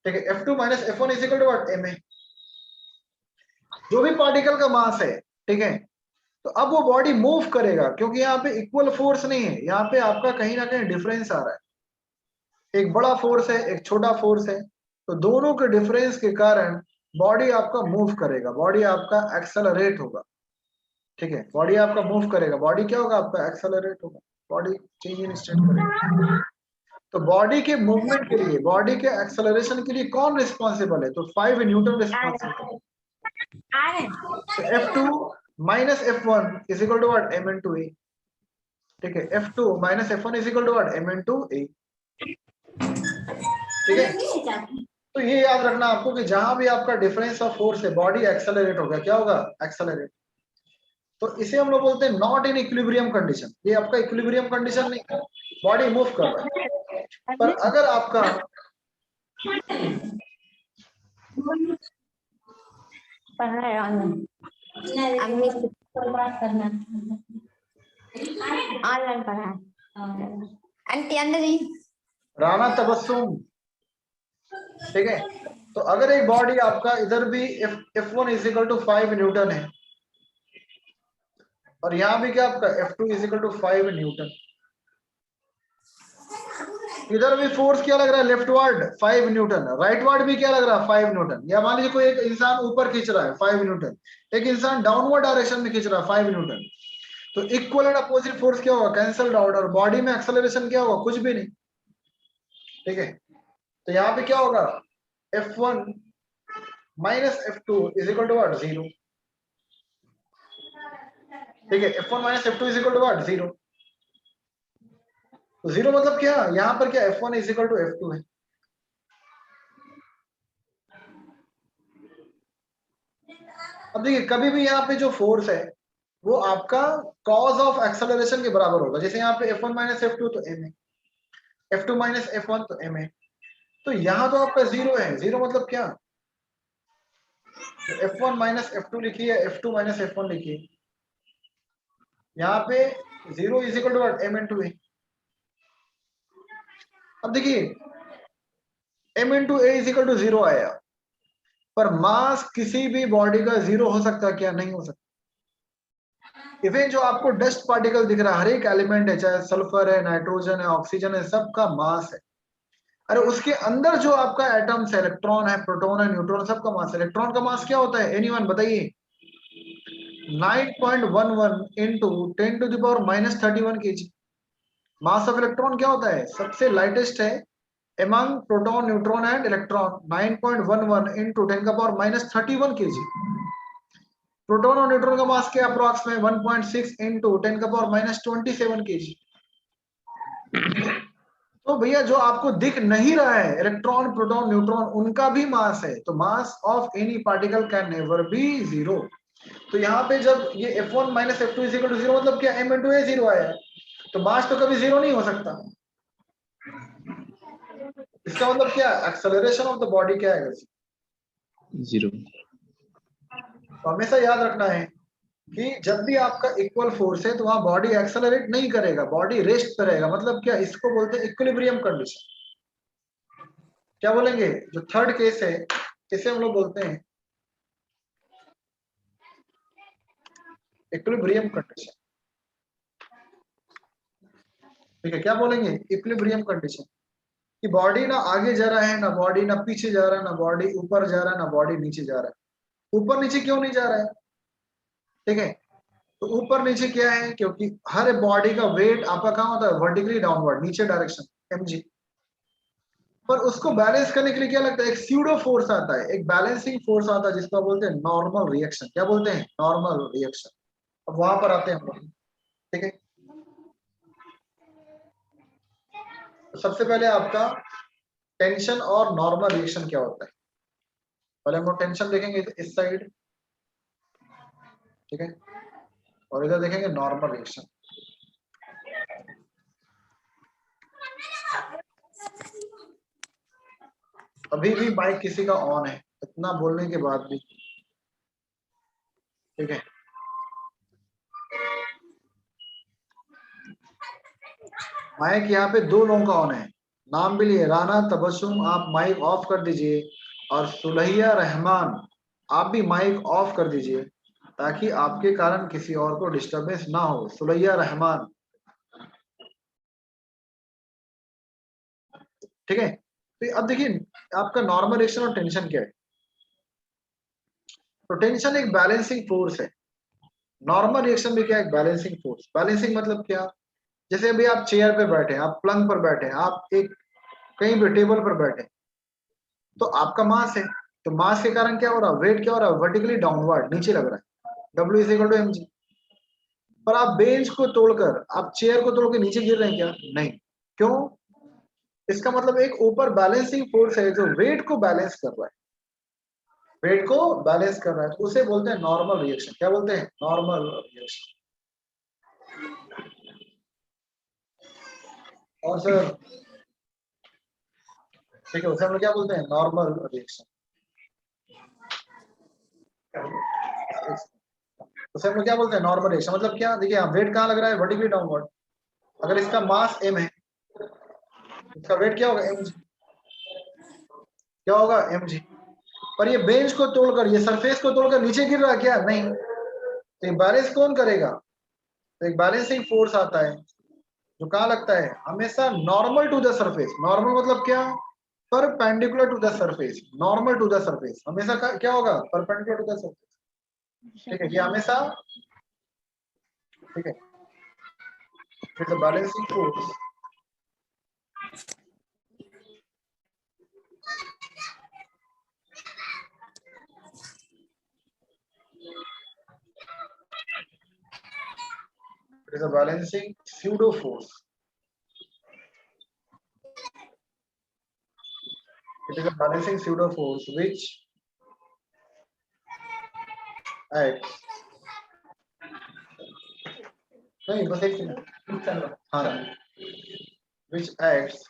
ठीक है, F2 minus F1 is equal to what, ma। जो भी पार्टिकल का मास है, ठीक है, तो अब वो बॉडी मूव करेगा, क्योंकि यहाँ पे इक्वल फोर्स नहीं है, यहाँ पे आपका कहीं ना कहीं डिफरेंस आ रहा है, एक बड़ा फोर्स है एक छोटा फोर्स है, तो दोनों के डिफरेंस के कारण बॉडी आपका मूव करेगा, बॉडी आपका एक्सेलरेट होगा, ठीक है। बॉडी आपका मूव करेगा, बॉडी क्या होगा आपका, एक्सेलरेट होगा, बॉडी चेंज इन स्टेट करेगा। तो बॉडी के मूवमेंट के लिए, बॉडी के एक्सेलरेशन के लिए कौन रिस्पॉन्सिबल है, तो 5 न्यूटन रिस्पॉन्सिबल है। तो F2 minus F1 is equal to what, m into a, ठीक है। F2 minus F1 is equal to what, m into a, ठीक है। तो ये याद रखना आपको कि जहां भी आपका डिफरेंस ऑफ फोर्स है, बॉडी एक्सेलरेट होगा, क्या होगा, एक्सेलरेट। तो इसे हम लोग बोलते हैं नॉट इन इक्विलिब्रियम कंडीशन, ये आपका इक्विलिब्रियम कंडीशन नहीं है, बॉडी मूव कर रहा है। पर अगर आपका पढ़ा है ऑनलाइन पढ़ा है आंटी अंदर ही राना तबस्सुम, ठीक है। तो अगर एक बॉडी आपका इधर भी F1 is equal to 5 Newton है और यहाँ भी क्या आपका F2 is equal to 5 Newton, इधर भी फोर्स क्या लग रहा है, लेफ्टवर्ड 5 न्यूटन, राइटवर्ड भी क्या लग रहा है 5 न्यूटन। या मान लीजिए कोई एक इंसान ऊपर खींच रहा है 5 न्यूटन, एक इंसान डाउनवर्ड डायरेक्शन में खींच रहा है 5 न्यूटन, तो इक्वल एंड अपोजिट फोर्स क्या होगा, कैंसल्ड आउट, और बॉडी में एक्सेलरेशन क्या होगा, कुछ भी नहीं। ठीक है, तो यहाँ पे क्या होगा, F1 minus F2 is equal to what, 0। ठीक है, F1 minus F2 is equal to what, 0। तो 0 मतलब क्या, यहाँ पर क्या F1 is equal to F2 है। अब देखिए कभी भी यहाँ पे जो फोर्स है वो आपका कॉज ऑफ एक्सेलरेशन के बराबर होगा। जैसे यहाँ पे F1 माइनस F2 तो m है, F2 माइनस F1 तो m है। तो यहाँ तो आपका 0 है, 0 मतलब क्या, तो F1 माइनस F2 लिखिए, F2 माइनस F1 लिखिए, यहाँ पे 0 is equal to what, m into a। अब देखिए m into a is equal to 0 आया, पर मास किसी भी बॉडी का 0 हो सकता है क्या, नहीं हो सकता। इवन जो आपको डस्ट पार्टिकल दिख रहा है, हर एक एलिमेंट है, चाहे सल्फर है, नाइट्रोजन है, ऑक्सीजन है, सबका मास है। अरे उसके अंदर जो आपका एटम्स है, इलेक्ट्रॉन है, प्रोटॉन है, न्यूट्रॉन, सबका मास है। इलेक्ट्रॉन का मास क्या होता है, एनीवन बताइए, 9.11 into 10 to the power minus 31 kg। Mass of electron क्या होता है, सबसे लाइटेस्ट है among proton, neutron and electron, 9.11 into 10 का पावर माइनस 31 kg। प्रोटॉन और न्यूट्रॉन का मास क्या अप्रॉक्स में 1.6 इंटू 10 का पावर माइनस 27 kg। तो भैया जो आपको दिख नहीं रहा है, इलेक्ट्रॉन, प्रोटॉन, न्यूट्रॉन, उनका भी मास है। तो mass of any particle can never be 0। तो यहाँ पे जब ये F1 minus F2 is equal to 0 मतलब क्या, m इंटू a 0 आया, तो मास तो कभी 0 नहीं हो सकता। इसका मतलब क्या, एक्सेलरेशन ऑफ द बॉडी क्या है, 0। तो हमेशा याद रखना है कि जब भी आपका इक्वल फोर्स है तो वहां बॉडी एक्सेलरेट नहीं करेगा, बॉडी रेस्ट पे रहेगा। मतलब क्या, इसको बोलते हैं इक्विलिब्रियम कंडीशन। क्या बोलेंगे, जो थर्ड केस है इसे हम लोग बोलते हैं इक्विलिब्रियम कंडीशन। ठीक है, क्या बोलेंगे, इक्विलिब्रियम कंडीशन, कि बॉडी ना आगे जा रहा है, ना बॉडी ना पीछे जा रहा है, ना बॉडी ऊपर जा रहा है, ना बॉडी नीचे जा रहा है। ऊपर नीचे क्यों नहीं जा रहा है, ठीक है, तो ऊपर नीचे क्या है, क्योंकि हर बॉडी का वेट आपका कहाँ होता है, वर्टिकली डाउनवर्ड, नीचे डायरेक्शन mg। पर उसको बैलेंस करने के लिए क्या लगता है, एक स्यूडो फोर्स आता है, एक बैलेंसिंग फोर्स आता है, जिसको बोलते हैं नॉर्मल रिएक्शन। क्या बोलते हैं, नॉर्मल रिएक्शन। अब वहां पर आते हैं हम लोग, ठीक है। तो सबसे पहले आपका टेंशन और नॉर्मल रिएक्शन क्या होता है, पहले हम लोग टेंशन देखेंगे इस साइड, ठीक है, और इधर देखेंगे नॉर्मल रिएक्शन। अभी भी माइक किसी का ऑन है, इतना बोलने के बाद भी, ठीक है। माइक यहाँ पे 2 लोगों का ऑन है, नाम भी लिए, राना तबस्सुम, आप माइक ऑफ कर दीजिए, और सुलहिया रहमान आप भी माइक ऑफ कर दीजिए, ताकि आपके कारण किसी और को डिस्टरबेंस ना हो। सुलहिया रहमान, ठीक है। तो अब देखिए आपका नॉर्मल रिएक्शन और टेंशन क्या है। तो टेंशन एक बैलेंसिंग फोर्स है, नॉर्मल रिएक्शन भी क्या है, एक बैलेंसिंग फोर्स। बैलेंसिंग मतलब क्या, जैसे अभी आप चेयर पे बैठे हैं, आप पलंग पर बैठे हैं, आप एक कहीं भी टेबल पर बैठे, तो आपका मास है, तो मास के कारण क्या हो रहा है, वेट क्या हो रहा है, वर्टिकली डाउनवर्ड, नीचे लग रहा है, W is equal to mg। पर आप बेंच को तोड़कर, आप चेयर को तोड़ के नीचे गिर रहे हैं क्या, नहीं, क्यों, इसका मतलब एक ऊपर बैलेंसिंग फोर्स है जो वेट को बैलेंस कर रहा है, वेट को बैलेंस कर रहा है, तो उसे बोलते हैं नॉर्मल रिएक्शन। क्या बोलते हैं, नॉर्मल रिएक्शन। और सर ठीक है, उसे हम लोग क्या बोलते हैं, नॉर्मल रिएक्शन। उसे हम लोग क्या बोलते हैं, नॉर्मल रिएक्शन। मतलब क्या, देखिए वेट कहाँ लग रहा है, वर्टिकली डाउनवर्ड। अगर इसका मास m है, इसका वेट क्या होगा, mg। क्या होगा, mg। पर ये बेंच को तोड़कर, ये सरफेस को तोड़कर नीचे गिर रहा है क्या, नहीं। तो ये बैलेंस कौन करेगा, तो एक बैलेंसिंग फोर्स आता है, जो कहाँ लगता है, हमेशा normal to the surface. Normal मतलब क्या, perpendicular to the surface. Normal to the surface हमेशा क्या होगा, परपेंडिकुलर टू द सरफेस। ठीक है, ये हमेशा, ठीक है, it's a balancing force it is a balancing pseudo force. It is a balancing pseudo force which acts, नहीं बस एक सेकंड, हाँ, which acts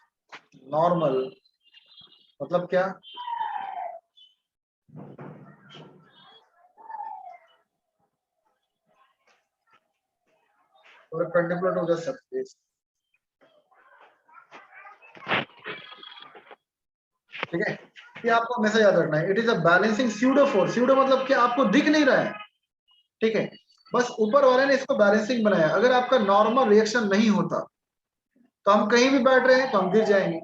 normal मतलब क्या, perpendicular to the surface। ठीक है, ये आपको हमेशा याद रखना है। It is a balancing pseudo force. Pseudo मतलब क्या, आपको दिख नहीं रहा है, ठीक है, बस ऊपर वाले ने इसको बैलेंसिंग बनाया। अगर आपका नॉर्मल रिएक्शन नहीं होता तो हम कहीं भी बैठ रहे हैं तो हम गिर जाएंगे,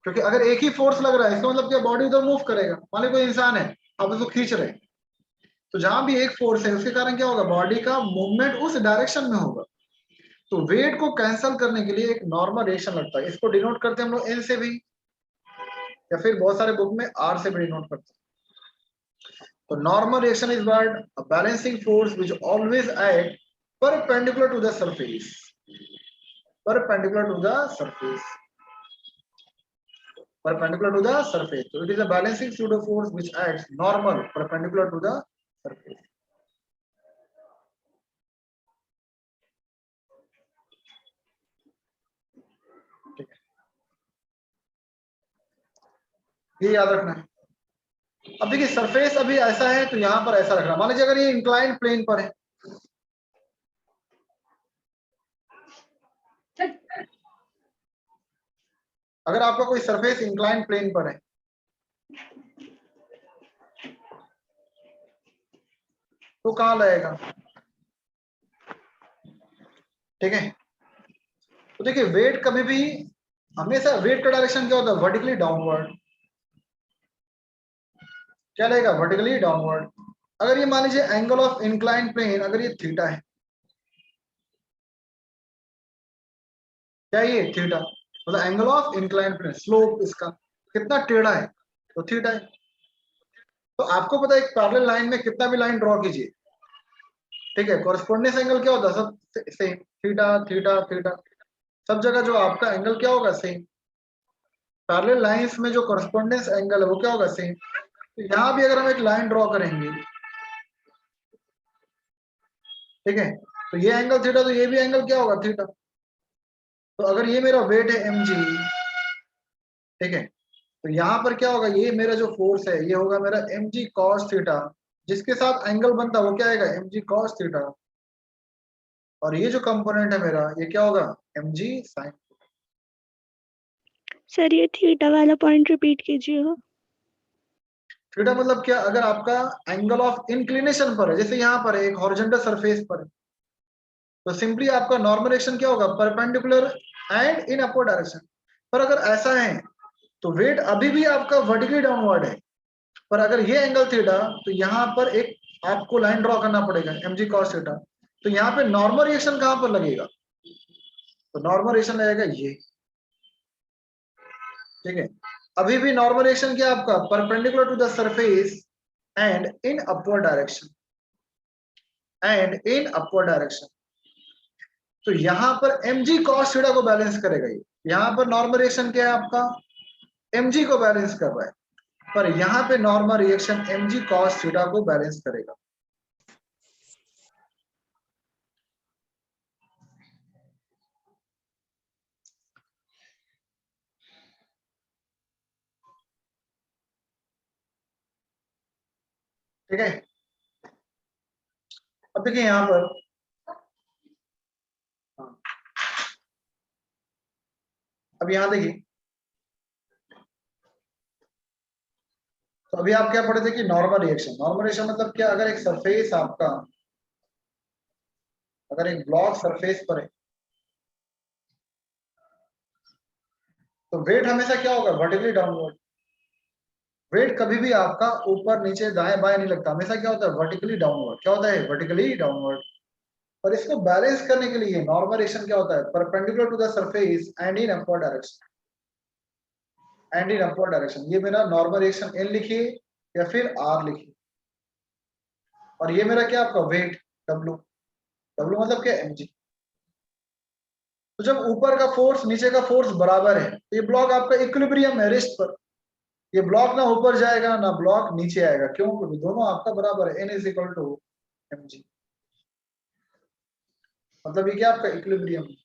क्योंकि अगर एक ही फोर्स लग रहा है इसका मतलब क्या, बॉडी उधर मूव करेगा। मान लो कोई इंसान है, आप उसको खींच रहे हैं, तो जहां भी एक फोर्स है उसके कारण क्या होगा, बॉडी का मूवमेंट उस डायरेक्शन में होगा। तो वेट को कैंसल करने के लिए एक नॉर्मल रिएक्शन लगता है, इसको डिनोट करते हैं हम लोग एन से भी, या फिर बहुत सारे बुक में आर से भी डिनोट करते हैं। तो normal reaction is what, a balancing force which always act perpendicular to the surface, perpendicular to the surface, perpendicular to the surface. So it is a balancing pseudo force which acts normal perpendicular to the surface. ठीक है, ये याद रखना है। अब देखिए surface अभी ऐसा है तो यहां पर ऐसा रखना। मान लीजिए अगर ये इंक्लाइंड प्लेन पर है, अगर आपका कोई सरफेस इंक्लाइंड प्लेन पर है तो कहां लगेगा, ठीक है। तो देखिए वेट कभी भी, हमेशा वेट का डायरेक्शन क्या होता है, वर्टिकली डाउनवर्ड। क्या लगेगा, वर्टिकली डाउनवर्ड। अगर ये मान लीजिए एंगल ऑफ इंक्लाइंड प्लेन, अगर ये थीटा है, क्या ये थीटा, मतलब angle of inclined plane, slope इसका कितना टेढ़ा है, तो थीटा है। तो आपको पता है एक पैरेलल लाइन में कितना भी लाइन ड्रॉ कीजिए, ठीक है, कॉरेस्पॉन्डेंस एंगल क्या होता है, सब सेम, थीटा थीटा थीटा, सब जगह जो आपका एंगल क्या होगा, सेम। पैरेलल लाइंस में जो कॉरेस्पॉन्डेंस एंगल है वो क्या होगा, सेम। तो यहाँ भी अगर हम एक लाइन ड्रॉ करेंगे, ठीक है, तो ये एंगल थीटा, तो ये भी एंगल क्या होगा, थीटा। तो अगर ये मेरा वेट है mg, ठीक है, तो यहाँ पर क्या होगा, ये मेरा जो फोर्स है ये होगा मेरा mg cos थीटा, जिसके साथ एंगल बनता है वो क्या आएगा, mg cos थीटा, और ये जो कंपोनेंट है मेरा ये क्या होगा, mg sin। सर ये थीटा वाला पॉइंट रिपीट कीजिएगा। थीटा मतलब क्या, अगर आपका एंगल ऑफ इंक्लिनेशन पर है, जैसे यहाँ पर है एक हॉरिजॉन्टल सरफेस पर है, तो सिंपली आपका नॉर्मल एक्शन क्या होगा, perpendicular and in upward direction. पर अगर ऐसा है तो वेट अभी भी आपका वर्टिकली डाउनवर्ड है, पर अगर ये एंगल थीटा, तो यहाँ पर एक आपको लाइन ड्रॉ करना पड़ेगा mg cos थीटा। तो यहाँ पे नॉर्मल रिएक्शन कहां पर लगेगा, तो नॉर्मल रिएक्शन लगेगा ये, ठीक है। अभी भी नॉर्मल रिएक्शन क्या आपका, perpendicular to the surface and in upward direction, and in upward direction. तो यहाँ पर mg cos थीटा को बैलेंस करेगा ये। यहाँ पर नॉर्मल रिएक्शन क्या है आपका, mg को बैलेंस कर रहा है, पर यहाँ पे normal reaction mg cos theta को बैलेंस करेगा। ठीक है, अब देखिए यहाँ पर, अब यहाँ देखिए, तो अभी आप क्या पढ़े थे कि नॉर्मल रिएक्शन। नॉर्मल रिएक्शन मतलब क्या, अगर एक सरफेस आपका, अगर एक ब्लॉक सरफेस पर है, तो वेट हमेशा क्या होगा, वर्टिकली डाउनवर्ड। वेट कभी भी आपका ऊपर नीचे दाएं बाएं नहीं लगता, हमेशा क्या होता है, वर्टिकली डाउनवर्ड। क्या होता है, वर्टिकली डाउनवर्ड। और इसको बैलेंस करने के लिए नॉर्मल रिएक्शन क्या होता है, perpendicular to the surface and in upward direction, and in upward direction. ये मेरा नॉर्मल रिएक्शन एन लिखिए या फिर आर लिखिए, और ये मेरा क्या आपका वेट डब्ल्यू। डब्ल्यू मतलब क्या, एमजी। तो जब ऊपर का फोर्स नीचे का फोर्स बराबर है तो ये ब्लॉक आपका इक्विलिब्रियम है रेस्ट पर। ये ब्लॉक ना ऊपर जाएगा ना ब्लॉक नीचे आएगा, क्यों, क्योंकि दोनों आपका बराबर है, N is equal to MG. मतलब ये क्या आपका इक्विलिब्रियम है।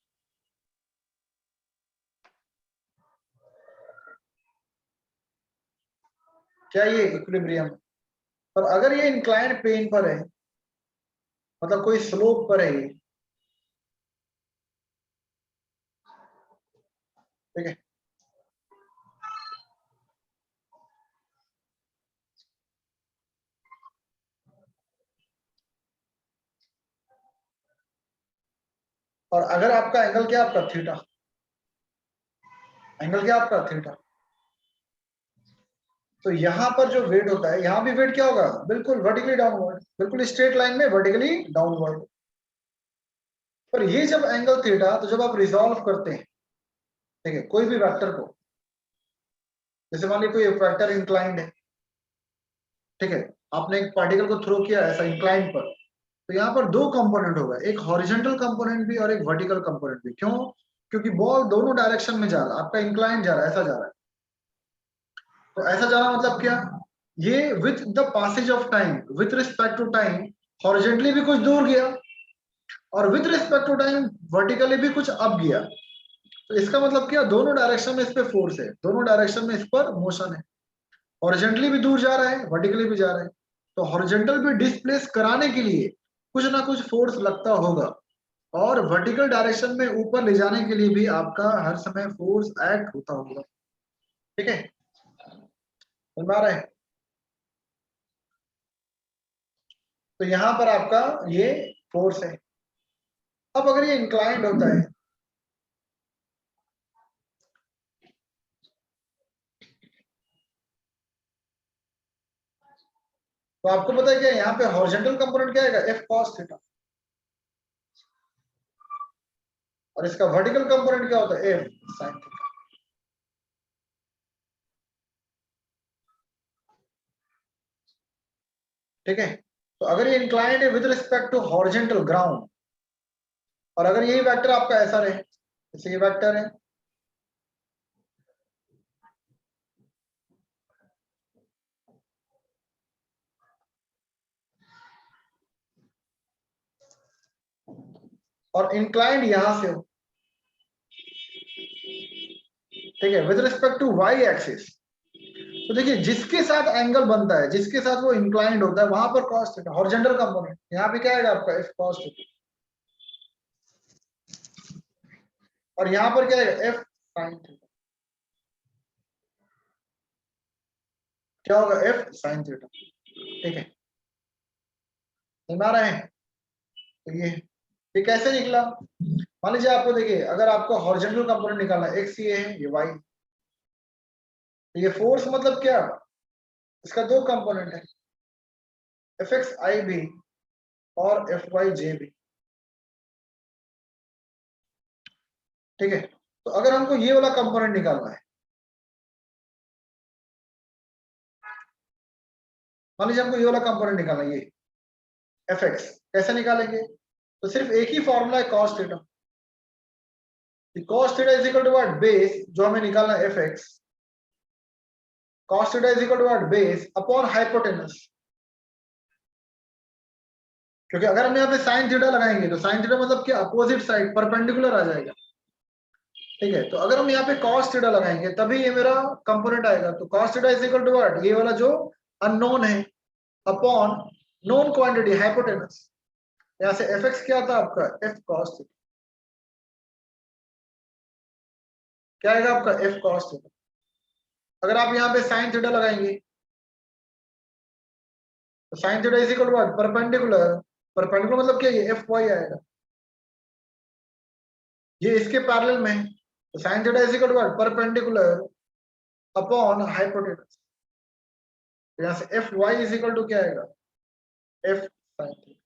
क्या ये इक्विलिब्रियम है। पर अगर ये इंक्लाइंड प्लेन पर है, मतलब कोई स्लोप पर है ये, ठीक है, और अगर आपका एंगल क्या आपका थीटा, एंगल क्या आपका थीटा, तो यहां पर जो वेट होता है, यहां भी वेट क्या होगा, बिल्कुल वर्टिकली डाउनवर्ड, बिल्कुल स्ट्रेट लाइन में वर्टिकली डाउनवर्ड। पर ये जब एंगल थीटा, तो जब आप रिजॉल्व करते हैं, ठीक है, कोई भी वेक्टर को, जैसे मान लीजिए कोई वेक्टर इंक्लाइंड है, ठीक है, आपने एक पार्टिकल को थ्रो किया ऐसा इंक्लाइंड पर, तो यहाँ पर दो कंपोनेंट होगा, एक हॉरिजॉन्टल कंपोनेंट भी और एक वर्टिकल कंपोनेंट भी। क्यों, क्योंकि बॉल दोनों डायरेक्शन में जा रहा है, आपका इंक्लाइंड जा रहा है, ऐसा जा रहा है। तो ऐसा जाना मतलब क्या, ये with the passage of time, with respect to time horizontally भी कुछ दूर गया, और with respect to time vertically भी कुछ अप गया। तो इसका मतलब क्या, दोनों डायरेक्शन में इस पे फोर्स है, दोनों डायरेक्शन में इस पर मोशन है, हॉरिजॉन्टली भी दूर जा रहा है, वर्टिकली भी जा रहा है। तो हॉरिजॉन्टल भी डिस्प्लेस कराने के लिए कुछ ना कुछ फोर्स लगता होगा, और वर्टिकल डायरेक्शन में ऊपर ले जाने के लिए भी आपका हर समय फोर्स एक्ट होता होगा। ठीक है, समझ में आ रहा है। तो यहां पर आपका ये फोर्स है। अब अगर ये इंक्लाइंड होता है, तो आपको पता है क्या, यहाँ पे हॉरिजॉन्टल कंपोनेंट क्या आएगा, एफ कॉस थीटा, और इसका वर्टिकल कंपोनेंट क्या होता है, एफ साइन थीटा। ठीक है, तो अगर ये इंक्लाइंड है with respect to horizontal ground, और अगर यही वेक्टर आपका ऐसा रहे, जैसे ये वेक्टर है, और इंक्लाइंड यहां से हो, ठीक है, with respect to Y axis, तो देखिए जिसके साथ एंगल बनता है, जिसके साथ वो इंक्लाइंड होता है, वहां पर कॉस थीटा हॉरिजॉन्टल कंपोनेंट, यहाँ पे क्या आएगा आपका एफ कॉस थीटा, और यहाँ पर क्या आएगा एफ साइन थीटा। क्या होगा, एफ साइन थीटा। ठीक है, समझ आ रहे हैं। तो ये कैसे निकला, मान लीजिए आपको देखिए, अगर आपको हॉरिजॉन्टल कंपोनेंट निकालना है, एक्स ये है, ये वाई, तो ये फोर्स मतलब क्या, इसका दो कंपोनेंट है, एफ एक्स आई भी और एफ वाई जे भी। ठीक है, तो अगर हमको ये वाला कंपोनेंट निकालना है, मान लीजिए हमको ये वाला कंपोनेंट निकालना है, ये एफ एक्स, कैसे निकालेंगे, तो सिर्फ एक ही फॉर्मूला है cos theta. Cos theta is equal to what, base, जो हमें निकालना है F X, cos theta is equal to what, base upon hypotenuse. क्योंकि अगर हम यहाँ पे साइन थीटा लगाएंगे, तो साइन थीटा मतलब क्या, अपोजिट साइड परपेंडिकुलर आ जाएगा। ठीक है, तो अगर हम यहाँ पे cos थीटा लगाएंगे तभी ये मेरा कंपोनेंट आएगा। तो cos theta is equal to what, ये वाला जो अननोन है अपॉन नोन क्वांटिटी हाइपोटेनस। यहाँ से fx क्या था आपका, f cos थीटा, क्या आएगा आपका f cos थीटा। अगर आप यहाँ पे sin थीटा लगाएंगे, तो sin theta is equal to what, perpendicular, perpendicular मतलब क्या, ये fy आएगा, ये इसके पैरेलल में है, तो sine theta is equal to what, perpendicular upon hypotenuse. यहाँ से F Y is equal to क्या आएगा, एफ साइन थीटा,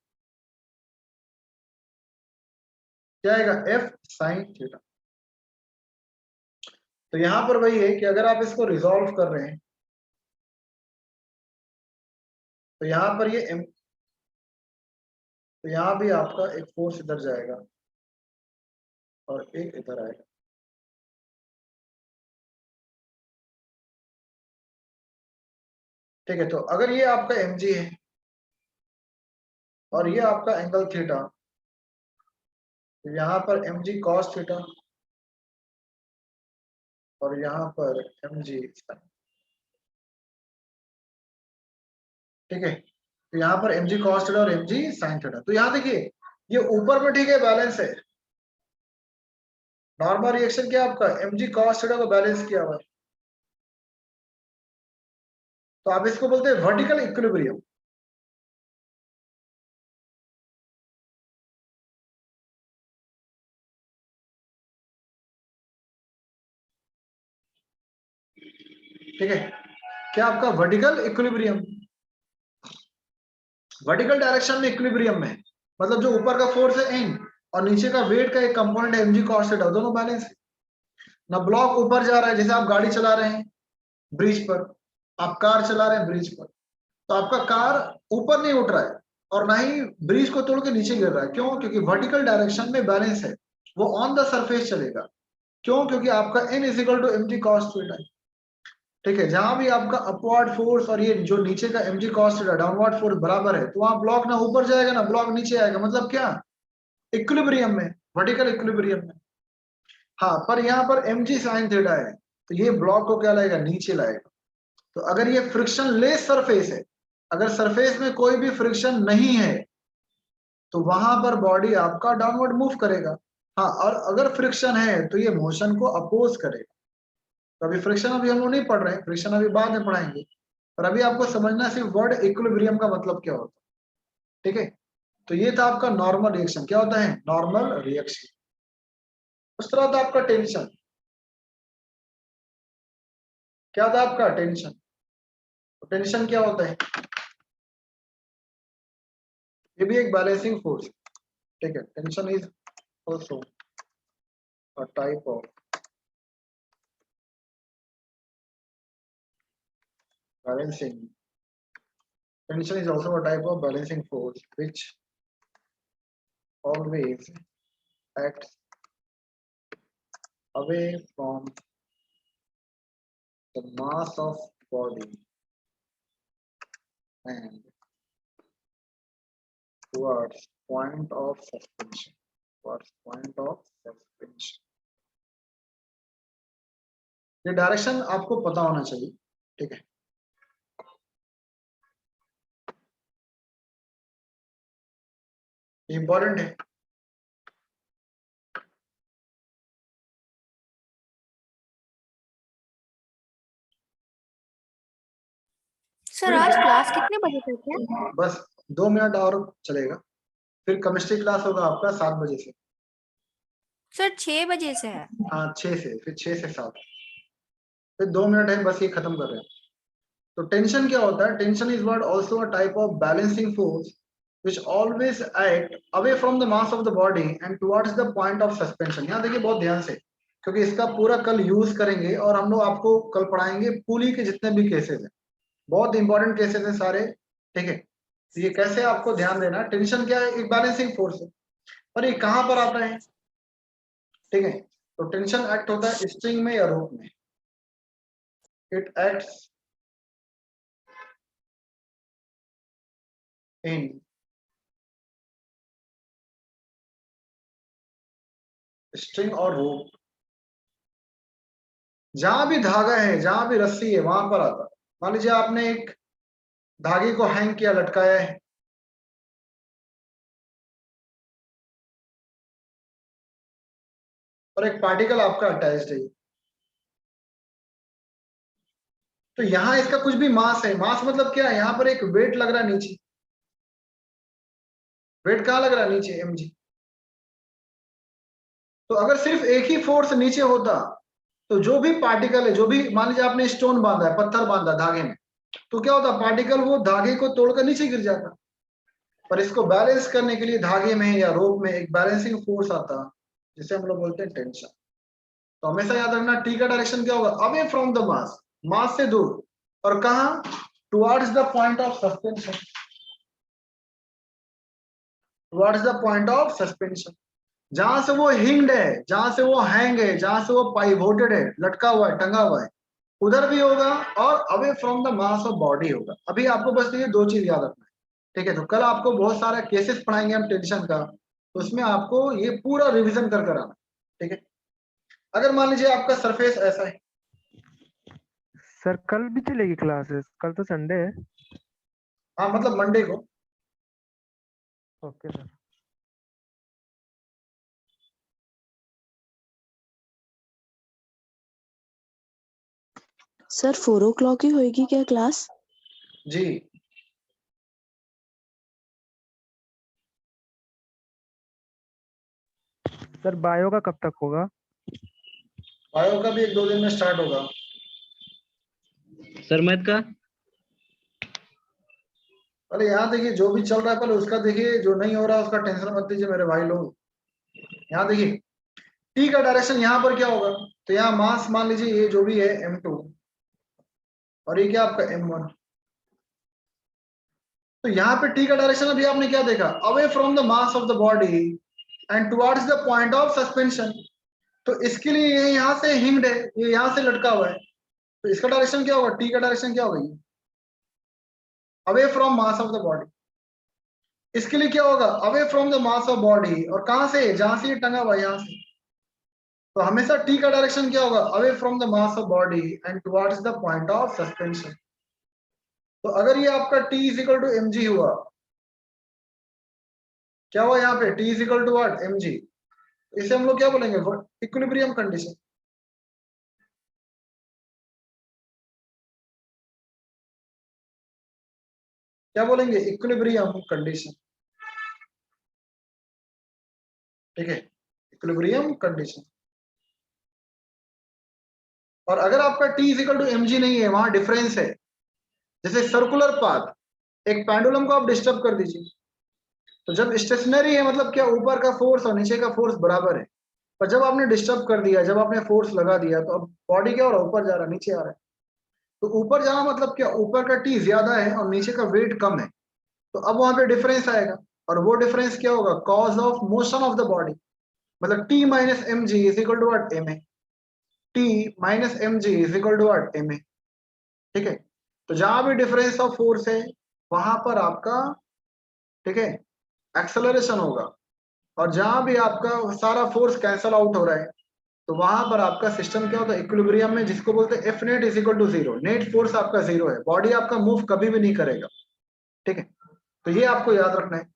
क्या आएगा, एफ साइन थीटा। तो यहां पर वही है कि अगर आप इसको रिजॉल्व कर रहे हैं तो यहां पर ये एम, तो यहां भी आपका एक फोर्स इधर जाएगा और एक इधर आएगा। ठीक है, तो अगर ये आपका mg है और ये आपका एंगल थीटा, तो यहाँ पर mg cos थीटा और यहाँ पर mg sin। ठीक है, तो यहाँ पर mg cos थीटा और mg sin थीटा। तो यहाँ देखिए ये ऊपर में ठीक है बैलेंस है, नॉर्मल रिएक्शन क्या आपका mg cos थीटा को बैलेंस किया हुआ है, तो आप इसको बोलते हैं वर्टिकल इक्विलिब्रियम। ठीक है, क्या आपका वर्टिकल इक्विलिब्रियम, वर्टिकल डायरेक्शन में इक्विलिब्रियम में, मतलब जो ऊपर का फोर्स है एन और नीचे का वेट का एक कंपोनेंट है mg cos थीटा, दोनों बैलेंस है ना। ब्लॉक ऊपर जा रहा है, जैसे आप गाड़ी चला रहे हैं ब्रिज पर, आप कार चला रहे हैं ब्रिज पर, तो आपका कार ऊपर नहीं उठ रहा है और ना ही ब्रिज को तोड़ के नीचे गिर रहा है। क्यों? क्योंकि वर्टिकल डायरेक्शन में बैलेंस है, वो ऑन द सरफेस चलेगा। क्यों? क्योंकि आपका n is equal to mg cos theta है। ठीक है, जहां भी आपका अपवर्ड फोर्स और ये जो नीचे का mg cos theta downward force बराबर है, तो वहां ब्लॉक ना ऊपर जाएगा ना ब्लॉक नीचे आएगा, मतलब क्या, इक्विलिब्रियम में, वर्टिकल इक्विलिब्रियम में। हाँ, पर यहाँ पर mg sin थीटा है तो ये ब्लॉक को क्या लाएगा, नीचे लाएगा। तो अगर ये फ्रिक्शन लेस सरफेस है, अगर सरफेस में कोई भी फ्रिक्शन नहीं है तो वहां पर बॉडी आपका डाउनवर्ड मूव करेगा। हाँ, और अगर फ्रिक्शन है तो ये मोशन को अपोज करेगा। तो अभी फ्रिक्शन अभी हम लोग नहीं पढ़ रहे हैं, फ्रिक्शन अभी बाद में पढ़ाएंगे, पर अभी आपको समझना सिर्फ वर्ड इक्विलिब्रियम का मतलब क्या होता है। ठीक है, तो ये था आपका नॉर्मल रिएक्शन। क्या होता है नॉर्मल रिएक्शन। उस तरह था आपका टेंशन। क्या था आपका टेंशन? तो टेंशन क्या होता है? ये भी एक बैलेंसिंग फोर्स। ठीक है, tension is also a type of balancing. Tension is also a type of balancing force which always acts away from the mass of body and towards point of suspension. Towards point of suspension. ये direction आपको पता होना चाहिए। ठीक है, important है। Sir आज class कितने बजे तक है? बस 2 मिनट और चलेगा, फिर केमिस्ट्री क्लास होगा आपका 7 बजे से। सर 6 बजे से है। हाँ 6 से, फिर 6 से 7, फिर 2 मिनट है, बस ये खत्म कर रहे हैं। तो टेंशन क्या होता है? Tension is what also a type of balancing force which always act away from the mass of the body and towards the point of suspension. यहाँ देखिए बहुत ध्यान से, क्योंकि इसका पूरा कल यूज करेंगे और हम लोग आपको कल पढ़ाएंगे पुली के जितने भी केसेस हैं, बहुत इंपॉर्टेंट केसेस हैं सारे। ठीक है, तो ये कैसे आपको ध्यान देना। टेंशन क्या है? एक बैलेंसिंग फोर्स है, पर ये कहाँ पर आता है? ठीक है, तो टेंशन एक्ट होता है स्ट्रिंग में या रोप में। इट एक्ट्स इन स्ट्रिंग और रोप, जहां भी धागा है, जहां भी रस्सी है, वहां पर आता है। मान लीजिए आपने एक धागे को हैंग किया, लटकाया है, और एक पार्टिकल आपका अटैच्ड है, तो यहां इसका कुछ भी मास है। मास मतलब क्या है? यहां पर एक वेट लग रहा है नीचे। वेट कहाँ लग रहा है? नीचे, mg। तो अगर सिर्फ एक ही फोर्स नीचे होता तो जो भी पार्टिकल है, जो भी मान लीजिए आपने स्टोन बांधा है, पत्थर बांधा धागे में, तो क्या होता, पार्टिकल वो धागे को तोड़कर नीचे गिर जाता। पर इसको बैलेंस करने के लिए धागे में या रोप में एक बैलेंसिंग फोर्स आता, जिसे हम लोग बोलते हैं टेंशन। तो हमेशा याद रखना टी का डायरेक्शन क्या होगा, अवे फ्रॉम द मास, मास से दूर, और कहा, towards the point of suspension, towards the point of suspension, जहां से वो हिंग्ड है, जहां से वो हैंग है, जहां से वो पाइवोटेड है, लटका हुआ है, टंगा हुआ है, उधर भी होगा, और away from the mass of body होगा। अभी आपको बस ये दो चीज याद रखना है, ठीक है। तो कल आपको बहुत सारा केसेस पढ़ाएंगे हम टेंशन का, तो उसमें आपको ये पूरा रिवीजन कर आना, ठीक है। अगर मान लीजिए आपका सरफेस ऐसा है, सर कल भी चलेगी क्लासेस? कल तो संडे है। हाँ मतलब मंडे को, ओके सर। सर 4 o'clock ही होएगी क्या क्लास? जी। सर बायो का कब तक होगा? बायो का भी 1-2 दिन में स्टार्ट होगा। सर मैथ का पहले यहाँ देखिए जो भी चल रहा है, पहले उसका देखिए, जो नहीं हो रहा है उसका टेंशन मत लीजिए मेरे भाई लोग। यहाँ देखिए टी का डायरेक्शन यहाँ पर क्या होगा, तो यहाँ मास मान लीजिए ये जो भी है m2, और ये क्या आपका m1। तो यहाँ पे टी का डायरेक्शन अभी आपने क्या देखा, away from the mass of the body and towards the point of suspension. तो इसके लिए ये यहाँ से हिंग्ड है, ये यहाँ से लटका हुआ है, तो इसका डायरेक्शन क्या होगा, टी का डायरेक्शन क्या होगा, ये away from mass of the body. इसके लिए क्या होगा, away from the mass of body, और कहां से, जहां से ये टंगा हुआ है, यहाँ से। तो हमेशा टी का डायरेक्शन क्या होगा, away from the mass of body and towards the point of suspension. तो अगर ये आपका T is equal to mg हुआ, क्या हुआ यहाँ पे, T is equal to what, mg, इसे हम लोग क्या बोलेंगे, इक्विलिब्रियम कंडीशन। क्या बोलेंगे, इक्विलिब्रियम कंडीशन, ठीक है, इक्विलिब्रियम कंडीशन। और अगर आपका T is equal to mg नहीं है, वहां डिफरेंस है, जैसे सर्कुलर पाथ, एक पेंडुलम को आप डिस्टर्ब कर दीजिए, तो जब स्टेशनरी है मतलब क्या, ऊपर का फोर्स और नीचे का फोर्स बराबर है, पर जब आपने डिस्टर्ब कर दिया, जब आपने फोर्स लगा दिया, तो अब बॉडी क्या हो रहा है, ऊपर जा रहा है, नीचे आ रहा है। तो ऊपर जाना मतलब क्या, ऊपर का टी ज्यादा है और नीचे का वेट कम है, तो अब वहां पे डिफरेंस आएगा, और वो डिफरेंस क्या होगा, cause of motion of the body, मतलब T minus M G is equal to what, M A. T minus M G is equal to what, M A, ठीक है। तो जहां भी डिफरेंस ऑफ फोर्स है वहां पर आपका, ठीक है, एक्सेलरेशन होगा, और जहां भी आपका सारा फोर्स कैंसल आउट हो रहा है, तो वहां पर आपका सिस्टम क्या होता है, इक्विलिब्रियम में, जिसको बोलते हैं F net is equal to 0, net force आपका 0 है, बॉडी आपका मूव कभी भी नहीं करेगा, ठीक है। तो ये आपको याद रखना है।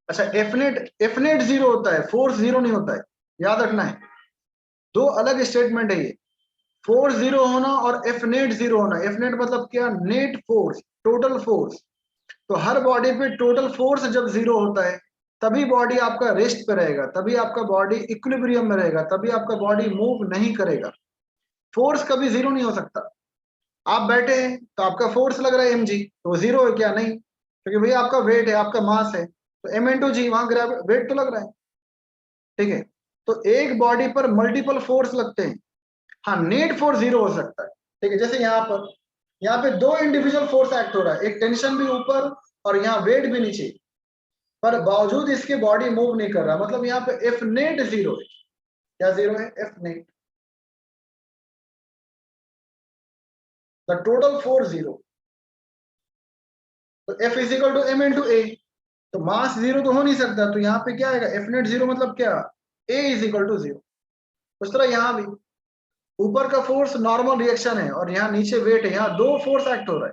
अच्छा, एफ नेट 0 होता है, फोर्स 0 नहीं होता है, याद रखना है, दो अलग स्टेटमेंट है ये, फोर्स 0 होना और एफ नेट 0 होना। एफ नेट मतलब क्या, नेट फोर्स, टोटल फोर्स। तो हर बॉडी पे टोटल फोर्स जब 0 होता है, तभी बॉडी आपका रेस्ट पे रहेगा, तभी आपका बॉडी इक्विलिब्रियम में रहेगा, तभी आपका बॉडी मूव नहीं करेगा। फोर्स कभी 0 नहीं हो सकता। आप बैठे हैं तो आपका फोर्स लग रहा है mg, तो वो 0 है क्या, नहीं, क्योंकि भैया आपका वेट है, आपका मास है, तो m इंटू जी, वहां वेट तो लग रहा है, ठीक है। तो एक बॉडी पर मल्टीपल फोर्स लगते हैं, हाँ नेट फोर्स 0 हो सकता है, ठीक है। जैसे यहाँ पे दो इंडिविजुअल फोर्स एक्ट हो रहा है, एक टेंशन भी ऊपर और यहाँ वेट भी नीचे, पर बावजूद इसके बॉडी मूव नहीं कर रहा, मतलब यहाँ पे एफ नेट 0 है। क्या 0 है, F net, the total force 0। तो F is equal to m into a, तो मास 0 तो हो नहीं सकता, तो यहाँ पे क्या आएगा, एफ नेट 0 मतलब क्या, ए इज इक्वल टू 0। उस तरह यहाँ भी ऊपर का फोर्स नॉर्मल रिएक्शन है और यहाँ नीचे वेट है, यहाँ दो फोर्स एक्ट हो रहा है,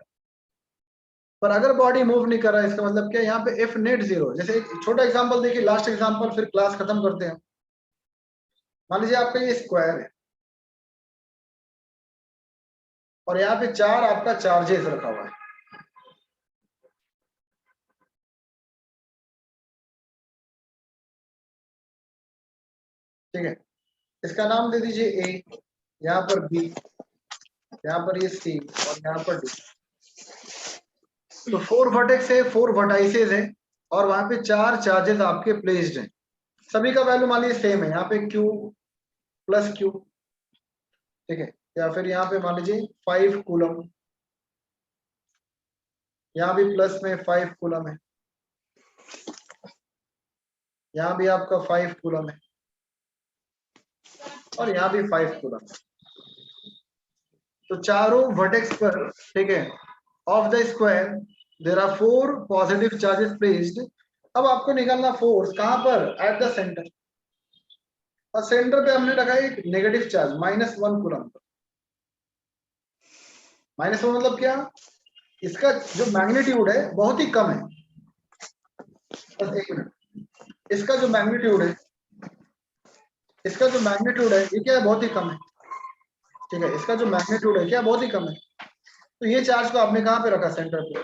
पर अगर बॉडी मूव नहीं कर रहा है, इसका मतलब क्या, यहाँ पे एफ नेट 0। जैसे एक छोटा एग्जांपल देखिए, लास्ट एग्जांपल, फिर क्लास खत्म करते हैं। मान लीजिए आपका ये स्क्वायर है और यहाँ पे 4 आपका चार्जेस रखा हुआ है, ठीक है, इसका नाम दे दीजिए ए, यहाँ पर बी, यहाँ पर ये सी और यहाँ पर डी। तो 4 वर्टेक्स है, 4 वर्टाइसेस है और वहां पे 4 चार्जेस आपके प्लेस्ड हैं। सभी का वैल्यू मान लीजिए सेम है, यहाँ पे Q प्लस Q, ठीक है, या फिर यहाँ पे मान लीजिए 5 कूलम, यहाँ भी प्लस में 5 कूलम है, यहाँ भी आपका 5 कूलम है और यहाँ भी 5 कूलम है। तो चारों वर्टेक्स पर, ठीक है, of the square there are 4 positive charges placed. अब आपको निकालना फोर्स कहां पर, एट द सेंटर, और सेंटर पे हमने रखा एक नेगेटिव चार्ज -1 कूलम पर। -1 मतलब क्या, इसका जो मैग्नीट्यूड है बहुत ही कम है। बस एक मिनट, इसका जो मैग्नीट्यूड है, इसका जो मैग्नीट्यूड है ये क्या है, बहुत ही कम है, ठीक है, इसका जो मैग्नीट्यूड है क्या बहुत ही कम है। तो ये चार्ज को आपने कहां पे रखा, सेंटर पे,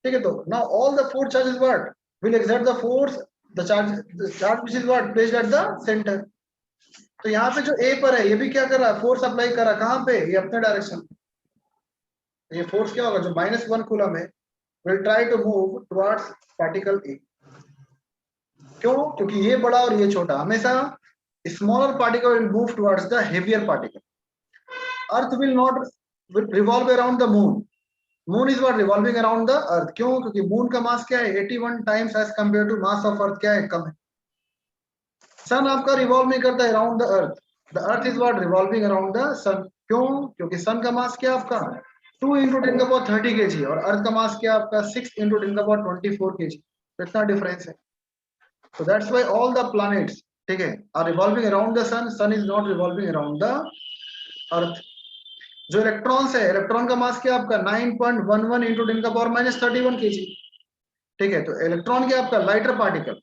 ठीक है। तो now all the 4 charges what will exert the force, the charge which is what placed at the centre. तो यहाँ पे जो ए पर है ये भी क्या कर रहा है, फोर्स अप्लाई कर रहा है, कहां पे, ये अपने डायरेक्शन में। ये फोर्स क्या होगा, जो -1 कूलम है will try to move towards particle A. क्यों, क्योंकि ये बड़ा और ये छोटा, हमेशा smaller particle will move towards the heavier particle. Earth will not revolve around the moon, moon is what revolving around the earth. क्यों, क्योंकि मून का मास क्या है, 81 times as compare to mass of earth क्या है, कम है। Sun आपका रिवॉल्व नहीं करता around the earth, the earth is what revolving around the sun. क्यों, क्योंकि सन का मास क्या आपका 2 × 10⁻30 kg और अर्थ का मास क्या आपका 6 × 10⁻24 kg। तो इतना डिफरेंस है। So that's why all the planets, ठीक है, are revolving around the sun. Sun is not revolving around the earth. जो इलेक्ट्रॉन्स है, इलेक्ट्रॉन का मास क्या आपका 9.11 × 10⁻31 kg, ठीक है। तो इलेक्ट्रॉन क्या आपका lighter particle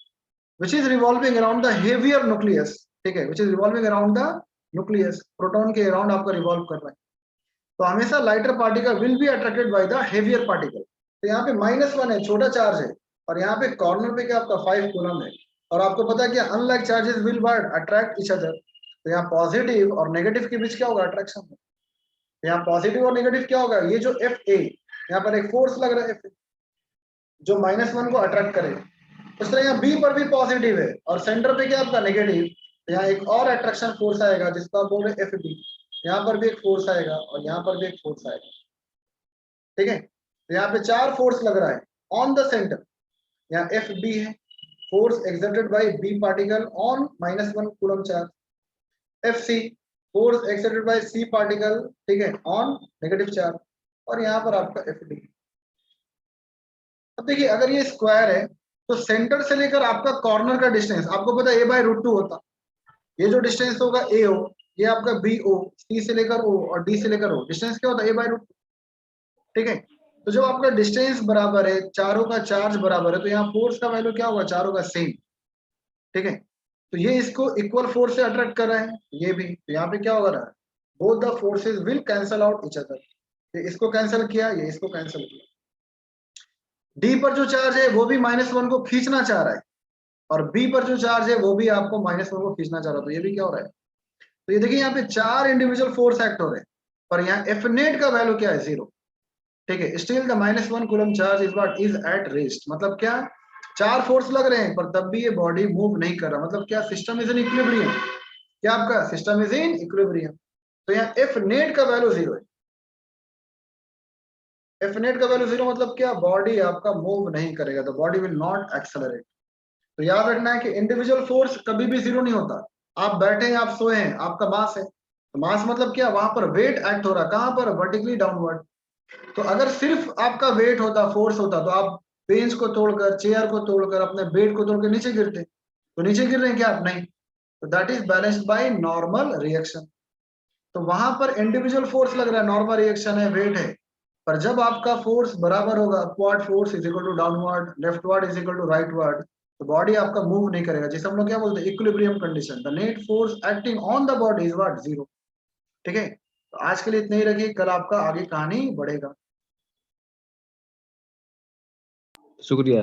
which is revolving around the heavier nucleus, ठीक है, which is revolving around the nucleus, proton के अराउंड आपका रिवॉल्व कर रहा है। तो हमेशा lighter particle will be attracted by the heavier particle. तो यहाँ पे -1 है, छोटा चार्ज है, और यहाँ पे कॉर्नर पे क्या आपका 5 कूलम है। और आपको पता है कि unlike charges will attract each other. तो यहाँ पॉजिटिव और नेगेटिव के बीच क्या होगा, अट्रैक्शन। यहाँ पॉजिटिव और नेगेटिव क्या होगा, ये जो FA यहाँ पर एक फोर्स लग रहा है FA, जो -1 को अट्रैक्ट करे। उस तरह यहाँ B पर भी पॉजिटिव है और सेंटर पे क्या आपका नेगेटिव। यहाँ एक और अट्रैक्शन फोर्स आएगा जिसको आप बोल रहे हैं FB। यहाँ पर भी एक फोर्स आएगा और यहाँ पर भी एक फोर्स आएगा, ठीक है। तो यहाँ पे 4 फोर्स लग रहा है ऑन द सेंटर। यहाँ FB है, force exerted bye B particle on -1 coulomb charge. FC force exerted bye C particle, ठीक है, ऑन नेगेटिव चार्ज। और यहाँ पर आपका FD। अब देखिए अगर ये स्क्वायर है तो सेंटर से लेकर आपका कॉर्नर का डिस्टेंस आपको पता है A/√2 होता। ये जो डिस्टेंस होगा AO, ये आपका BO, C से लेकर O और D से लेकर O, डिस्टेंस क्या होता है A/√2, ठीक है। तो जब आपका डिस्टेंस बराबर है, चारों का चार्ज बराबर है, तो यहाँ फोर्स का वैल्यू क्या होगा, चारों का सेम, ठीक है। तो ये इसको इक्वल फोर्स से अट्रैक्ट कर रहे हैं, ये भी। तो यहाँ पे क्या होगा, both the forces will cancel out each other. ये इसको कैंसिल किया, ये इसको कैंसिल किया। डी पर जो चार्ज है वो भी -1 को खींचना चाह रहा है और बी पर जो चार्ज है वो भी आपको -1 को खींचना चाह रहा है। तो ये भी क्या हो रहा है, तो ये देखिए यहाँ पे 4 इंडिविजुअल फोर्स एक्ट हो रहे हैं और यहाँ F नेट का वैल्यू क्या है, 0, ठीक है। Still the -1 coulomb charge is what is at rest. मतलब क्या, 4 फोर्स लग रहे हैं पर तब भी ये बॉडी मूव नहीं कर रहा। मतलब क्या, सिस्टम इज इन इक्विलिब्रियम। क्या आपका सिस्टम इज इन इक्विलिब्रियम। तो यहाँ F नेट का वैल्यू 0 है। F नेट का वैल्यू 0 मतलब क्या, बॉडी आपका मूव नहीं करेगा, तो बॉडी विल नॉट एक्सेलरेट। तो याद रखना है कि इंडिविजुअल फोर्स कभी भी 0 नहीं होता। आप बैठे हैं, आप सोए हैं, आपका मास है, तो मास मतलब क्या, वहां पर वेट एक्ट हो रहा है, कहां पर, वर्टिकली डाउनवर्ड। तो अगर सिर्फ आपका वेट होता, फोर्स होता, तो आप बेंच को तोड़कर, चेयर को तोड़कर, अपने बेड को तोड़कर नीचे गिरते। तो नीचे गिर रहे हैं क्या आप, नहीं। तो that is balanced by normal reaction. तो वहां पर इंडिविजुअल फोर्स लग रहा है, नॉर्मल रिएक्शन है, वेट है। पर जब आपका फोर्स बराबर होगा, upward force is equal to downward, leftward is equal to rightward, तो बॉडी आपका मूव नहीं करेगा, जिसे हम लोग क्या बोलते हैं, equilibrium condition. The net force acting on the body is what, 0, ठीक है। तो आज के लिए इतना ही रखिए, कल आपका आगे कहानी बढ़ेगा। शुक्रिया।